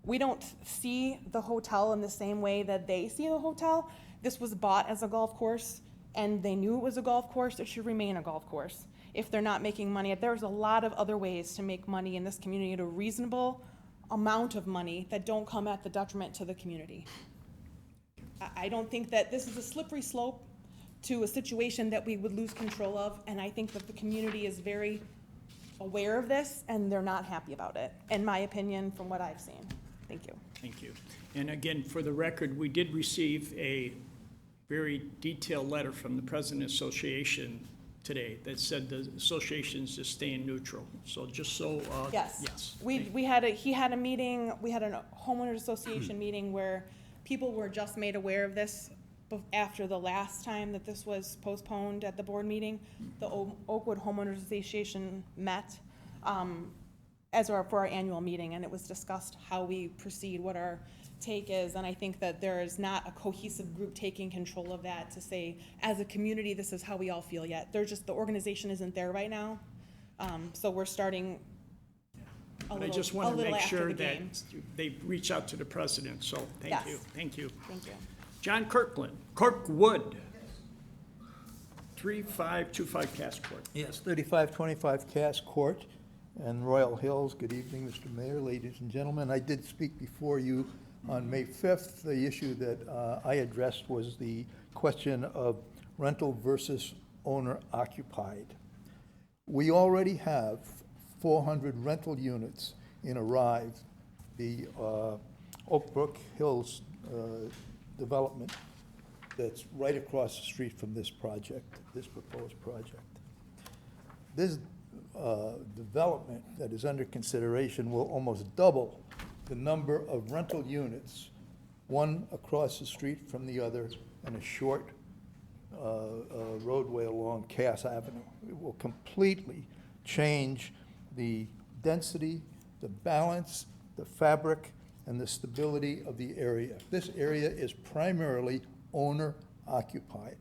We don't see the hotel in the same way that they see the hotel. This was bought as a golf course, and they knew it was a golf course. It should remain a golf course. If they're not making money, there's a lot of other ways to make money in this community at a reasonable amount of money that don't come at the detriment to the community. I don't think that this is a slippery slope to a situation that we would lose control of, and I think that the community is very aware of this, and they're not happy about it, in my opinion, from what I've seen. Thank you. Thank you. And again, for the record, we did receive a very detailed letter from the President Association today that said the association's just staying neutral. So just so, Yes. yes. He had a meeting, we had a homeowners association meeting where people were just made aware of this after the last time that this was postponed at the board meeting. The Oakwood Homeowners Association met for our annual meeting, and it was discussed how we proceed, what our take is, and I think that there is not a cohesive group taking control of that to say, as a community, this is how we all feel yet. The organization isn't there right now, so we're starting I just want to make sure that they reach out to the president, so thank you. Thank you. John Kirkwood, 3525 Cass Court. Yes, 3525 Cass Court and Royal Hills. Good evening, Mr. Mayor, ladies and gentlemen. I did speak before you on May 5th. The issue that I addressed was the question of rental versus owner occupied. We already have 400 rental units in Arrive, the Oak Brook Hills development that's right across the street from this project, this proposed project. This development that is under consideration will almost double the number of rental units, one across the street from the other, and a short roadway along Cass Avenue. It will completely change the density, the balance, the fabric, and the stability of the area. This area is primarily owner-occupied,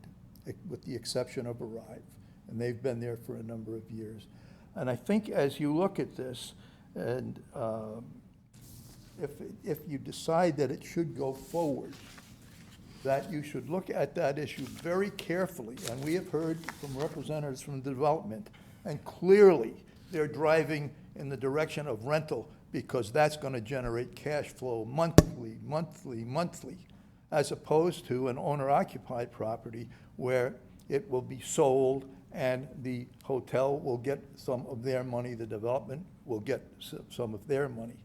with the exception of Arrive, and they've been there for a number of years. And I think as you look at this, and if you decide that it should go forward, that you should look at that issue very carefully. And we have heard from representatives from development, and clearly they're driving in the direction of rental because that's going to generate cash flow monthly, as opposed to an owner-occupied property where it will be sold and the hotel will get some of their money, the development will get some of their money.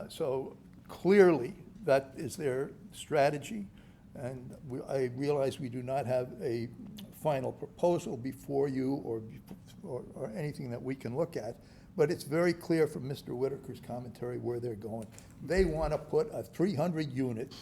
So clearly that is their strategy, and I realize we do not have a final proposal before you or anything that we can look at, but it's very clear from Mr. Whitaker's commentary where they're going. They want to put a 300-unit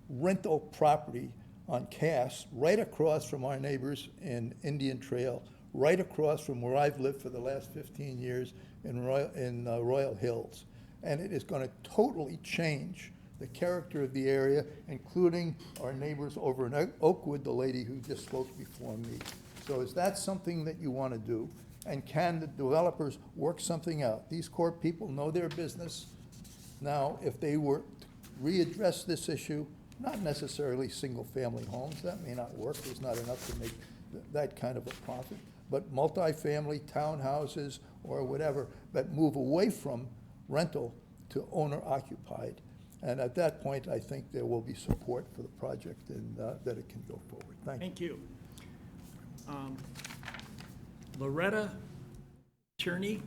rental property on Cass right across from our neighbors in Indian Trail, right across from where I've lived for the last 15 years in Royal Hills. And it is going to totally change the character of the area, including our neighbors over in Oakwood, the lady who just spoke before me. So is that something that you want to do? And can the developers work something out? These court people know their business. Now, if they were to readdress this issue, not necessarily single-family homes, that may not work, there's not enough to make that kind of a profit, but multifamily townhouses or whatever that move away from rental to owner-occupied. And at that point, I think there will be support for the project and that it can go forward. Thank you. Loretta Tierney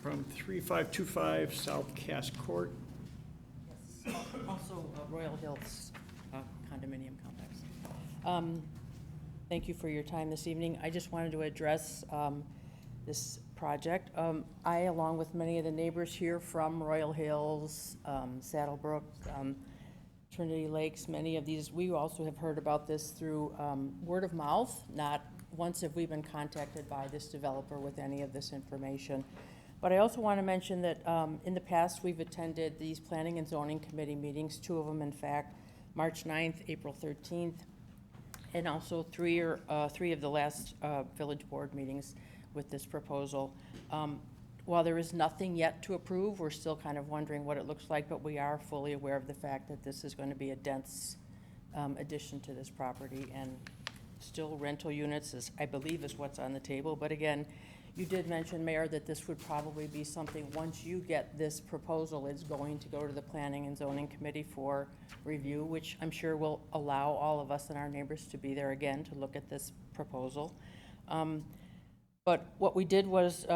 from 3525 South Cass Court. Also Royal Hills condominium complex. Thank you for your time this evening. I just wanted to address this project. I, along with many of the neighbors here from Royal Hills, Saddlebrook, Trinity Lakes, many of these, we also have heard about this through word of mouth. Not once have we been contacted by this developer with any of this information. But I also want to mention that in the past, we've attended these Planning and Zoning Committee meetings, 2 of them, in fact, March 9th, April 13th, and also 3 of the last Village Board meetings with this proposal. While there is nothing yet to approve, we're still kind of wondering what it looks like, but we are fully aware of the fact that this is going to be a dense addition to this property, and still rental units, I believe, is what's on the table. But again, you did mention, Mayor, that this would probably be something, once you get this proposal, it's going to go to the Planning and Zoning Committee for review, which I'm sure will allow all of us and our neighbors to be there again to look at this proposal. But what we did was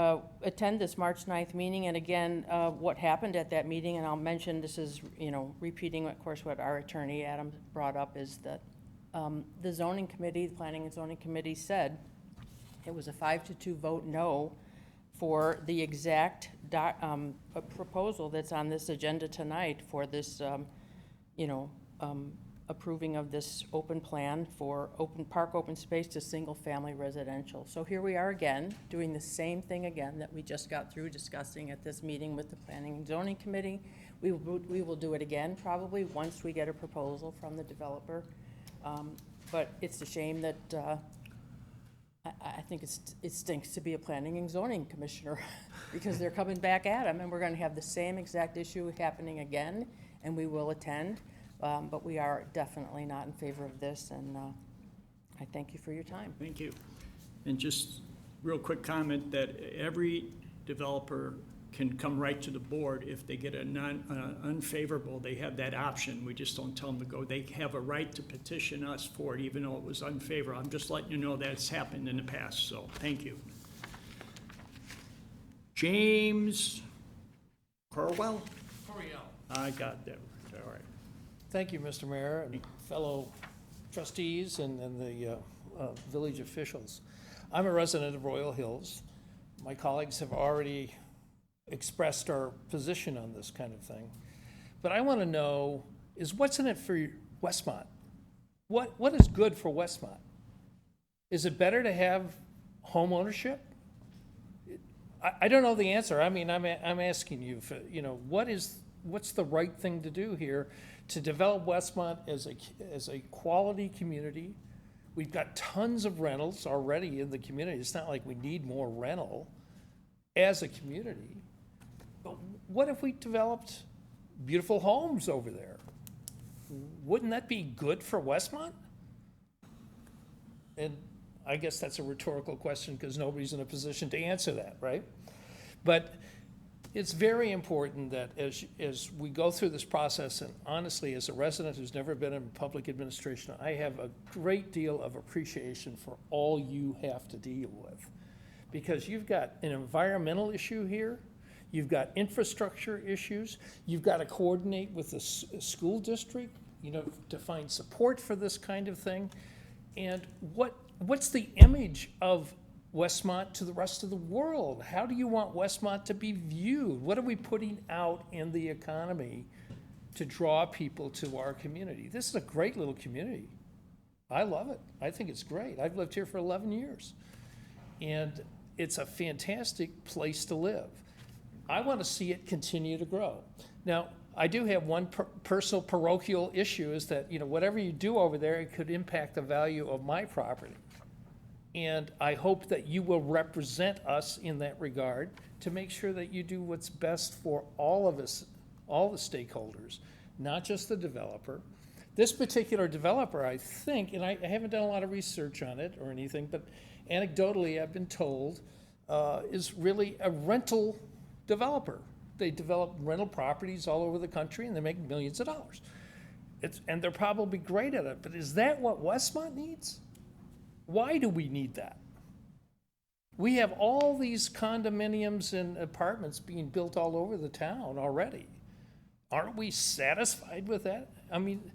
attend this March 9th meeting, and again, what happened at that meeting, and I'll mention this is, repeating, of course, what our attorney, Adam, brought up, is that the zoning committee, the Planning and Zoning Committee, said it was a 5-2 vote no for the exact proposal that's on this agenda tonight for this, approving of this open plan for open space to single-family residential. So here we are again, doing the same thing again that we just got through discussing at this meeting with the Planning and Zoning Committee. We will do it again probably once we get a proposal from the developer. But it's a shame that I think it stinks to be a planning and zoning commissioner because they're coming back at them, and we're going to have the same exact issue happening again, and we will attend. But we are definitely not in favor of this, and I thank you for your time. Thank you. And just real quick comment that every developer can come right to the board if they get an unfavorable. They have that option. We just don't tell them to go. They have a right to petition us for it, even though it was unfavorable. I'm just letting you know that it's happened in the past, so thank you. James Corwell? I got that. All right. Thank you, Mr. Mayor, and fellow trustees and the village officials. I'm a resident of Royal Hills. My colleagues have already expressed our position on this kind of thing. But I want to know is what's in it for Westmont? What is good for Westmont? Is it better to have home ownership? I don't know the answer. I mean, I'm asking you, for, what's the right thing to do here to develop Westmont as a quality community? We've got tons of rentals already in the community. It's not like we need more rental as a community. But what if we developed beautiful homes over there? Wouldn't that be good for Westmont? And I guess that's a rhetorical question because nobody's in a position to answer that, right? But it's very important that as we go through this process, and honestly, as a resident who's never been in public administration, I have a great deal of appreciation for all you have to deal with. Because you've got an environmental issue here, you've got infrastructure issues, you've got to coordinate with the school district, to find support for this kind of thing. And what's the image of Westmont to the rest of the world? How do you want Westmont to be viewed? What are we putting out in the economy to draw people to our community? This is a great little community. I love it. I think it's great. I've lived here for 11 years. And it's a fantastic place to live. I want to see it continue to grow. Now, I do have one personal parochial issue, is that, you know, whatever you do over there, it could impact the value of my property. And I hope that you will represent us in that regard to make sure that you do what's best for all of us, all the stakeholders, not just the developer. This particular developer, I think, and I haven't done a lot of research on it or anything, but anecdotally I've been told, is really a rental developer. They develop rental properties all over the country and they make millions of dollars. And they're probably great at it, but is that what Westmont needs? Why do we need that? We have all these condominiums and apartments being built all over the town already. Aren't we satisfied with that? I mean,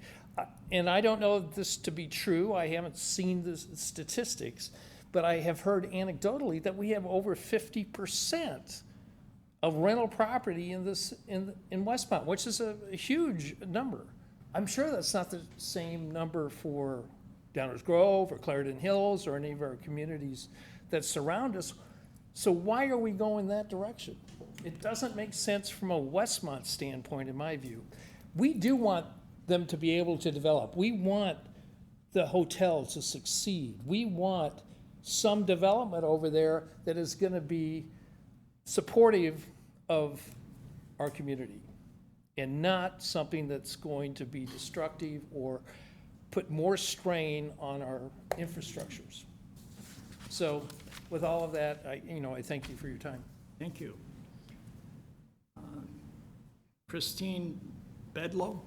and I don't know this to be true. I haven't seen the statistics, but I have heard anecdotally that we have over 50% of rental property in Westmont, which is a huge number. I'm sure that's not the same number for Downers Grove or Clarendon Hills or any of our communities that surround us. So why are we going that direction? It doesn't make sense from a Westmont standpoint, in my view. We do want them to be able to develop. We want the hotel to succeed. We want some development over there that is going to be supportive of our community and not something that's going to be destructive or put more strain on our infrastructures. So with all of that, I thank you for your time. Thank you. Christine Bedlow?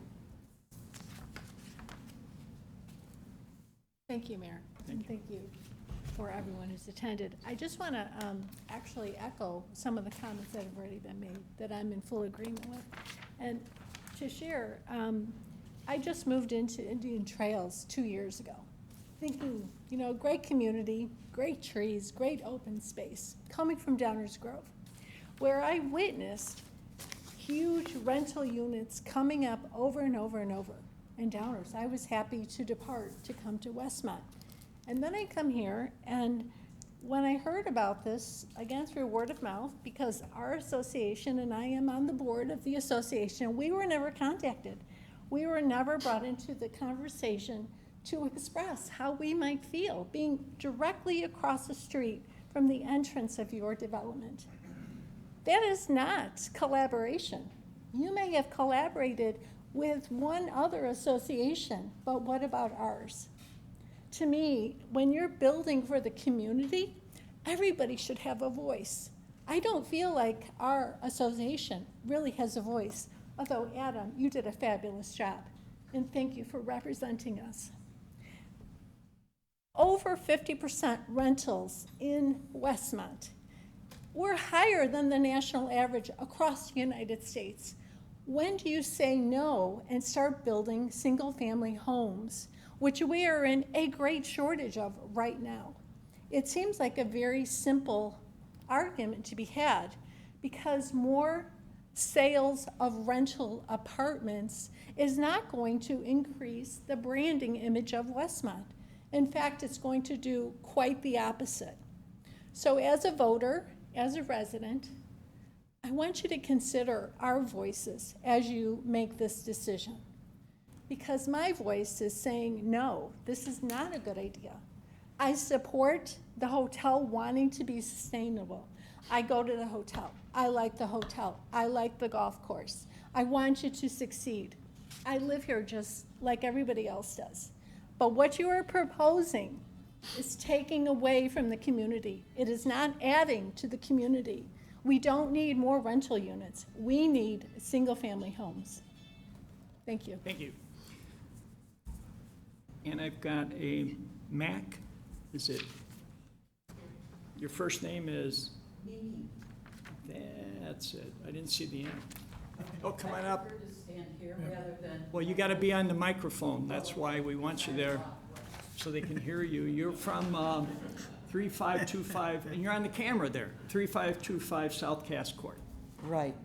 Thank you, Mayor. And thank you for everyone who's attended. I just want to actually echo some of the comments that have already been made that I'm in full agreement with. And to share, I just moved into Indian Trails 2 years ago, thinking, great community, great trees, great open space, coming from Downers Grove, where I witnessed huge rental units coming up over and over and over. And Downers, I was happy to depart to come to Westmont. And then I come here, and when I heard about this, again through word of mouth, because our association, and I am on the board of the association, we were never contacted. We were never brought into the conversation to express how we might feel being directly across the street from the entrance of your development. That is not collaboration. You may have collaborated with one other association, but what about ours? To me, when you're building for the community, everybody should have a voice. I don't feel like our association really has a voice, although Adam, you did a fabulous job, and thank you for representing us. Over 50% rentals in Westmont. We're higher than the national average across the United States. When do you say no and start building single-family homes, which we are in a great shortage of right now? It seems like a very simple argument to be had, because more sales of rental apartments is not going to increase the branding image of Westmont. In fact, it's going to do quite the opposite. So as a voter, as a resident, I want you to consider our voices as you make this decision. Because my voice is saying, no, this is not a good idea. I support the hotel wanting to be sustainable. I go to the hotel. I like the hotel. I like the golf course. I want you to succeed. I live here just like everybody else does. But what you are proposing is taking away from the community. It is not adding to the community. We don't need more rental units. We need single-family homes. Thank you. Thank you. And I've got a Mac. Is it? Your first name is? Mimi. That's it. I didn't see the end. Oh, come on up. Stand here rather than. Well, you got to be on the microphone. That's why we want you there. so they can hear you. You're from 3525, and you're on the camera there, 3525 South Cass Court. Right.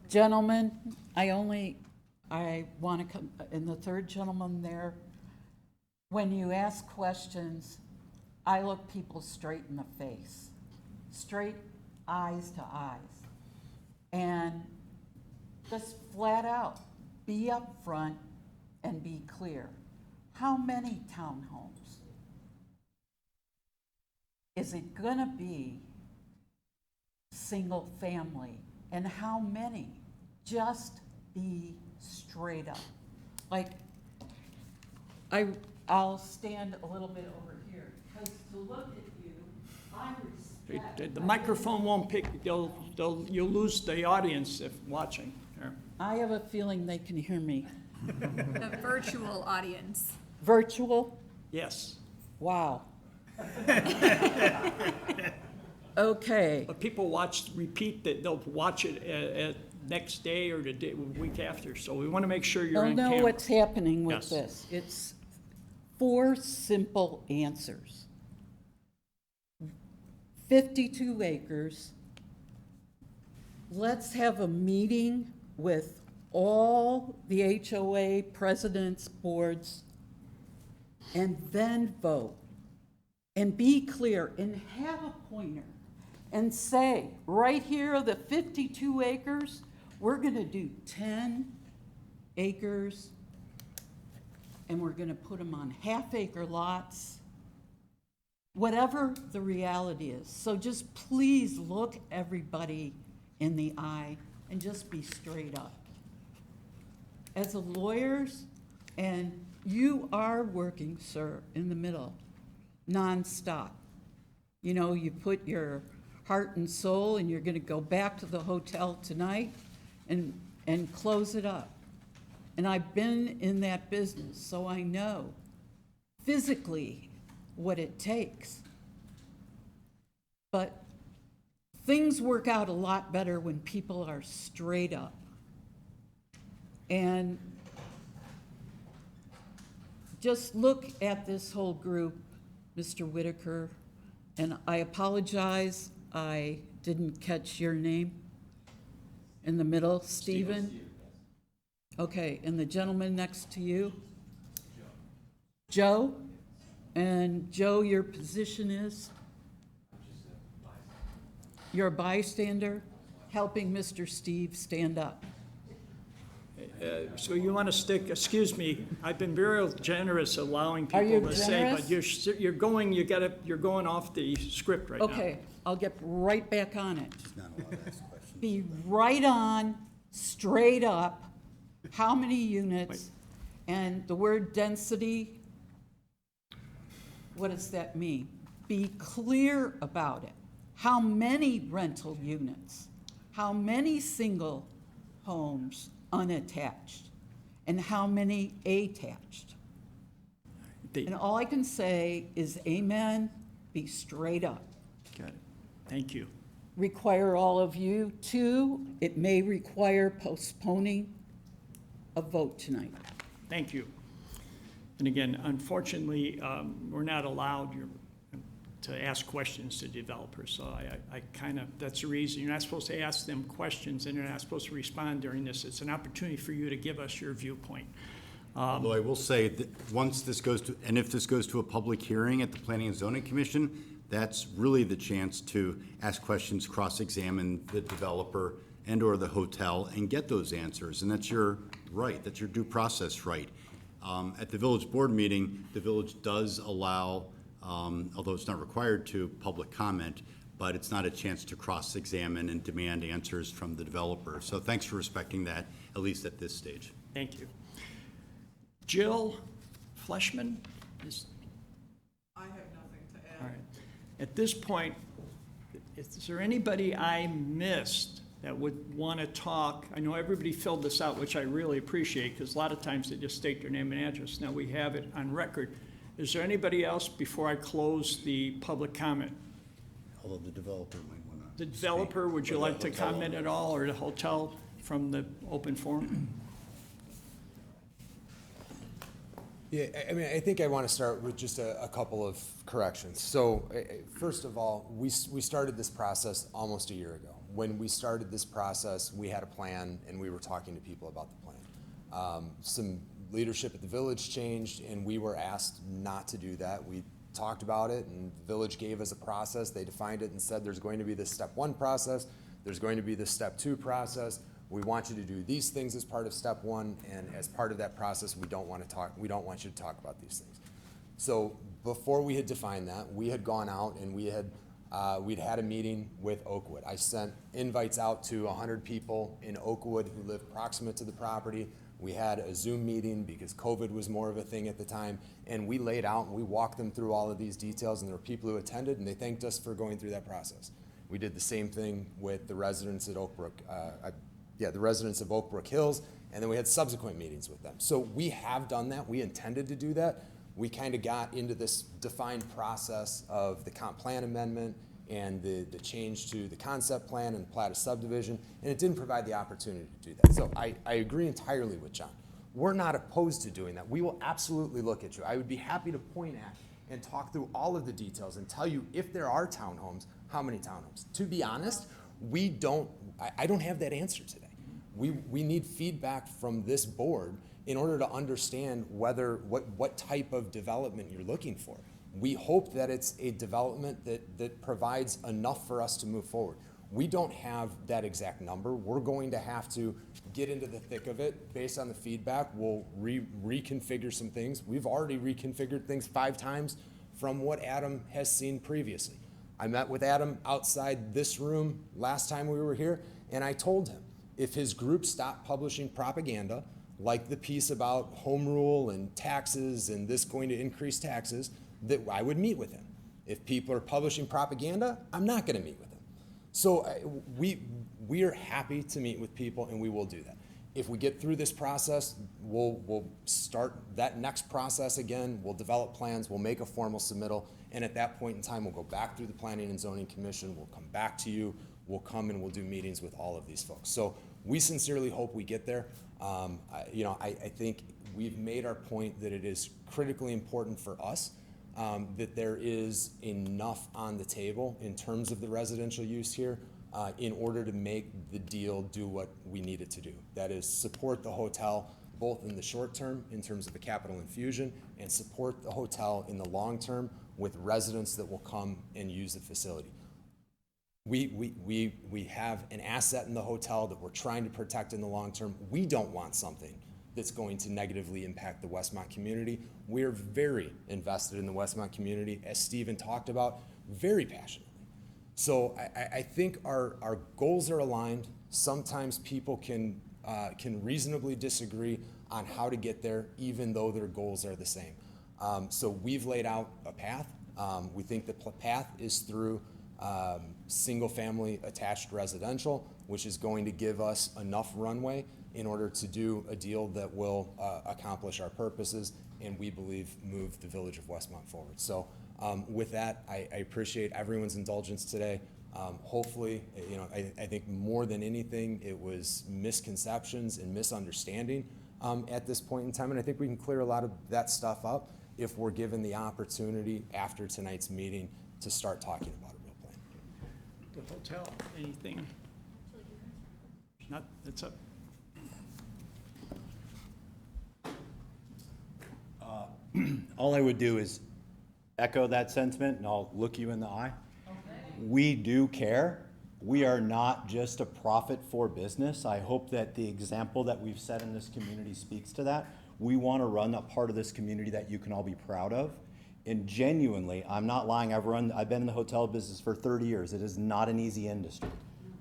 Gentlemen, I want to come, and the third gentleman there, when you ask questions, I look people straight in the face, straight eyes to eyes, and just flat out, be upfront and be clear. How many townhomes? Is it gonna be single family? And how many? Just be straight up. Like, I'll stand a little bit over here, because to look at you, I respect. The microphone won't pick, you'll lose the audience if watching. Here. I have a feeling they can hear me. The virtual audience. Virtual? Yes. Wow. Okay. But people repeat that, they'll watch it at next day or the week after, so we want to make sure you're on camera. You'll know what's happening with Yes. this. It's 4 simple answers. 52 acres. Let's have a meeting with all the HOA presidents, boards, and then vote. And be clear and have a pointer and say, right here, the 52 acres, we're gonna do 10 acres and we're gonna put them on half-acre lots, whatever the reality is. So just please look everybody in the eye and just be straight up. As a lawyers, and you are working, sir, in the middle, nonstop. You know, you put your heart and soul and you're gonna go back to the hotel tonight and close it up. And I've been in that business, so I know physically what it takes. But things work out a lot better when people are straight up. And just look at this whole group, Mr. Whitaker, and I apologize, I didn't catch your name in the middle, Stephen? Okay, and the gentleman next to you? Joe? And Joe, your position is? You're a bystander, helping Mr. Steve stand up. So you want to stick, excuse me, I've been very generous allowing Are you people to say, but generous? you're going off the script right now. Okay, I'll get right back on it. Be right on, straight up, how many units, and the word density, what does that mean? Be clear about it. How many rental units? How many single homes unattached? And how many attached? And all I can say is amen, be straight up. Got it. Thank you. Require all of you to, it may require postponing a vote tonight. Thank you. And again, unfortunately, we're not allowed to ask questions to developers, so I kind of, that's the reason. You're not supposed to ask them questions and they're not supposed to respond during this. It's an opportunity for you to give us your viewpoint. Although I will say that once this goes to, and if this goes to a public hearing at the Planning and Zoning Commission, that's really the chance to ask questions, cross-examine the developer and or the hotel and get those answers. And that's your right, that's your due process right. At the village board meeting, the village does allow, although it's not required to, public comment, but it's not a chance to cross-examine and demand answers from the developer. So thanks for respecting that, at least at this stage. Thank you. Jill Fleshman? I have nothing to add. All right. At this point, is there anybody I missed that would want to talk? I know everybody filled this out, which I really appreciate, because a lot of times they just state their name and address. Now we have it on record. Is there anybody else before I close the public comment? Although the developer might want to. The developer, would you like to comment at all, or the hotel from the open forum? Yeah, I mean, I think I want to start with just a couple of corrections. So, first of all, we started this process almost a year ago. When we started this process, we had a plan, and we were talking to people about the plan. Some leadership at the village changed, and we were asked not to do that. We talked about it, and the village gave us a process. They defined it and said there's going to be this step 1 process, there's going to be this step 2 process. We want you to do these things as part of step 1, and as part of that process, we don't want you to talk about these things. So before we had defined that, we had gone out and we'd had a meeting with Oakwood. I sent invites out to 100 people in Oakwood who live proximate to the property. We had a Zoom meeting because COVID was more of a thing at the time, and we laid out and we walked them through all of these details, and there were people who attended, and they thanked us for going through that process. We did the same thing with the residents at the residents of Oakbrook Hills, and then we had subsequent meetings with them. So we have done that. We intended to do that. We kind of got into this defined process of the comp plan amendment and the change to the concept plan and the plat of subdivision, and it didn't provide the opportunity to do that. So I agree entirely with John. We're not opposed to doing that. We will absolutely look at you. I would be happy to point at and talk through all of the details and tell you if there are townhomes, how many townhomes. To be honest, I don't have that answer today. We need feedback from this board in order to understand what type of development you're looking for. We hope that it's a development that provides enough for us to move forward. We don't have that exact number. We're going to have to get into the thick of it based on the feedback. We'll reconfigure some things. We've already reconfigured things 5 times from what Adam has seen previously. I met with Adam outside this room last time we were here, and I told him if his group stopped publishing propaganda, like the piece about home rule and taxes and this going to increase taxes, that I would meet with him. If people are publishing propaganda, I'm not going to meet with him. So we are happy to meet with people, and we will do that. If we get through this process, we'll start that next process again. We'll develop plans. We'll make a formal submittal, and at that point in time, we'll go back through the Planning and Zoning Commission. We'll come back to you. We'll come and we'll do meetings with all of these folks. So we sincerely hope we get there. I think we've made our point that it is critically important for us that there is enough on the table in terms of the residential use here in order to make the deal do what we need it to do. That is support the hotel both in the short term in terms of a capital infusion and support the hotel in the long term with residents that will come and use the facility. We have an asset in the hotel that we're trying to protect in the long term. We don't want something that's going to negatively impact the Westmont community. We're very invested in the Westmont community, as Stephen talked about, very passionately. So I think our goals are aligned. Sometimes people can reasonably disagree on how to get there, even though their goals are the same. So we've laid out a path. We think the path is through single-family attached residential, which is going to give us enough runway in order to do a deal that will accomplish our purposes and we believe move the village of Westmont forward. So with that, I appreciate everyone's indulgence today. Hopefully, I think more than anything, it was misconceptions and misunderstanding at this point in time, and I think we can clear a lot of that stuff up if we're given the opportunity after tonight's meeting to start talking about a real plan. The hotel, anything? Not, it's up. All I would do is echo that sentiment, and I'll look you in the eye. Okay. We do care. We are not just a profit for business. I hope that the example that we've set in this community speaks to that. We want to run a part of this community that you can all be proud of. And genuinely, I'm not lying, I've been in the hotel business for 30 years. It is not an easy industry.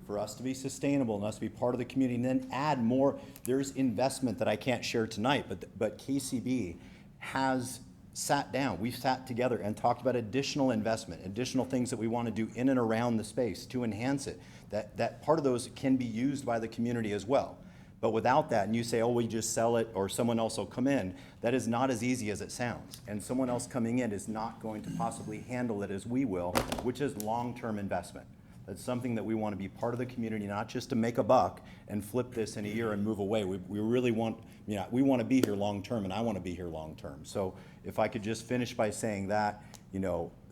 For us to be sustainable and us to be part of the community and then add more, there's investment that I can't share tonight, but KCB has sat down. We've sat together and talked about additional investment, additional things that we want to do in and around the space to enhance it. That part of those can be used by the community as well. But without that, and you say, oh, we just sell it or someone else will come in, that is not as easy as it sounds. And someone else coming in is not going to possibly handle it as we will, which is long-term investment. That's something that we want to be part of the community, not just to make a buck and flip this in a year and move away. We really want, we want to be here long-term, and I want to be here long-term. So if I could just finish by saying that,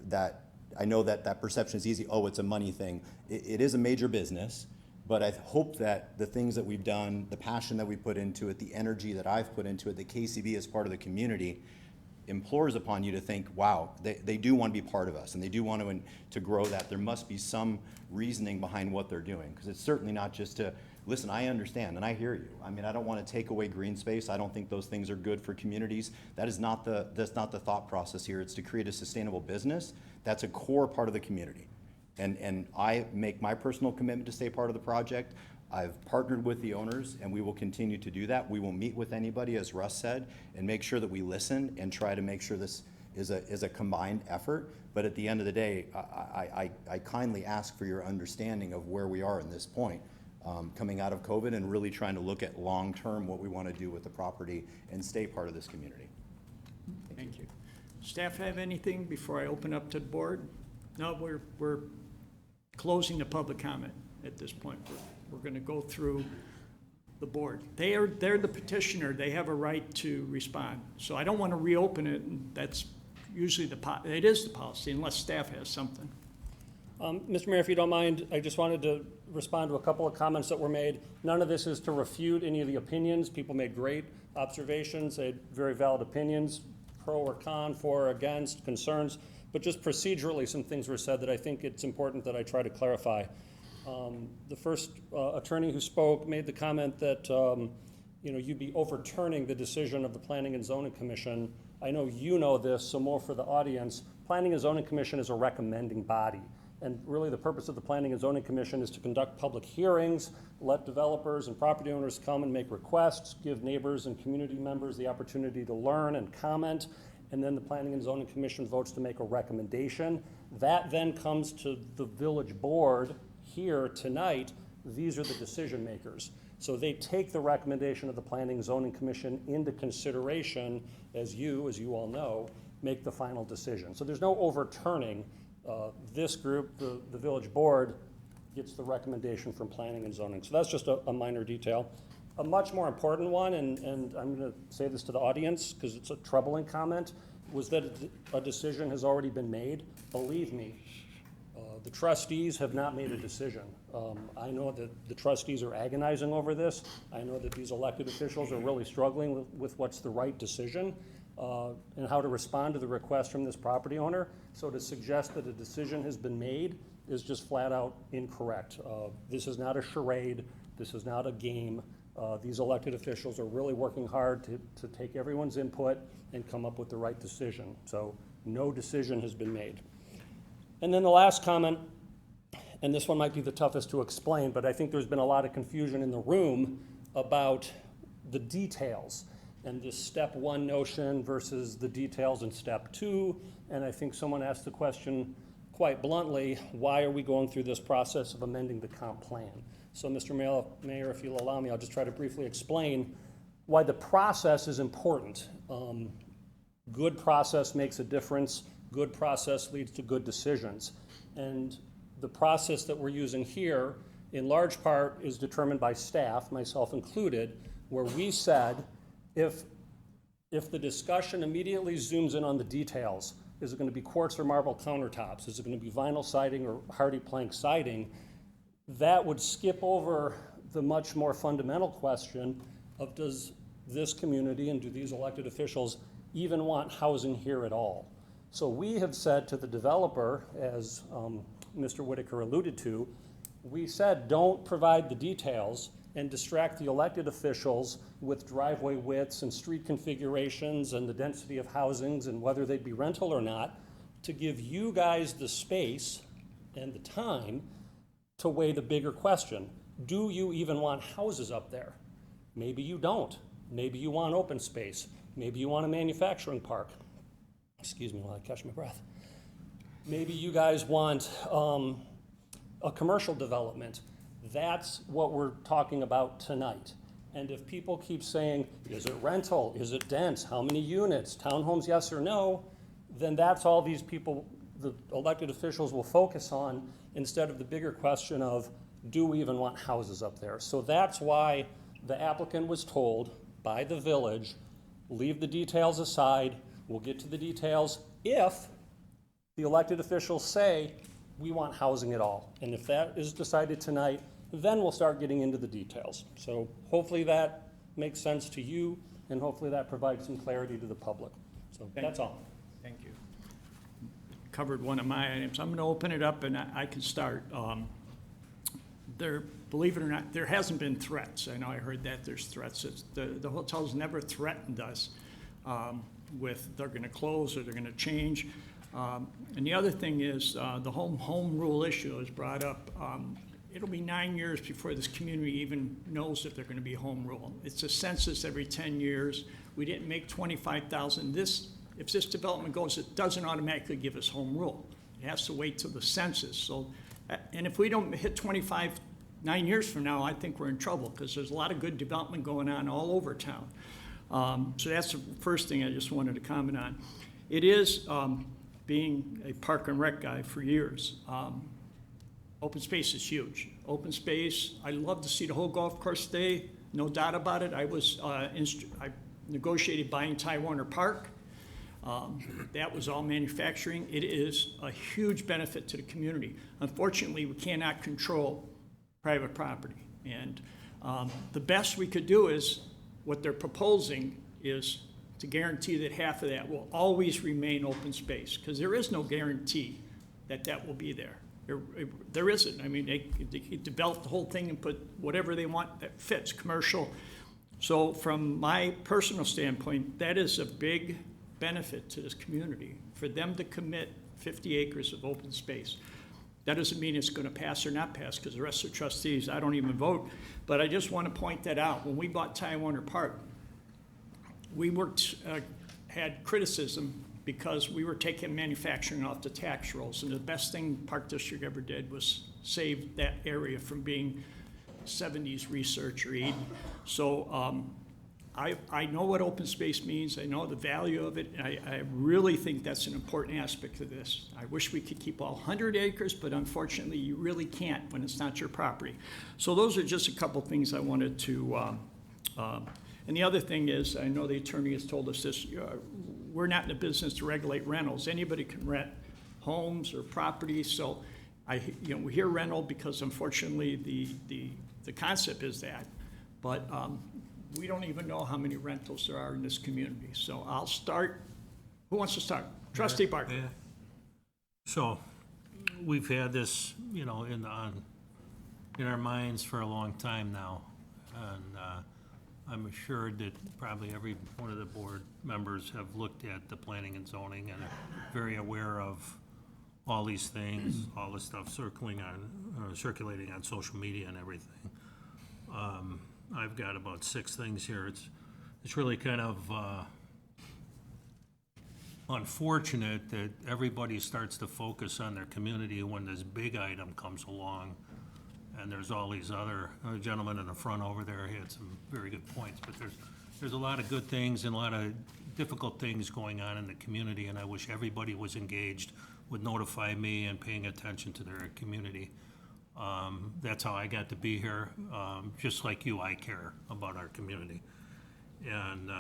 that I know that perception is easy, oh, it's a money thing. It is a major business, but I hope that the things that we've done, the passion that we put into it, the energy that I've put into it, the KCB as part of the community, implores upon you to think, wow, they do want to be part of us, and they do want to grow that. There must be some reasoning behind what they're doing, because it's certainly not just to, listen, I understand, and I hear you. I mean, I don't want to take away green space. I don't think those things are good for communities. That's not the thought process here. It's to create a sustainable business that's a core part of the community. And I make my personal commitment to stay part of the project. I've partnered with the owners, and we will continue to do that. We will meet with anybody, as Russ said, and make sure that we listen and try to make sure this is a combined effort. But at the end of the day, I kindly ask for your understanding of where we are in this point, coming out of COVID, and really trying to look at long-term what we want to do with the property and stay part of this community. Thank you. Staff have anything before I open up to the board? No, we're closing the public comment at this point. We're going to go through the board. They're the petitioner. They have a right to respond. So I don't want to reopen it, and that's usually it is the policy, unless staff has something. Mr. Mayor, if you don't mind, I just wanted to respond to a couple of comments that were made. None of this is to refute any of the opinions. People made great observations, they had very valid opinions, pro or con, for or against, concerns, but just procedurally some things were said that I think it's important that I try to clarify. The first attorney who spoke made the comment that you'd be overturning the decision of the Planning and Zoning Commission. I know you know this, so more for the audience. Planning and Zoning Commission is a recommending body. And really the purpose of the Planning and Zoning Commission is to conduct public hearings, let developers and property owners come and make requests, give neighbors and community members the opportunity to learn and comment, and then the Planning and Zoning Commission votes to make a recommendation. That then comes to the village board here tonight. These are the decision makers. So they take the recommendation of the Planning and Zoning Commission into consideration as you all know, make the final decision. So there's no overturning. This group, the village board, gets the recommendation from Planning and Zoning. So that's just a minor detail. A much more important one, and I'm going to say this to the audience because it's a troubling comment, was that a decision has already been made. Believe me, the trustees have not made a decision. I know that the trustees are agonizing over this. I know that these elected officials are really struggling with what's the right decision and how to respond to the request from this property owner. So to suggest that a decision has been made is just flat out incorrect. This is not a charade. This is not a game. These elected officials are really working hard to take everyone's input and come up with the right decision. So no decision has been made. And then the last comment, and this one might be the toughest to explain, but I think there's been a lot of confusion in the room about the details and this step one notion versus the details in step two. And I think someone asked the question quite bluntly, why are we going through this process of amending the comp plan? So Mr. Mayor, if you'll allow me, I'll just try to briefly explain why the process is important. Good process makes a difference. Good process leads to good decisions. And the process that we're using here, in large part, is determined by staff, myself included, where we said, if the discussion immediately zooms in on the details, is it going to be quartz or marble countertops? Is it going to be vinyl siding or hardy plank siding? That would skip over the much more fundamental question of, does this community and do these elected officials even want housing here at all? So we have said to the developer, as Mr. Whitaker alluded to, we said don't provide the details and distract the elected officials with driveway widths and street configurations and the density of housings and whether they'd be rental or not, to give you guys the space and the time to weigh the bigger question. Do you even want houses up there? Maybe you don't. Maybe you want open space. Maybe you want a manufacturing park. Excuse me while I catch my breath. Maybe you guys want a commercial development. That's what we're talking about tonight. And if people keep saying, is it rental? Is it dense? How many units? Townhomes, yes or no? Then that's all these people, the elected officials will focus on instead of the bigger question of, do we even want houses up there? So that's why the applicant was told by the village, leave the details aside, we'll get to the details if the elected officials say, we want housing at all. And if that is decided tonight, then we'll start getting into the details. So hopefully that makes sense to you, and hopefully that provides some clarity to the public. So that's all. Thank you. Covered one of my items. I'm going to open it up, and I can start. Believe it or not, there hasn't been threats. I know I heard that there's threats. The hotel's never threatened us with they're going to close or they're going to change. And the other thing is the home rule issue is brought up. It'll be 9 years before this community even knows if they're going to be home rule. It's a census every 10 years. We didn't make 25,000. If this development goes, it doesn't automatically give us home rule. It has to wait till the census. So, and if we don't hit 25, 9 years from now, I think we're in trouble because there's a lot of good development going on all over town. So that's the first thing I just wanted to comment on. It is, being a park and rec guy for years, open space is huge. Open space, I love to see the whole golf course stay, no doubt about it. I negotiated buying Ty Warner Park. That was all manufacturing. It is a huge benefit to the community. Unfortunately, we cannot control private property. And the best we could do is, what they're proposing is to guarantee that half of that will always remain open space, because there is no guarantee that that will be there. There isn't. I mean, they develop the whole thing and put whatever they want that fits, commercial. So from my personal standpoint, that is a big benefit to this community, for them to commit 50 acres of open space. That doesn't mean it's going to pass or not pass, because the rest of the trustees, I don't even vote. But I just want to point that out. When we bought Ty Warner Park, we had criticism because we were taking manufacturing off the tax rolls. And the best thing Park District ever did was save that area from being 70s research or 80s. So I know what open space means. I know the value of it. I really think that's an important aspect of this. I wish we could keep all 100 acres, but unfortunately you really can't when it's not your property. So those are just a couple things I wanted to, and the other thing is, I know the attorney has told us this, we're not in the business to regulate rentals. Anybody can rent homes or properties. So we hear rental because unfortunately the concept is that, but we don't even know how many rentals there are in this community. So I'll start. Who wants to start? Trustee Barker. Yeah. So we've had this, in our minds for a long time now. And I'm assured that probably every one of the board members have looked at the planning and zoning and are very aware of all these things, all the stuff circulating on social media and everything. I've got about 6 things here. It's really kind of unfortunate that everybody starts to focus on their community when this big item comes along, and there's all these other gentlemen in the front over there had some very good points, but there's a lot of good things and a lot of difficult things going on in the community, and I wish everybody was engaged, would notify me and paying attention to their community. That's how I got to be here. Just like you, I care about our community. And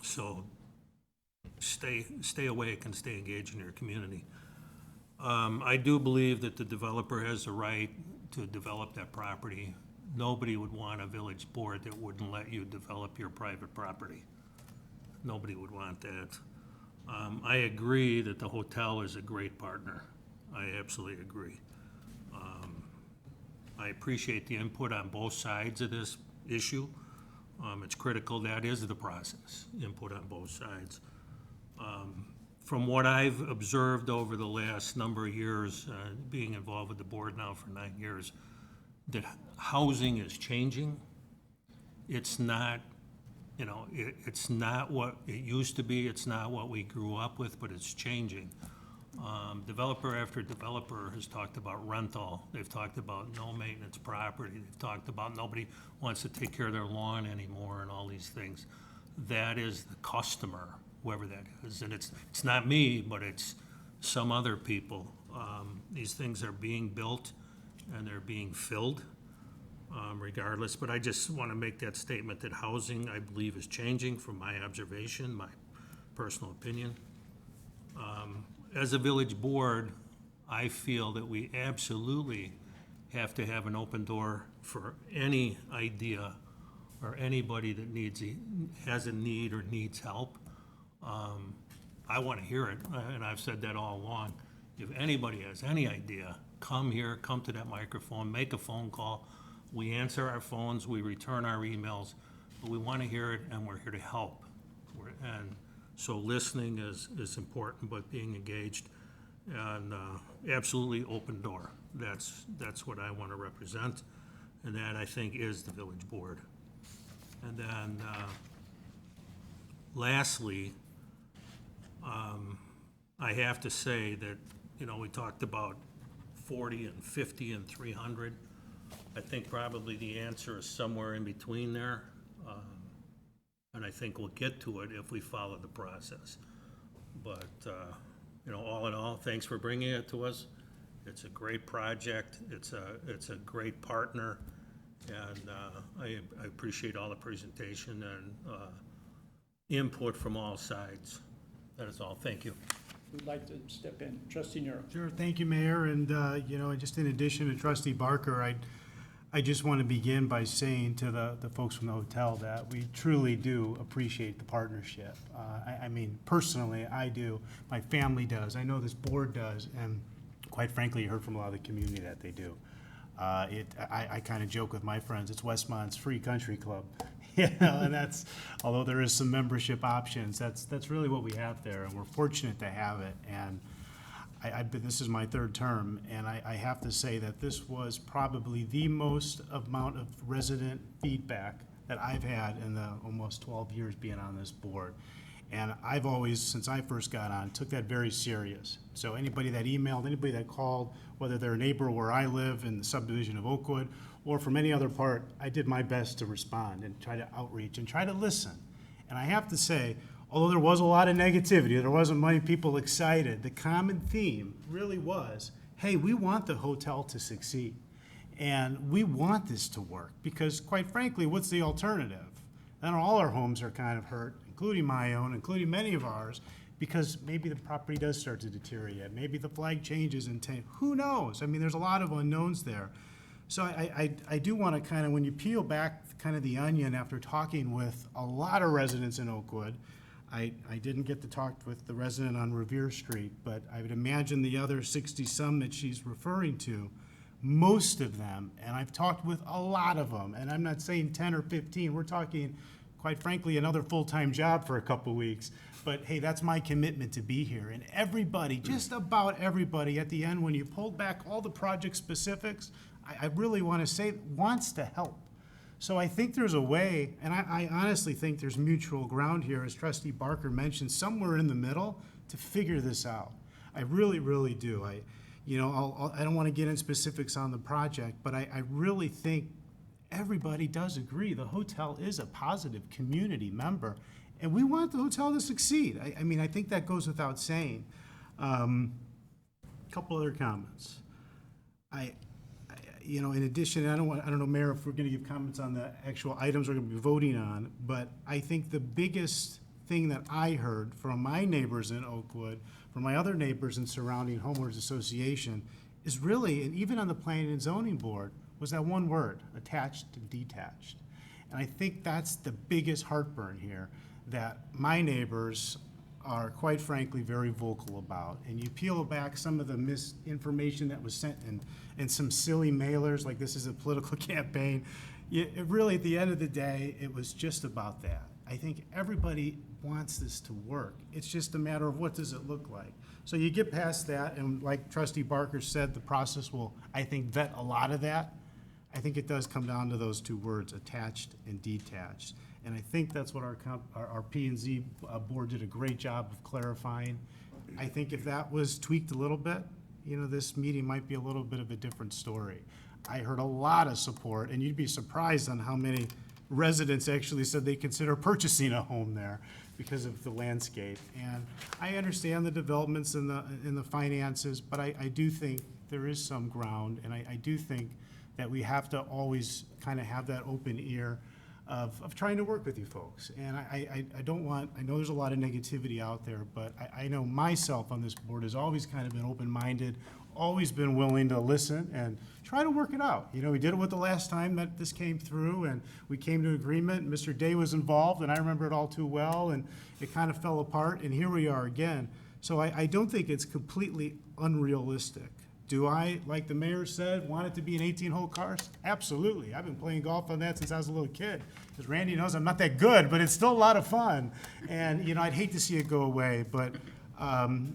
so stay awake and stay engaged in your community. I do believe that the developer has the right to develop that property. Nobody would want a village board that wouldn't let you develop your private property. Nobody would want that. I agree that the hotel is a great partner. I absolutely agree. I appreciate the input on both sides of this issue. It's critical. That is the process, input on both sides. From what I've observed over the last number of years, being involved with the board now for 9 years, that housing is changing. It's not, it's not what it used to be. It's not what we grew up with, but it's changing. Developer after developer has talked about rental. They've talked about no maintenance property. They've talked about nobody wants to take care of their lawn anymore and all these things. That is the customer, whoever that is. And it's not me, but it's some other people. These things are being built and they're being filled, regardless. But I just want to make that statement that housing, I believe, is changing from my observation, my personal opinion. As a village board, I feel that we absolutely have to have an open door for any idea or anybody that has a need or needs help. I want to hear it, and I've said that all along. If anybody has any idea, come here, come to that microphone, make a phone call. We answer our phones, we return our emails, but we want to hear it, and we're here to help. And so listening is important, but being engaged, and absolutely open door. That's what I want to represent, and that, I think, is the village board. And then lastly, I have to say that, we talked about 40 and 50 and 300. I think probably the answer is somewhere in between there. And I think we'll get to it if we follow the process. But, all in all, thanks for bringing it to us. It's a great project. It's a great partner. And I appreciate all the presentation and input from all sides. That is all. Thank you. Who'd like to step in? Trustee Nero. Sure, thank you, Mayor, and, just in addition to Trustee Barker, I just want to begin by saying to the folks from the hotel that we truly do appreciate the partnership. I mean, personally, I do, my family does, I know this board does, and quite frankly, you heard from a lot of the community that they do. I kind of joke with my friends, it's Westmont's free country club. And that's, although there is some membership options, that's really what we have there, and we're fortunate to have it. And this is my third term, and I have to say that this was probably the most amount of resident feedback that I've had in the almost 12 years being on this board. And I've always, since I first got on, took that very serious. So anybody that emailed, anybody that called, whether they're a neighbor where I live in the subdivision of Oakwood, or from any other part, I did my best to respond and try to outreach and try to listen. And I have to say, although there was a lot of negativity, there wasn't many people excited, the common theme really was, hey, we want the hotel to succeed. And we want this to work because, quite frankly, what's the alternative? Then all our homes are kind of hurt, including my own, including many of ours, because maybe the property does start to deteriorate. Maybe the flag changes in 10, who knows? I mean, there's a lot of unknowns there. So I do want to kind of, when you peel back kind of the onion after talking with a lot of residents in Oakwood, I didn't get to talk with the resident on Revere Street, but I would imagine the other 60-some that she's referring to, most of them, and I've talked with a lot of them, and I'm not saying 10 or 15, we're talking, quite frankly, another full-time job for a couple weeks. But hey, that's my commitment to be here. And everybody, just about everybody, at the end, when you pulled back all the project specifics, I really want to say, wants to help. So I think there's a way, and I honestly think there's mutual ground here, as Trustee Barker mentioned, somewhere in the middle to figure this out. I really, really do. I don't want to get in specifics on the project, but I really think everybody does agree the hotel is a positive community member, and we want the hotel to succeed. I mean, I think that goes without saying. Couple other comments. In addition, I don't know, Mayor, if we're going to give comments on the actual items we're going to be voting on, but I think the biggest thing that I heard from my neighbors in Oakwood, from my other neighbors in surrounding Homeowners Association, is really, and even on the Planning and Zoning Board, was that one word, attached and detached. And I think that's the biggest heartburn here, that my neighbors are, quite frankly, very vocal about. And you peel back some of the misinformation that was sent in some silly mailers, like this is a political campaign. It really, at the end of the day, it was just about that. I think everybody wants this to work. It's just a matter of what does it look like. So you get past that, and like Trustee Barker said, the process will, I think, vet a lot of that. I think it does come down to those two words, attached and detached. And I think that's what our P&Z board did a great job of clarifying. I think if that was tweaked a little bit, this meeting might be a little bit of a different story. I heard a lot of support, and you'd be surprised on how many residents actually said they consider purchasing a home there, because of the landscape. And I understand the developments and the finances, but I do think there is some ground, and I do think that we have to always kind of have that open ear of trying to work with you folks. And I don't want, I know there's a lot of negativity out there, but I know myself on this board has always kind of been open-minded, always been willing to listen and try to work it out. You know, we did it with the last time that this came through, and we came to agreement. Mr. Day was involved, and I remember it all too well, and it kind of fell apart, and here we are again. So I don't think it's completely unrealistic. Do I, like the mayor said, want it to be an 18-hole course? Absolutely. I've been playing golf on that since I was a little kid. As Randy knows, I'm not that good, but it's still a lot of fun. And, you know, I'd hate to see it go away, but,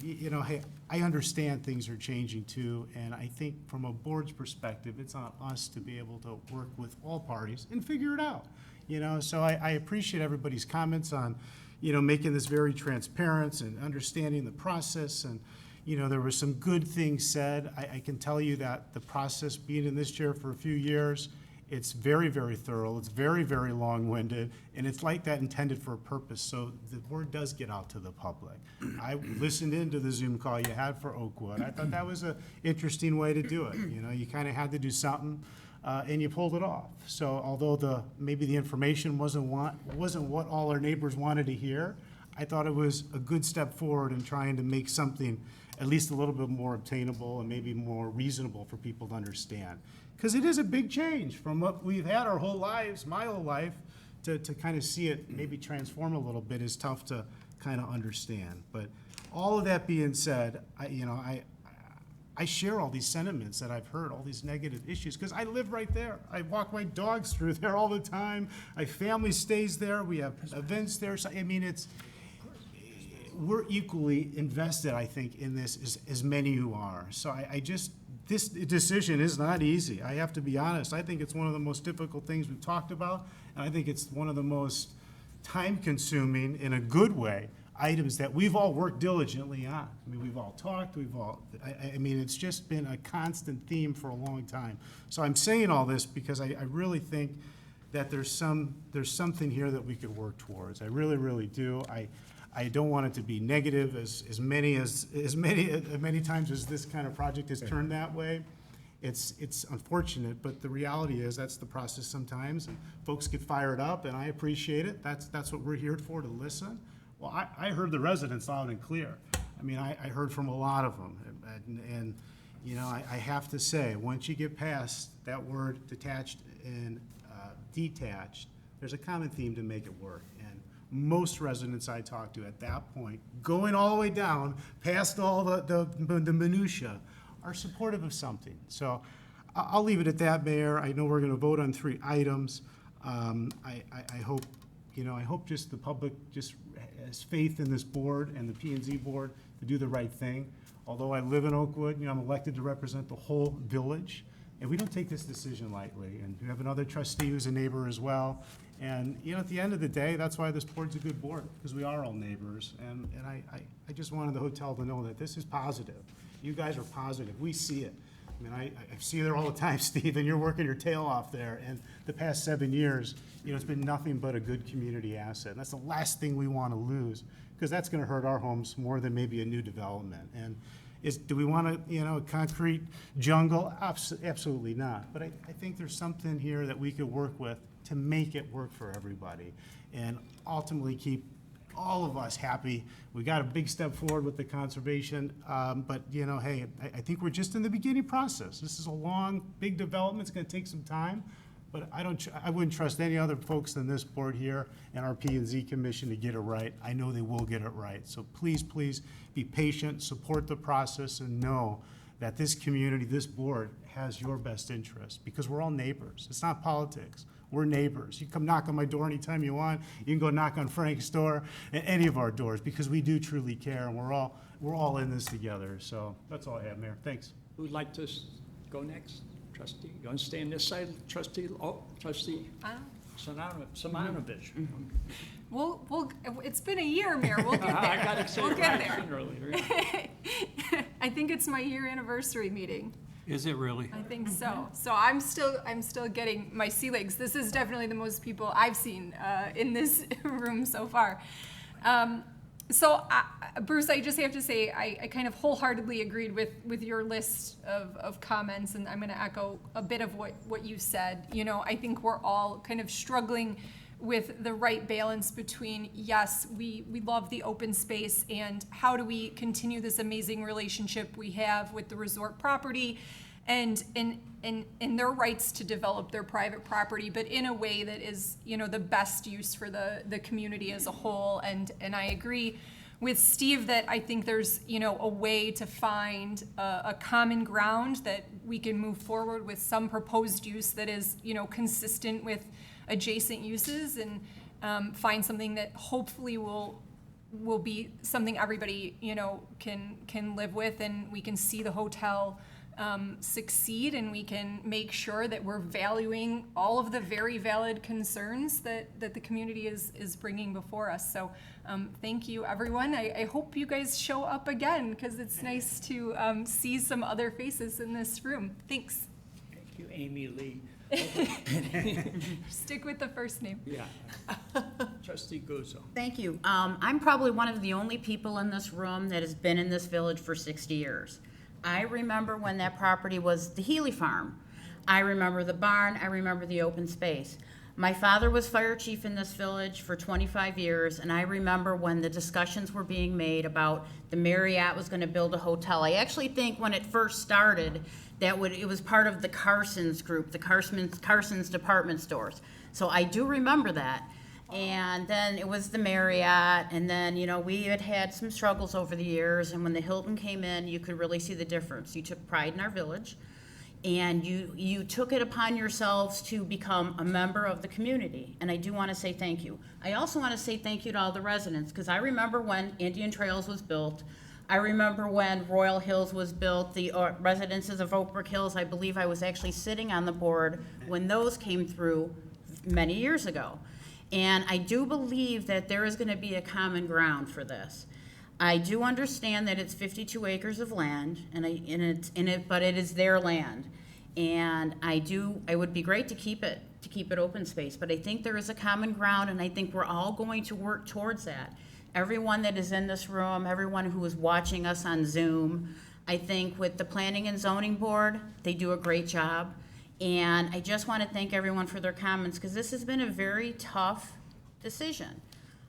you know, hey, I understand things are changing too, and I think from a board's perspective, it's on us to be able to work with all parties and figure it out. You know, so I appreciate everybody's comments on, you know, making this very transparent and understanding the process. And, you know, there were some good things said. I can tell you that the process, being in this chair for a few years, it's very, very thorough. It's very, very long-winded, and it's like that intended for a purpose, so the word does get out to the public. I listened into the Zoom call you had for Oakwood. I thought that was an interesting way to do it. You know, you kind of had to do something, and you pulled it off. So although maybe the information wasn't what all our neighbors wanted to hear, I thought it was a good step forward in trying to make something at least a little bit more obtainable and maybe more reasonable for people to understand. Because it is a big change from what we've had our whole lives, my whole life, to kind of see it maybe transform a little bit is tough to kind of understand. But all of that being said, I share all these sentiments that I've heard, all these negative issues, because I live right there. I walk my dogs through there all the time. My family stays there. We have events there. So, I mean, we're equally invested, I think, in this as many who are. So this decision is not easy. I have to be honest. I think it's one of the most difficult things we've talked about, and I think it's one of the most time-consuming, in a good way, items that we've all worked diligently on. I mean, we've all talked, I mean, it's just been a constant theme for a long time. So I'm saying all this because I really think that there's something here that we could work towards. I really, really do. I don't want it to be negative as many times as this kind of project has turned that way. It's unfortunate, but the reality is that's the process sometimes, and folks get fired up, and I appreciate it. That's what we're here for, to listen. Well, I heard the residents loud and clear. I mean, I heard from a lot of them, and you know, I have to say, once you get past that word detached and detached, there's a common theme to make it work. And most residents I talk to at that point, going all the way down past all the minutia, are supportive of something. So I'll leave it at that, Mayor. I know we're going to vote on 3 items. I hope, you know, I hope just the public just has faith in this board and the P&Z board to do the right thing. Although I live in Oakwood, you know, I'm elected to represent the whole village, and we don't take this decision lightly. And we have another trustee who's a neighbor as well. And, you know, at the end of the day, that's why this board's a good board, because we are all neighbors. And I just wanted the hotel to know that this is positive. You guys are positive. We see it. I mean, I see you there all the time, Steve, and you're working your tail off there. And the past 7 years, you know, it's been nothing but a good community asset. And that's the last thing we want to lose, because that's going to hurt our homes more than maybe a new development. And do we want to, you know, a concrete jungle? Absolutely not. But I think there's something here that we could work with to make it work for everybody and ultimately keep all of us happy. We got a big step forward with the conservation, but you know, hey, I think we're just in the beginning process. This is a long, big development. It's going to take some time, but I wouldn't trust any other folks than this board here and our P&Z commission to get it right. I know they will get it right. So please, please be patient, support the process, and know that this community, this board, has your best interest, because we're all neighbors. It's not politics. We're neighbors. You come knock on my door anytime you want. You can go knock on Frank's door, and any of our doors, because we do truly care, and we're all in this together. So that's all I have, Mayor. Thanks. Who'd like to go next? Trustee, you want to stay on this side? Trustee Simonovich. Well, it's been a year, Mayor. We'll get there. I got excited. We'll get there. Earlier. I think it's my year anniversary meeting. Is it really? I think so. So I'm still getting my sea legs. This is definitely the most people I've seen in this room so far. Bruce, I just have to say, I kind of wholeheartedly agreed with your list of comments, and I'm going to echo a bit of what you said. You know, I think we're all kind of struggling with the right balance between, yes, we love the open space, and how do we continue this amazing relationship we have with the resort property and their rights to develop their private property, but in a way that is, you know, the best use for the community as a whole. And I agree with Steve that I think there's, you know, a way to find a common ground that we can move forward with some proposed use that is, you know, consistent with adjacent uses, and find something that hopefully will be something everybody, you know, can live with, and we can see the hotel succeed, and we can make sure that we're valuing all of the very valid concerns that the community is bringing before us. So thank you, everyone. I hope you guys show up again, because it's nice to see some other faces in this room. Thanks. Thank you, Amy Lee. Stick with the first name. Yeah. Trustee Guzzo. Thank you. I'm probably one of the only people in this room that has been in this village for 60 years. I remember when that property was the Healy Farm. I remember the barn. I remember the open space. My father was fire chief in this village for 25 years, and I remember when the discussions were being made about the Marriott was going to build a hotel. I actually think when it first started, it was part of the Carson's group, the Carson's department stores. So I do remember that. And then it was the Marriott, and then, you know, we had some struggles over the years, and when the Hilton came in, you could really see the difference. You took pride in our village, and you took it upon yourselves to become a member of the community, and I do want to say thank you. I also want to say thank you to all the residents, because I remember when Indian Trails was built. I remember when Royal Hills was built, the residences of Oak Brook Hills. I believe I was actually sitting on the board when those came through many years ago. And I do believe that there is going to be a common ground for this. I do understand that it's 52 acres of land, but it is their land. And it would be great to keep it open space, but I think there is a common ground, and I think we're all going to work towards that. Everyone that is in this room, everyone who is watching us on Zoom, I think with the Planning and Zoning Board, they do a great job. And I just want to thank everyone for their comments, because this has been a very tough decision.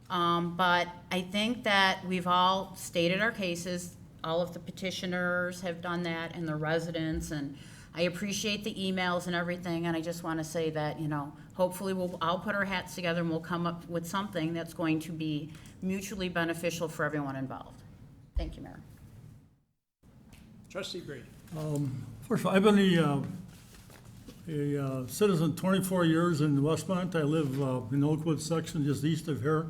But I think that we've all stated our cases. All of the petitioners have done that, and the residents, and I appreciate the emails and everything, and I just want to say that, you know, hopefully we'll all put our hats together and we'll come up with something that's going to be mutually beneficial for everyone involved. Thank you, Mayor. Trustee Brady. First of all, I've been a citizen 24 years in Westmont. I live in Oakwood section just east of here.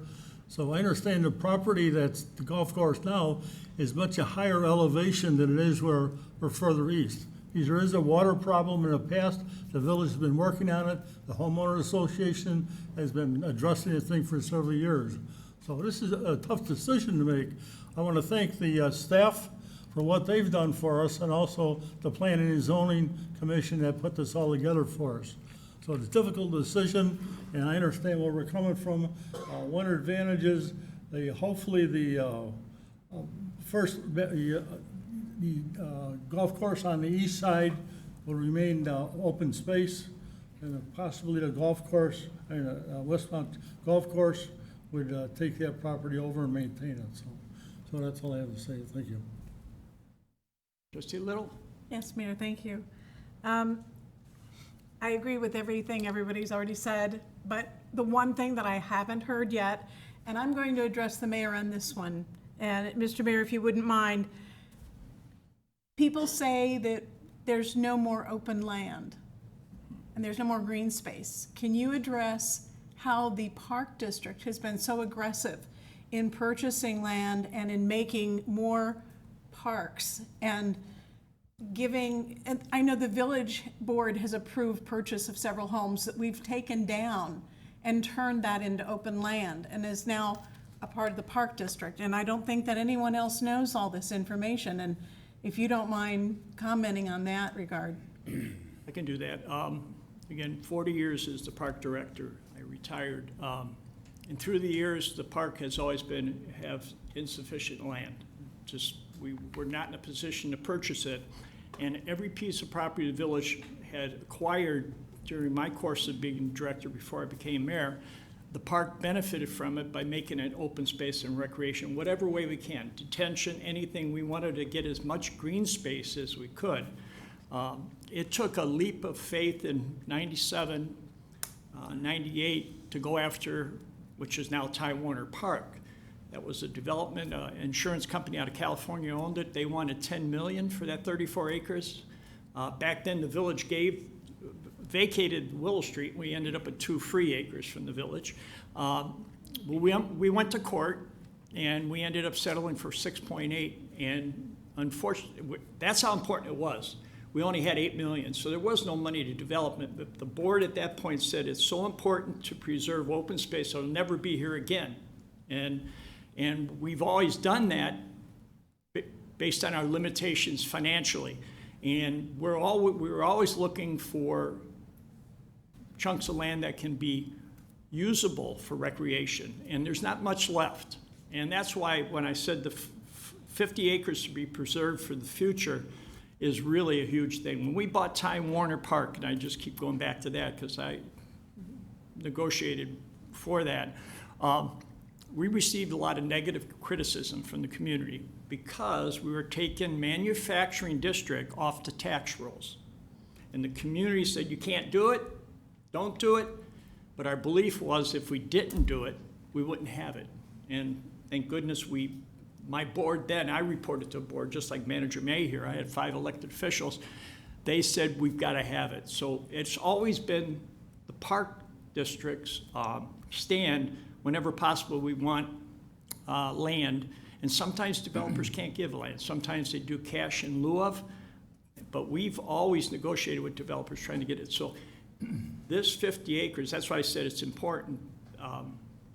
So I understand the property that's the golf course now is much a higher elevation than it is where we're further east. There is a water problem in the past. The village has been working on it. The Homeowners Association has been addressing the thing for several years. So this is a tough decision to make. I want to thank the staff for what they've done for us, and also the Planning and Zoning Commission that put this all together for us. So it's a difficult decision, and I understand where we're coming from. One advantage is hopefully the golf course on the east side will remain open space, and possibly the golf course, Westmont Golf Course would take that property over and maintain it. So that's all I have to say. Thank you. Trustee Little? Yes, Mayor, thank you. I agree with everything everybody's already said, but the one thing that I haven't heard yet, and I'm going to address the mayor on this one, and Mr. Mayor, if you wouldn't mind, people say that there's no more open land and there's no more green space. Can you address how the Park District has been so aggressive in purchasing land and in making more parks and giving, and I know the village board has approved purchase of several homes that we've taken down and turned that into open land and is now a part of the Park District. And I don't think that anyone else knows all this information. And if you don't mind commenting on that regard. I can do that. Again, 40 years as the park director. I retired And through the years, the park has always have insufficient land. We're not in a position to purchase it. And every piece of property the village had acquired during my course of being director before I became mayor, the park benefited from it by making it open space and recreation, whatever way we can. Detention, anything. We wanted to get as much green space as we could. It took a leap of faith in 97, 98 to go after, which is now Ty Warner Park. That was a development, insurance company out of California owned it. They wanted $10 million for that 34 acres. Back then, the village vacated Willow Street. We ended up with 2 free acres from the village. We went to court, and we ended up settling for 6.8. And unfortunately, that's how important it was. We only had 8 million, so there was no money to development. But the board at that point said it's so important to preserve open space, it'll never be here again. And we've always done that based on our limitations financially. And we were always looking for chunks of land that can be usable for recreation. And there's not much left. And that's why when I said the 50 acres to be preserved for the future is really a huge thing. When we bought Ty Warner Park, and I just keep going back to that because I negotiated for that, we received a lot of negative criticism from the community because we were taking manufacturing district off the tax rolls. And the community said, you can't do it, don't do it. But our belief was if we didn't do it, we wouldn't have it. And thank goodness my board then, I reported to a board just like Manager May here. I had 5 elected officials. They said we've got to have it. So it's always been the park district's stand whenever possible we want land. And sometimes developers can't give land. Sometimes they do cash in lieu of. But we've always negotiated with developers trying to get it. So this 50 acres, that's why I said it's important.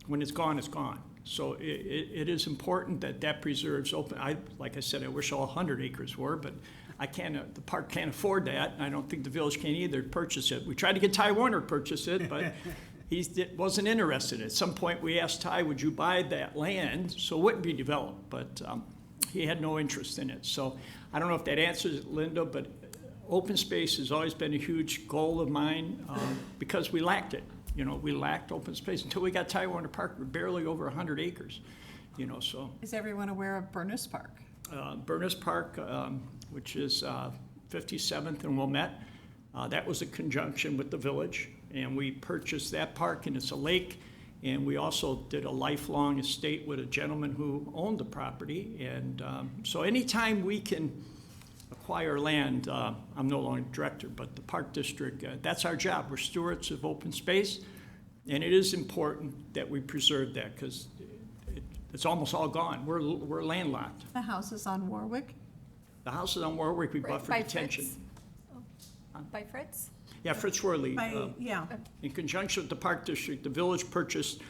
When it's gone, it's gone. So it is important that preserves open. Like I said, I wish all 100 acres were, but I can't. The park can't afford that. And I don't think the village can either purchase it. We tried to get Ty Warner to purchase it, but he wasn't interested. At some point, we asked Ty, "Would you buy that land so it wouldn't be developed?" But he had no interest in it. So I don't know if that answers it, Linda, but open space has always been a huge goal of mine because we lacked it. You know, we lacked open space. Until we got Ty Warner Park, we're barely over 100 acres, you know, so. Is everyone aware of Burness Park? Burness Park, which is 57th and Wilmette, that was a conjunction with the village, and we purchased that park, and it's a lake, and we also did a lifelong estate with a gentleman who owned the property, and so anytime we can acquire land, I'm no longer director, but the Park District, that's our job. We're stewards of open space, and it is important that we preserve that because it's almost all gone. We're landlocked. The house is on Warwick? The house is on Warwick, we bought for detention. By Fritz? Yeah, Fritz Worley. Yeah. In conjunction with the Park District, the village purchased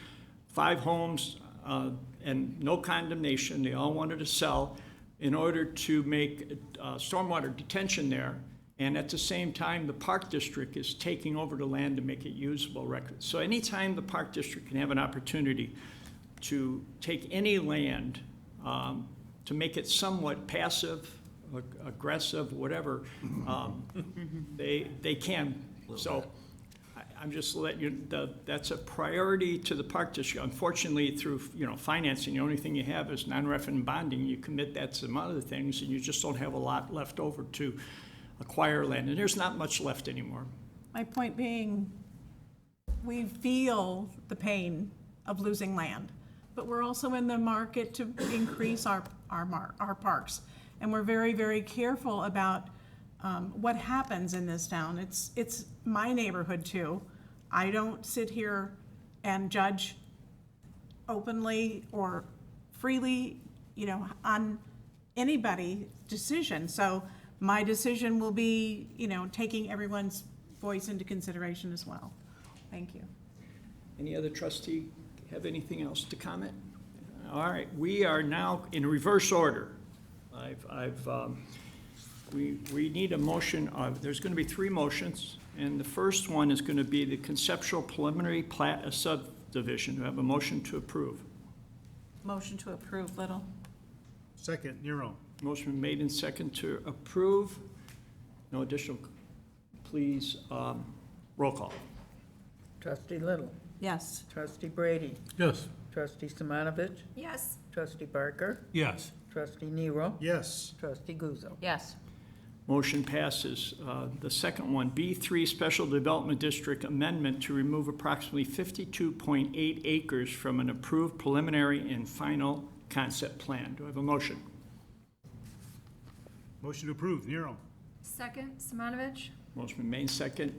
5 homes and no condemnation. They all wanted to sell in order to make stormwater detention there. And at the same time, the Park District is taking over the land to make it usable record. So anytime the Park District can have an opportunity to take any land to make it somewhat passive, aggressive, whatever, they can. So I'm just letting you, that's a priority to the Park District. Unfortunately, through financing, the only thing you have is non-refundable bonding. You commit that to some other things, and you just don't have a lot left over to acquire land. And there's not much left anymore. My point being, we feel the pain of losing land, but we're also in the market to increase our parks. And we're very, very careful about what happens in this town. It's my neighborhood too. I don't sit here and judge openly or freely, on anybody's decision. So my decision will be, taking everyone's voice into consideration as well. Thank you. Any other trustee have anything else to comment? All right, we are now in reverse order. We need a motion. There's going to be 3 motions, and the first one is going to be the conceptual preliminary plat of Division. Do I have a motion to approve? Motion to approve, Little. Second, Nero. Motion made and second to approve. No additional, please, roll call. Trustee Little. Yes. Trustee Brady. Yes. Trustee Simonovich. Yes. Trustee Barker. Yes. Trustee Nero. Yes. Trustee Guzzo. Yes. Motion passes. The second one, B3 Special Development District Amendment to remove approximately 52.8 acres from an approved preliminary and final concept plan. Do I have a motion? Motion to approve, Nero. Second, Simonovich. Motion been made second.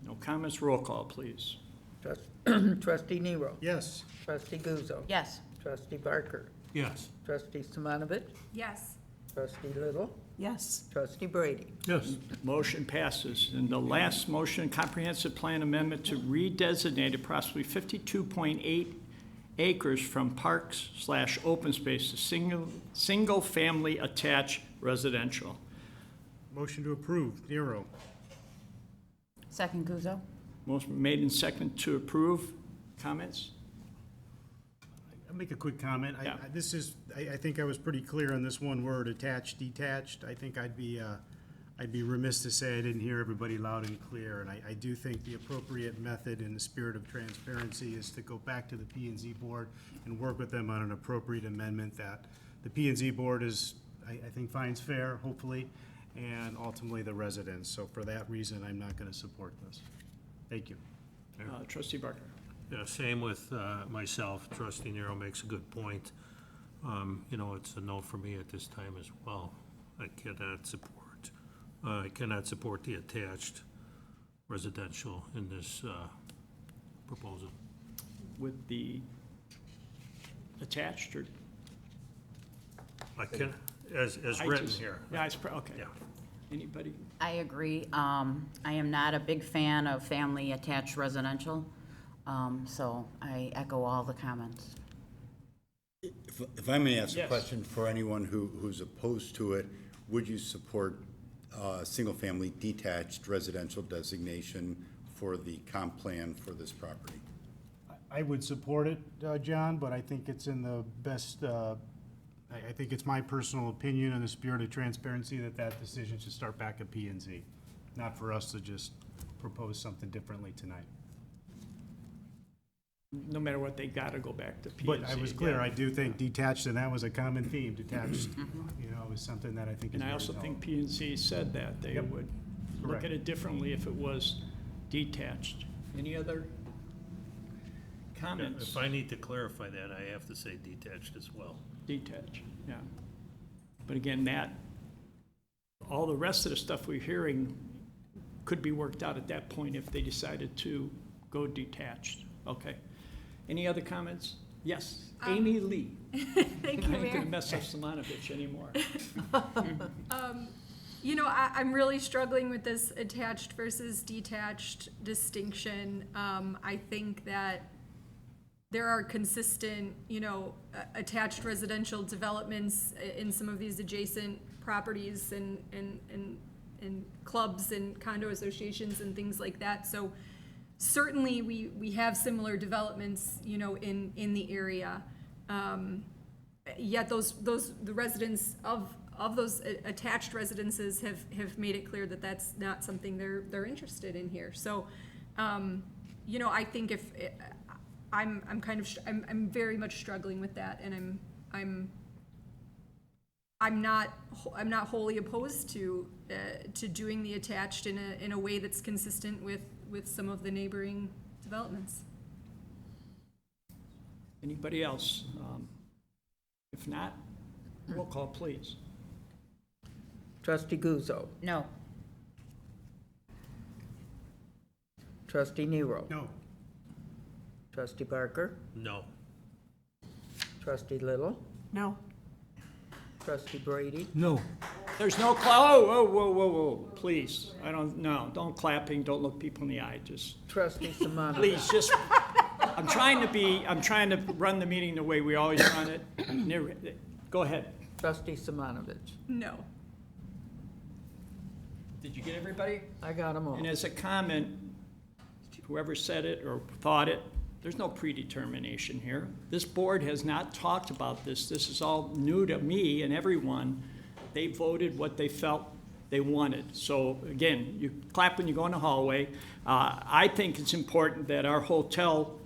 No comments. Roll call, please. Trustee Nero. Yes. Trustee Guzzo. Yes. Trustee Barker. Yes. Trustee Simonovich. Yes. Trustee Little. Yes. Trustee Brady. Yes. Motion passes. And the last motion, comprehensive plan amendment to redesignate approximately 52.8 acres from parks/open space to single-family attached residential. Motion to approve, Nero. Second, Guzzo. Motion made and second to approve. Comments? I'll make a quick comment. Yeah. I think I was pretty clear on this one word, attached, detached. I think I'd be remiss to say I didn't hear everybody loud and clear. And I do think the appropriate method in the spirit of transparency is to go back to the P&Z board and work with them on an appropriate amendment that the P&Z board I think finds fair, hopefully, and ultimately the residents. So for that reason, I'm not going to support this. Thank you. Trustee Barker. Yeah, same with myself. Trustee Nero makes a good point. It's a no for me at this time as well. I cannot support the attached residential in this proposal. With the attached or? I can, as written here. Yeah, okay. Yeah. Anybody? I agree. I am not a big fan of family attached residential, so I echo all the comments. If I may ask a Yes. question for anyone who's opposed to it, would you support single-family detached residential designation for the comp plan for this property? I would support it, John, but I think it's in the best, I think it's my personal opinion in the spirit of transparency that decision should start back at P&Z, not for us to just propose something differently tonight. No matter what, they gotta go back to P&Z. But I was clear, I do think detached, and that was a common theme, detached, is something that I think is And I very also think relevant. P&Z said that they Yep. would look Correct. at it differently if it was detached. Any other comments? If I need to clarify that, I have to say detached as well. Detached, yeah. But again, all the rest of the stuff we're hearing could be worked out at that point if they decided to go detached. Okay. Any other comments? Yes, Amy Lee. Thank you, I ain't Mayor. gonna mess up Simonovich anymore. I'm really struggling with this attached versus detached distinction. I think that there are consistent, attached residential developments in some of these adjacent properties and clubs and condo associations and things like that. So certainly we have similar developments, in the area. Yet the residents of those attached residences have made it clear that that's not something they're interested in here. So, I think I'm very much struggling with that, and I'm not wholly opposed to doing the attached in a way that's consistent with some of the neighboring developments. Anybody else? If not, roll call, please. Trustee Guzzo. No. Trustee Nero. No. Trustee Barker. No. Trustee Little. No. Trustee Brady. No. There's no whoa, please. Don't clapping, don't look people in the eye, just, Trustee Simonovich. please, just, I'm trying to run the meeting the way we always run it. Go ahead. Trustee Simonovich. No. Did you get everybody? I got them all. And as a comment, whoever said it or thought it, There's no predetermination here. This board has not talked about this. This is all new to me and everyone. They voted what they felt they wanted. So again, you clap when you go in the hallway. I think it's important that our hotel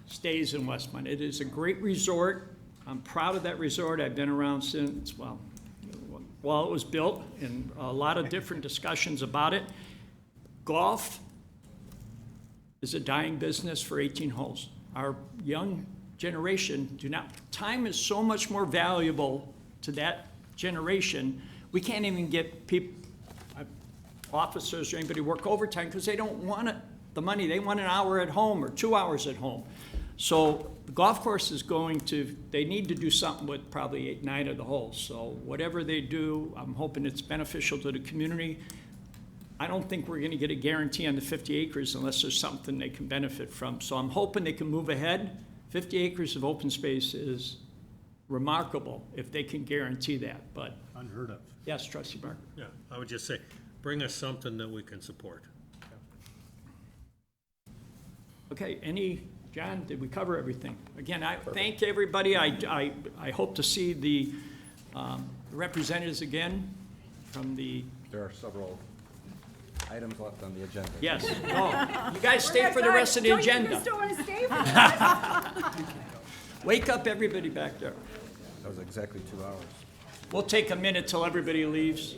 stays in Westmont. It is a great resort. I'm proud of that resort. I've been around since, well, it was built, and a lot of different discussions about it. Golf is a dying business for 18 holes. Our young generation do not, time is so much more valuable to that generation. We can't even get people, officers or anybody work overtime because they don't want the money. They want an hour at home or 2 hours at home. So the golf course is they need to do something with probably 8, 9 of the holes. So whatever they do, I'm hoping it's beneficial to the community. I don't think we're gonna get a guarantee on the 50 acres unless there's something they can benefit from. So I'm hoping they can move ahead. 50 acres of open space is remarkable if they can guarantee that, but. Unheard of. Yes, Trustee Barker. Yeah, I would just say, bring us something that we can support. Okay, John, did we cover everything? Again, I thank everybody. I hope to see the representatives again from the. There are several items left on the agenda. Yes. No, you guys stay for the rest of the agenda. You still want to stay for that? Wake up, everybody back there. That was exactly 2 hours. We'll take a minute till everybody leaves.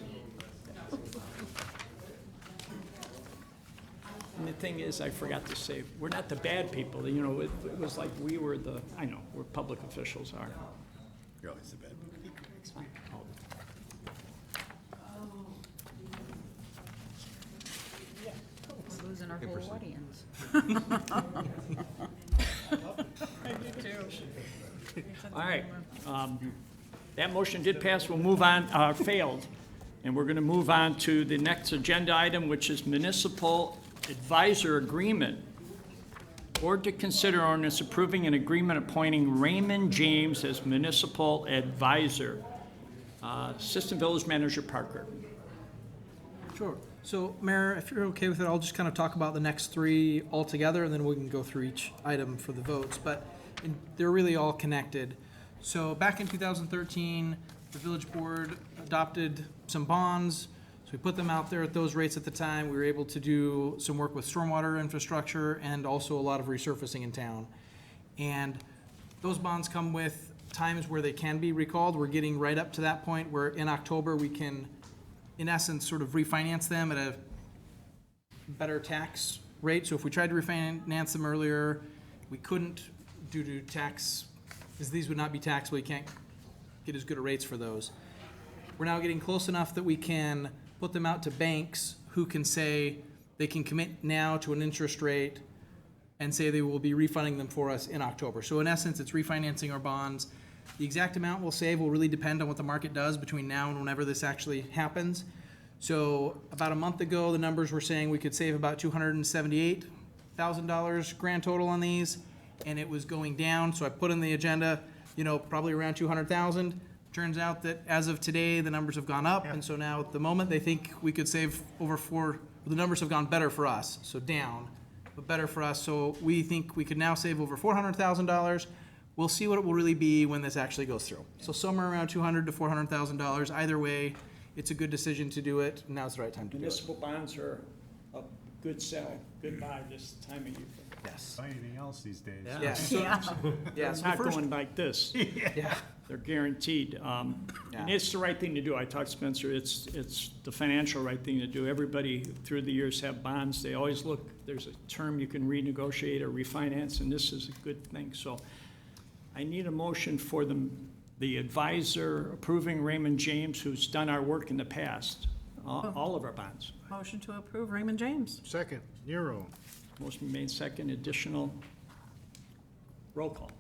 And the thing is, I forgot to say, we're not the bad people. You know, it was like we were I know, we're public officials are. You're always the bad. We're losing our whole audience. All right, that motion did pass. We'll move on, failed. And we're gonna move on to the next agenda item, which is municipal advisor agreement. Board to consider ordinance approving an agreement appointing Raymond James as municipal advisor. Assistant Village Manager Parker. Sure. So, Mayor, if you're okay with it, I'll just kind of talk about the next three altogether, and then we can go through each item for the votes. But they're really all connected. So, back in 2013, the village board adopted some bonds. So we put them out there at those rates at the time. We were able to do some work with stormwater infrastructure and also a lot of resurfacing in town. And those bonds come with times where they can be recalled. We're getting right up to that point where in October we can, in essence, sort of refinance them at a better tax rate. So if we tried to refinance them earlier, we couldn't due to tax, because these would not be taxable. You can't get as good a rates for those. We're now getting close enough that we can put them out to banks who can say they can commit now to an interest rate and say they will be refunding them for us in October. So in essence, it's refinancing our bonds. The exact amount we'll save will really depend on what the market does between now and whenever this actually happens. So about a month ago, the numbers were saying we could save about $278,000 grand total on these, and it was going down. So I put in the agenda, probably around 200,000. Turns out that as of today, the numbers have gone up, and so now at the moment, they think we could save the numbers have gone better for us, so down, but better for us. So we think we could now save over $400,000. We'll see what it will really be when this actually goes through. So somewhere around $200,000 to $400,000. Either way, it's a good decision to do it. Now's the right time to do it. Municipal bonds are a good sell, good buy this time of year. Yes. Buy anything else these days. Yeah. It's not going like this. Yeah. They're guaranteed. And it's the right thing to do. I talked to Spencer, it's the financial right thing to do. Everybody through the years have bonds. They always look, there's a term you can renegotiate or refinance, and this is a good thing. So I need a motion for the advisor approving Raymond James, who's done our work in the past, all of our bonds. Motion to approve Raymond James. Second, Nero. Motion made second, additional roll call.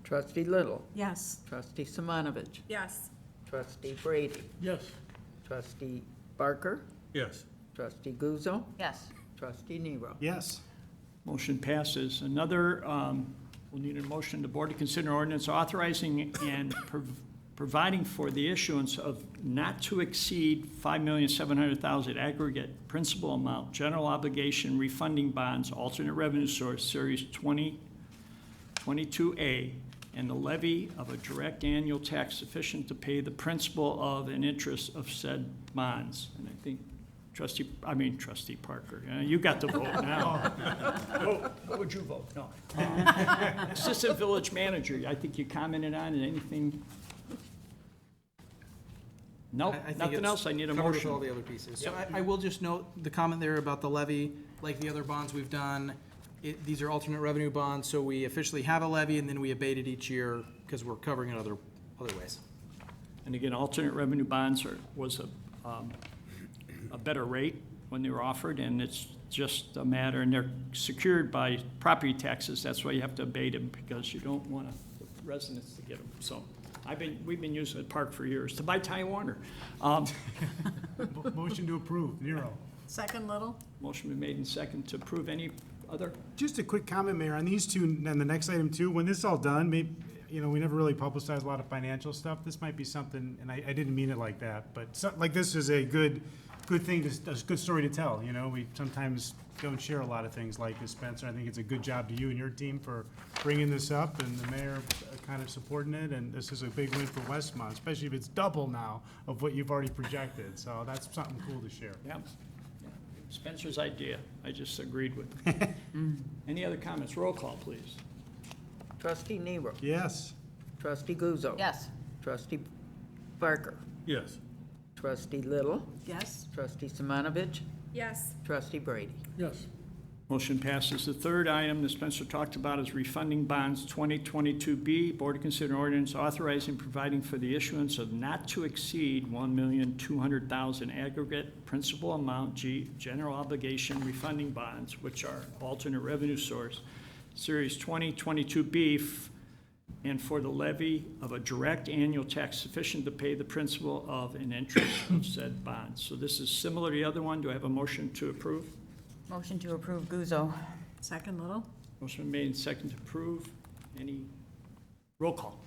Trustee Little. Yes. Trustee Simonovich. Yes. Trustee Brady. Yes. Trustee Barker. Yes. Trustee Guzzo. Yes. Trustee Nero. Yes. Motion passes. Another, we'll need a motion, the board to consider ordinance authorizing and providing for the issuance of not to exceed $5,700,000 aggregate principal amount, general obligation refunding bonds, alternate revenue source, Series 2022A, and the levy of a direct annual tax sufficient to pay the principal of and interest of said bonds. And I think Trustee Parker, you got to vote now. What would you vote? No. Assistant Village Manager, I think you commented on it, anything? No, I think nothing it's else, I need a covered with motion. all the other pieces. So Yep. I will just note the comment there about the levy, like the other bonds we've done. These are alternate revenue bonds, so we officially have a levy and then we abate it each year because we're covering it other ways. And again, alternate revenue bonds was a better rate when they were offered, and it's just a matter, and they're secured by property taxes, that's why you have to abate them, because you don't want the residents to get them, so. We've been using the park for years, to buy Time Warner. Motion to approve, Nero. Second, Little? Motion been made and second to approve. Any other? Just a quick comment, Mayor, on these two, and the next item too, when this is all done, maybe, we never really publicize a lot of financial stuff. This might be something, and I didn't mean it like that, but like this is a good thing, a good story to tell, We sometimes don't share a lot of things like this, Spencer. I think it's a good job to you and your team for bringing this up, and the mayor kind of supporting it, and this is a big win for Westmont, especially if it's double now of what you've already projected, so that's something cool to share. Yeah. Spencer's idea, I just agreed with. Any other comments? Roll call, please. Trustee Nero. Yes. Trustee Guzzo. Yes. Trustee Barker. Yes. Trustee Little. Yes. Trustee Simonovich. Yes. Trustee Brady. Yes. Motion passes. The third item that Spencer talked about is refunding bonds 2022B. Board to consider ordinance authorizing providing for the issuance of not to exceed $1,200,000 aggregate principal amount general obligation refunding bonds, which are alternate revenue source, Series 2022B, and for the levy of a direct annual tax sufficient to pay the principal of and interest of said bonds. So this is similar to the other one. Do I have a motion to approve? Motion to approve Guzzo. Second, Little? Motion made and second to approve. Any roll call?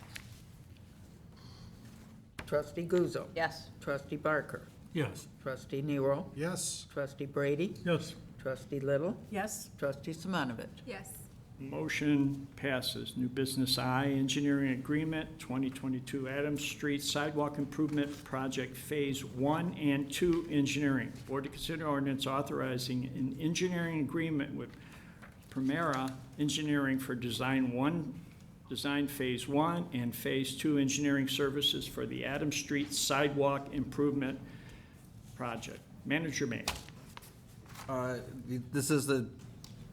Trustee Guzzo. Yes. Trustee Barker. Yes. Trustee Nero. Yes. Trustee Brady. Yes. Trustee Little. Yes. Trustee Simonovich. Yes. Motion passes. New business I, engineering agreement, 2022 Adams Street Sidewalk Improvement Project Phase 1 and 2 engineering. Board to consider ordinance authorizing an engineering agreement with Primera Engineering for Design Phase 1 and Phase 2 engineering services for the Adams Street Sidewalk Improvement Project. Manager May. This is the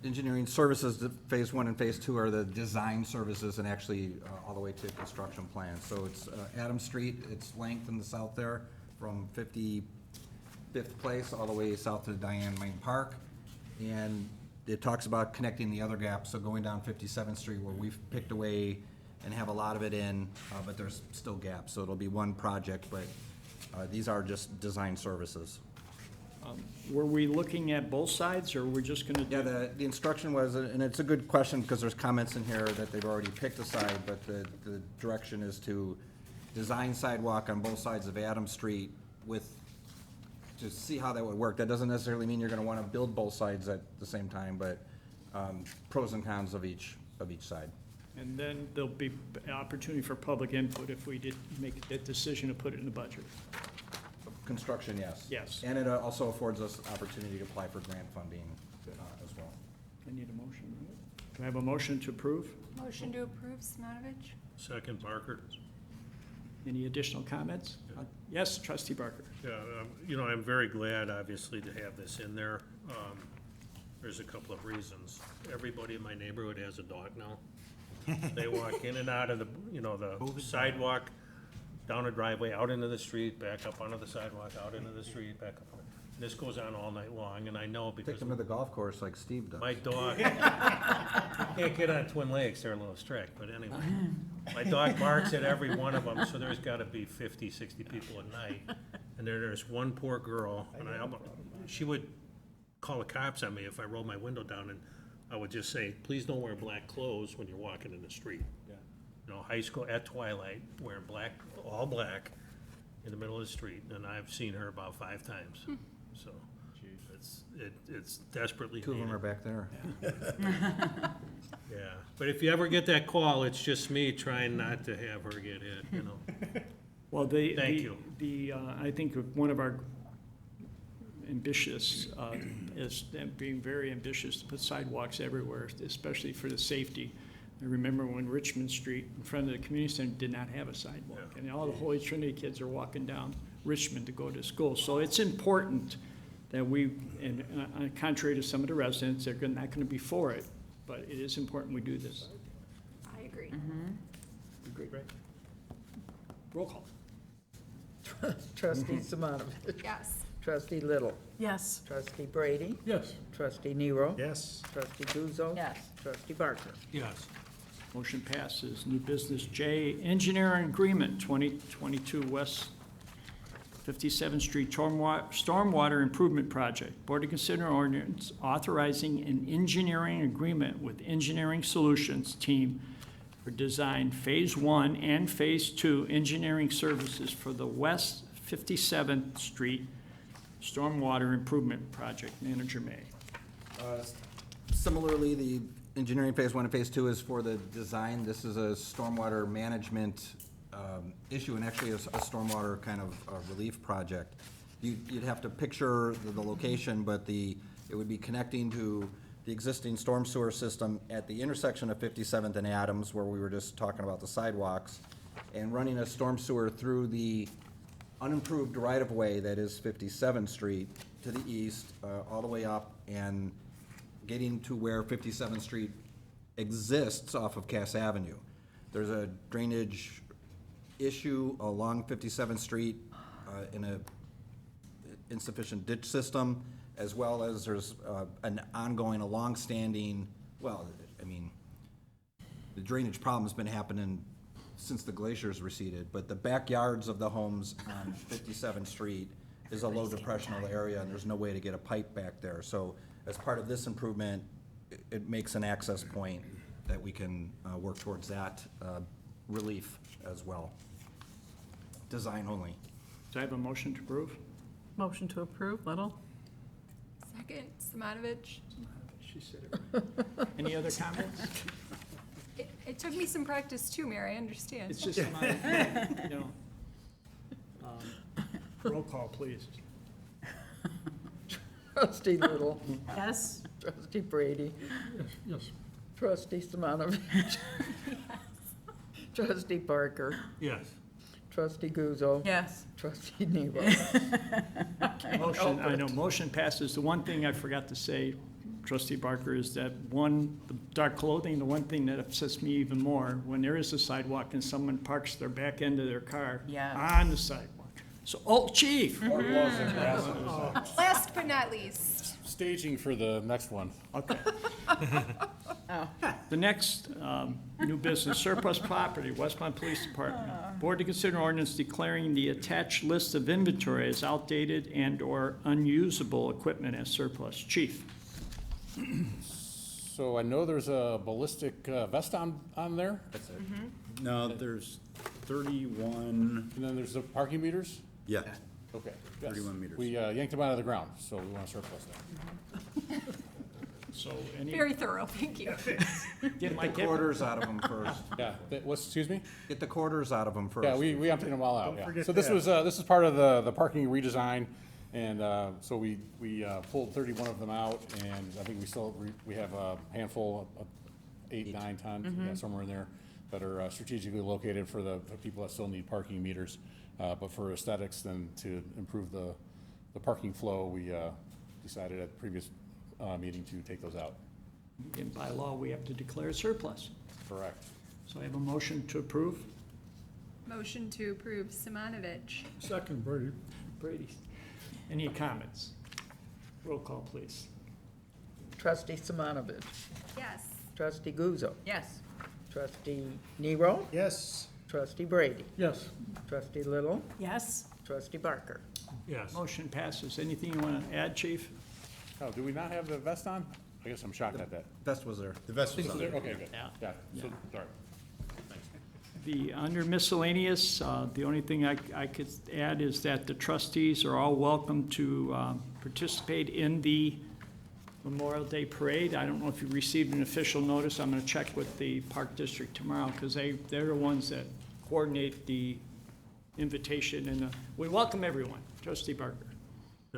engineering services, phase 1 and phase 2 are the design services and actually all the way to construction plans. So it's Adams Street, its length in the south there from 55th Place all the way south to Diane Lane Park. And it talks about connecting the other gaps, so going down 57th Street where we've picked away and have a lot of it in, but there's still gaps. So it'll be one project, but these are just design services. Were we looking at both sides, or we're just gonna do? Yeah, the instruction was, and it's a good question, because there's comments in here that they've already picked a side, but the direction is to design sidewalk on both sides of Adams Street to see how that would work. That doesn't necessarily mean you're gonna wanna build both sides at the same time, but pros and cons of each side. And then there'll be opportunity for public input if we did make that decision to put it in the budget. Construction, yes. Yes. And it also affords us opportunity to apply for grant funding as well. I need a motion. Do I have a motion to approve? Motion to approve, Simonovich? Second, Barker. Any additional comments? Yes, Trustee Barker. Yeah, I'm very glad, obviously, to have this in there. There's a couple of reasons. Everybody in my neighborhood has a dog now. They walk in and out of the sidewalk, down a driveway, out into the street, back up onto the sidewalk, out into the street, back up. This goes on all night long, and I know because Take them to the golf course like Steve does. my dog can't get on Twin Lakes, they're a little strict, but anyway. My dog barks at every one of them, so there's gotta be 50, 60 people at night. And there's one poor girl, and she would call the cops on me if I rolled my window down, and I would just say, please don't wear black clothes when you're walking in the street. high school at twilight, wearing black, all black, in the middle of the street, and I've seen her about 5 times. So, it's desperately Two of them needed. are back there. Yeah, but if you ever get that call, it's just me trying not to have her get hit, you know. Well, Thank you. I think one of our ambitious, is being very ambitious to put sidewalks everywhere, especially for the safety. I remember when Richmond Street in front of the community center did not have a sidewalk, and all the Holy Trinity kids are walking down Richmond to go to school. So it's important that we, and contrary to some of the residents, they're not gonna be for it, but it is important we do this. I agree. Agree. Roll call. Trustee Simonovich. Yes. Trustee Little. Yes. Trustee Brady. Yes. Trustee Nero. Yes. Trustee Guzzo. Yes. Trustee Barker. Yes. Motion passes. New business J, engineering agreement, 2022 West 57th Street Stormwater Improvement Project. Board to consider ordinance authorizing an engineering agreement with Engineering Solutions team for design Phase 1 and Phase 2 engineering services for the West 57th Street Stormwater Improvement Project. Manager May. Similarly, the engineering phase 1 and phase 2 is for the design. This is a stormwater management issue, and actually a stormwater kind of relief project. You'd have to picture the location, but it would be connecting to the existing storm sewer system at the intersection of 57th and Adams, where we were just talking about the sidewalks, and running a storm sewer through the unimproved right-of-way that is 57th Street to the east, all the way up, and getting to where 57th Street exists off of Cass Avenue. There's a drainage issue along 57th Street in a insufficient ditch system, as well as there's an ongoing, a long-standing, well, I mean, the drainage problem's been happening since the glaciers receded, but the backyards of the homes on 57th Street is a low depressional area, and there's no way to get a pipe back there. So as part of this improvement, it makes an access point that we can work towards that relief as well. Design only. Do I have a motion to approve? Motion to approve, Little? Second, Simonovich. She said it. Any other comments? It took me some practice too, Mayor, I understand. It's just my, you know. Roll call, please. Trustee Little. Yes. Trustee Brady. Yes. Trustee Simonovich. Trustee Barker. Yes. Trustee Guzzo. Yes. Trustee Nero. Motion, I know, motion passes. The one thing I forgot to say, Trustee Barker, is that the dark clothing, the one thing that upsets me even more, when there is a sidewalk and someone parks their back end of their car Yes. on the sidewalk. So, oh, chief. Last but not least. Staging for the next one. Okay. The next new business, surplus property, Westmont Police Department. Board to consider ordinance declaring the attached list of inventory as outdated and/or unusable equipment as surplus. Chief. So I know there's a ballistic vest on there, That's it. No, there's 31, and then there's the parking meters? yeah. Okay. yes. 31 meters. We yanked them out of the ground, so we want to surplus them. So any. Very thorough, thank you. Get the quarters out of them first. Yeah, excuse me? Get the quarters out of them first. Yeah, we emptied them all out, yeah. forget So this that. was, this is part of the parking redesign, and so we pulled 31 of them out, and I think we have a handful of 8, 9 tons, yeah, somewhere in there, that are strategically located for people that still need parking meters. But for aesthetics, then to improve the parking flow, we decided at the previous meeting to take those out. And by law, we have to declare surplus. Correct. So I have a motion to approve. Motion to approve, Simonovich. Second, Brady. Brady. Any comments? Roll call, please. Trustee Simonovich. Yes. Trustee Guzzo. Yes. Trustee Nero. Yes. Trustee Brady. Yes. Trustee Little. Yes. Trustee Barker. Yes. Motion passes. Anything you want to add, chief? Oh, do we not have the vest on? I guess I'm shocked at that. Vest was there. The vest was there? Okay, good. Yeah. Yeah, so, sorry. Thanks. Under miscellaneous, the only thing I could add is that the trustees are all welcome to participate in the Memorial Day Parade. I don't know if you received an official notice. I'm gonna check with the Park District tomorrow, because they're the ones that coordinate the invitation, and we welcome everyone. Trustee Barker.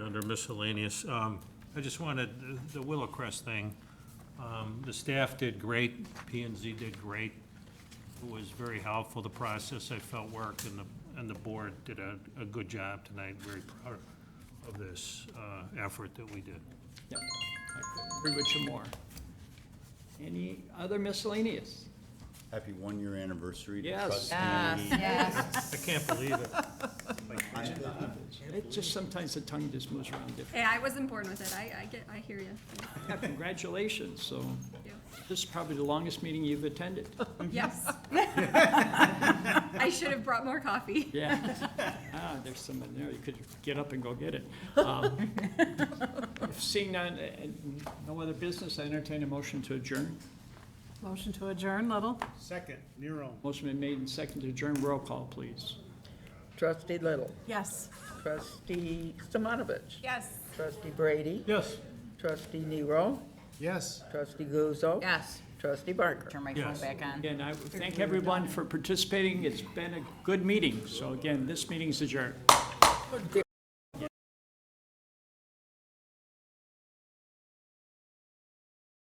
Under miscellaneous, I just wanted, the Willowcrest thing, the staff did great, P&Z did great. It was very helpful, the process I felt worked, and the board did a good job tonight. Very proud of this effort that we did. Yep, I couldn't agree with you more. Any other miscellaneous? Happy one-year anniversary to Yes. trustee. Yes. I can't believe it. It just, sometimes the tongue just moves around different. Hey, I wasn't born with it. I hear you. Yeah, congratulations, so Yeah. this is probably the longest meeting you've attended. Yes. I should have brought more coffee. Yeah. There's some in there, you could get up and go get it. If seeing none, no other business, I entertain a motion to adjourn. Motion to adjourn, Little? Second, Nero. Motion been made and seconded to adjourn, roll call, please. Trustee Little. Yes. Trustee Simonovich. Yes. Trustee Brady. Yes. Trustee Nero. Yes. Trustee Guzzo. Yes. Trustee Barker. Turn my phone Yes. back on. Again, I thank everyone for participating. It's been a good meeting. So again, this meeting is adjourned.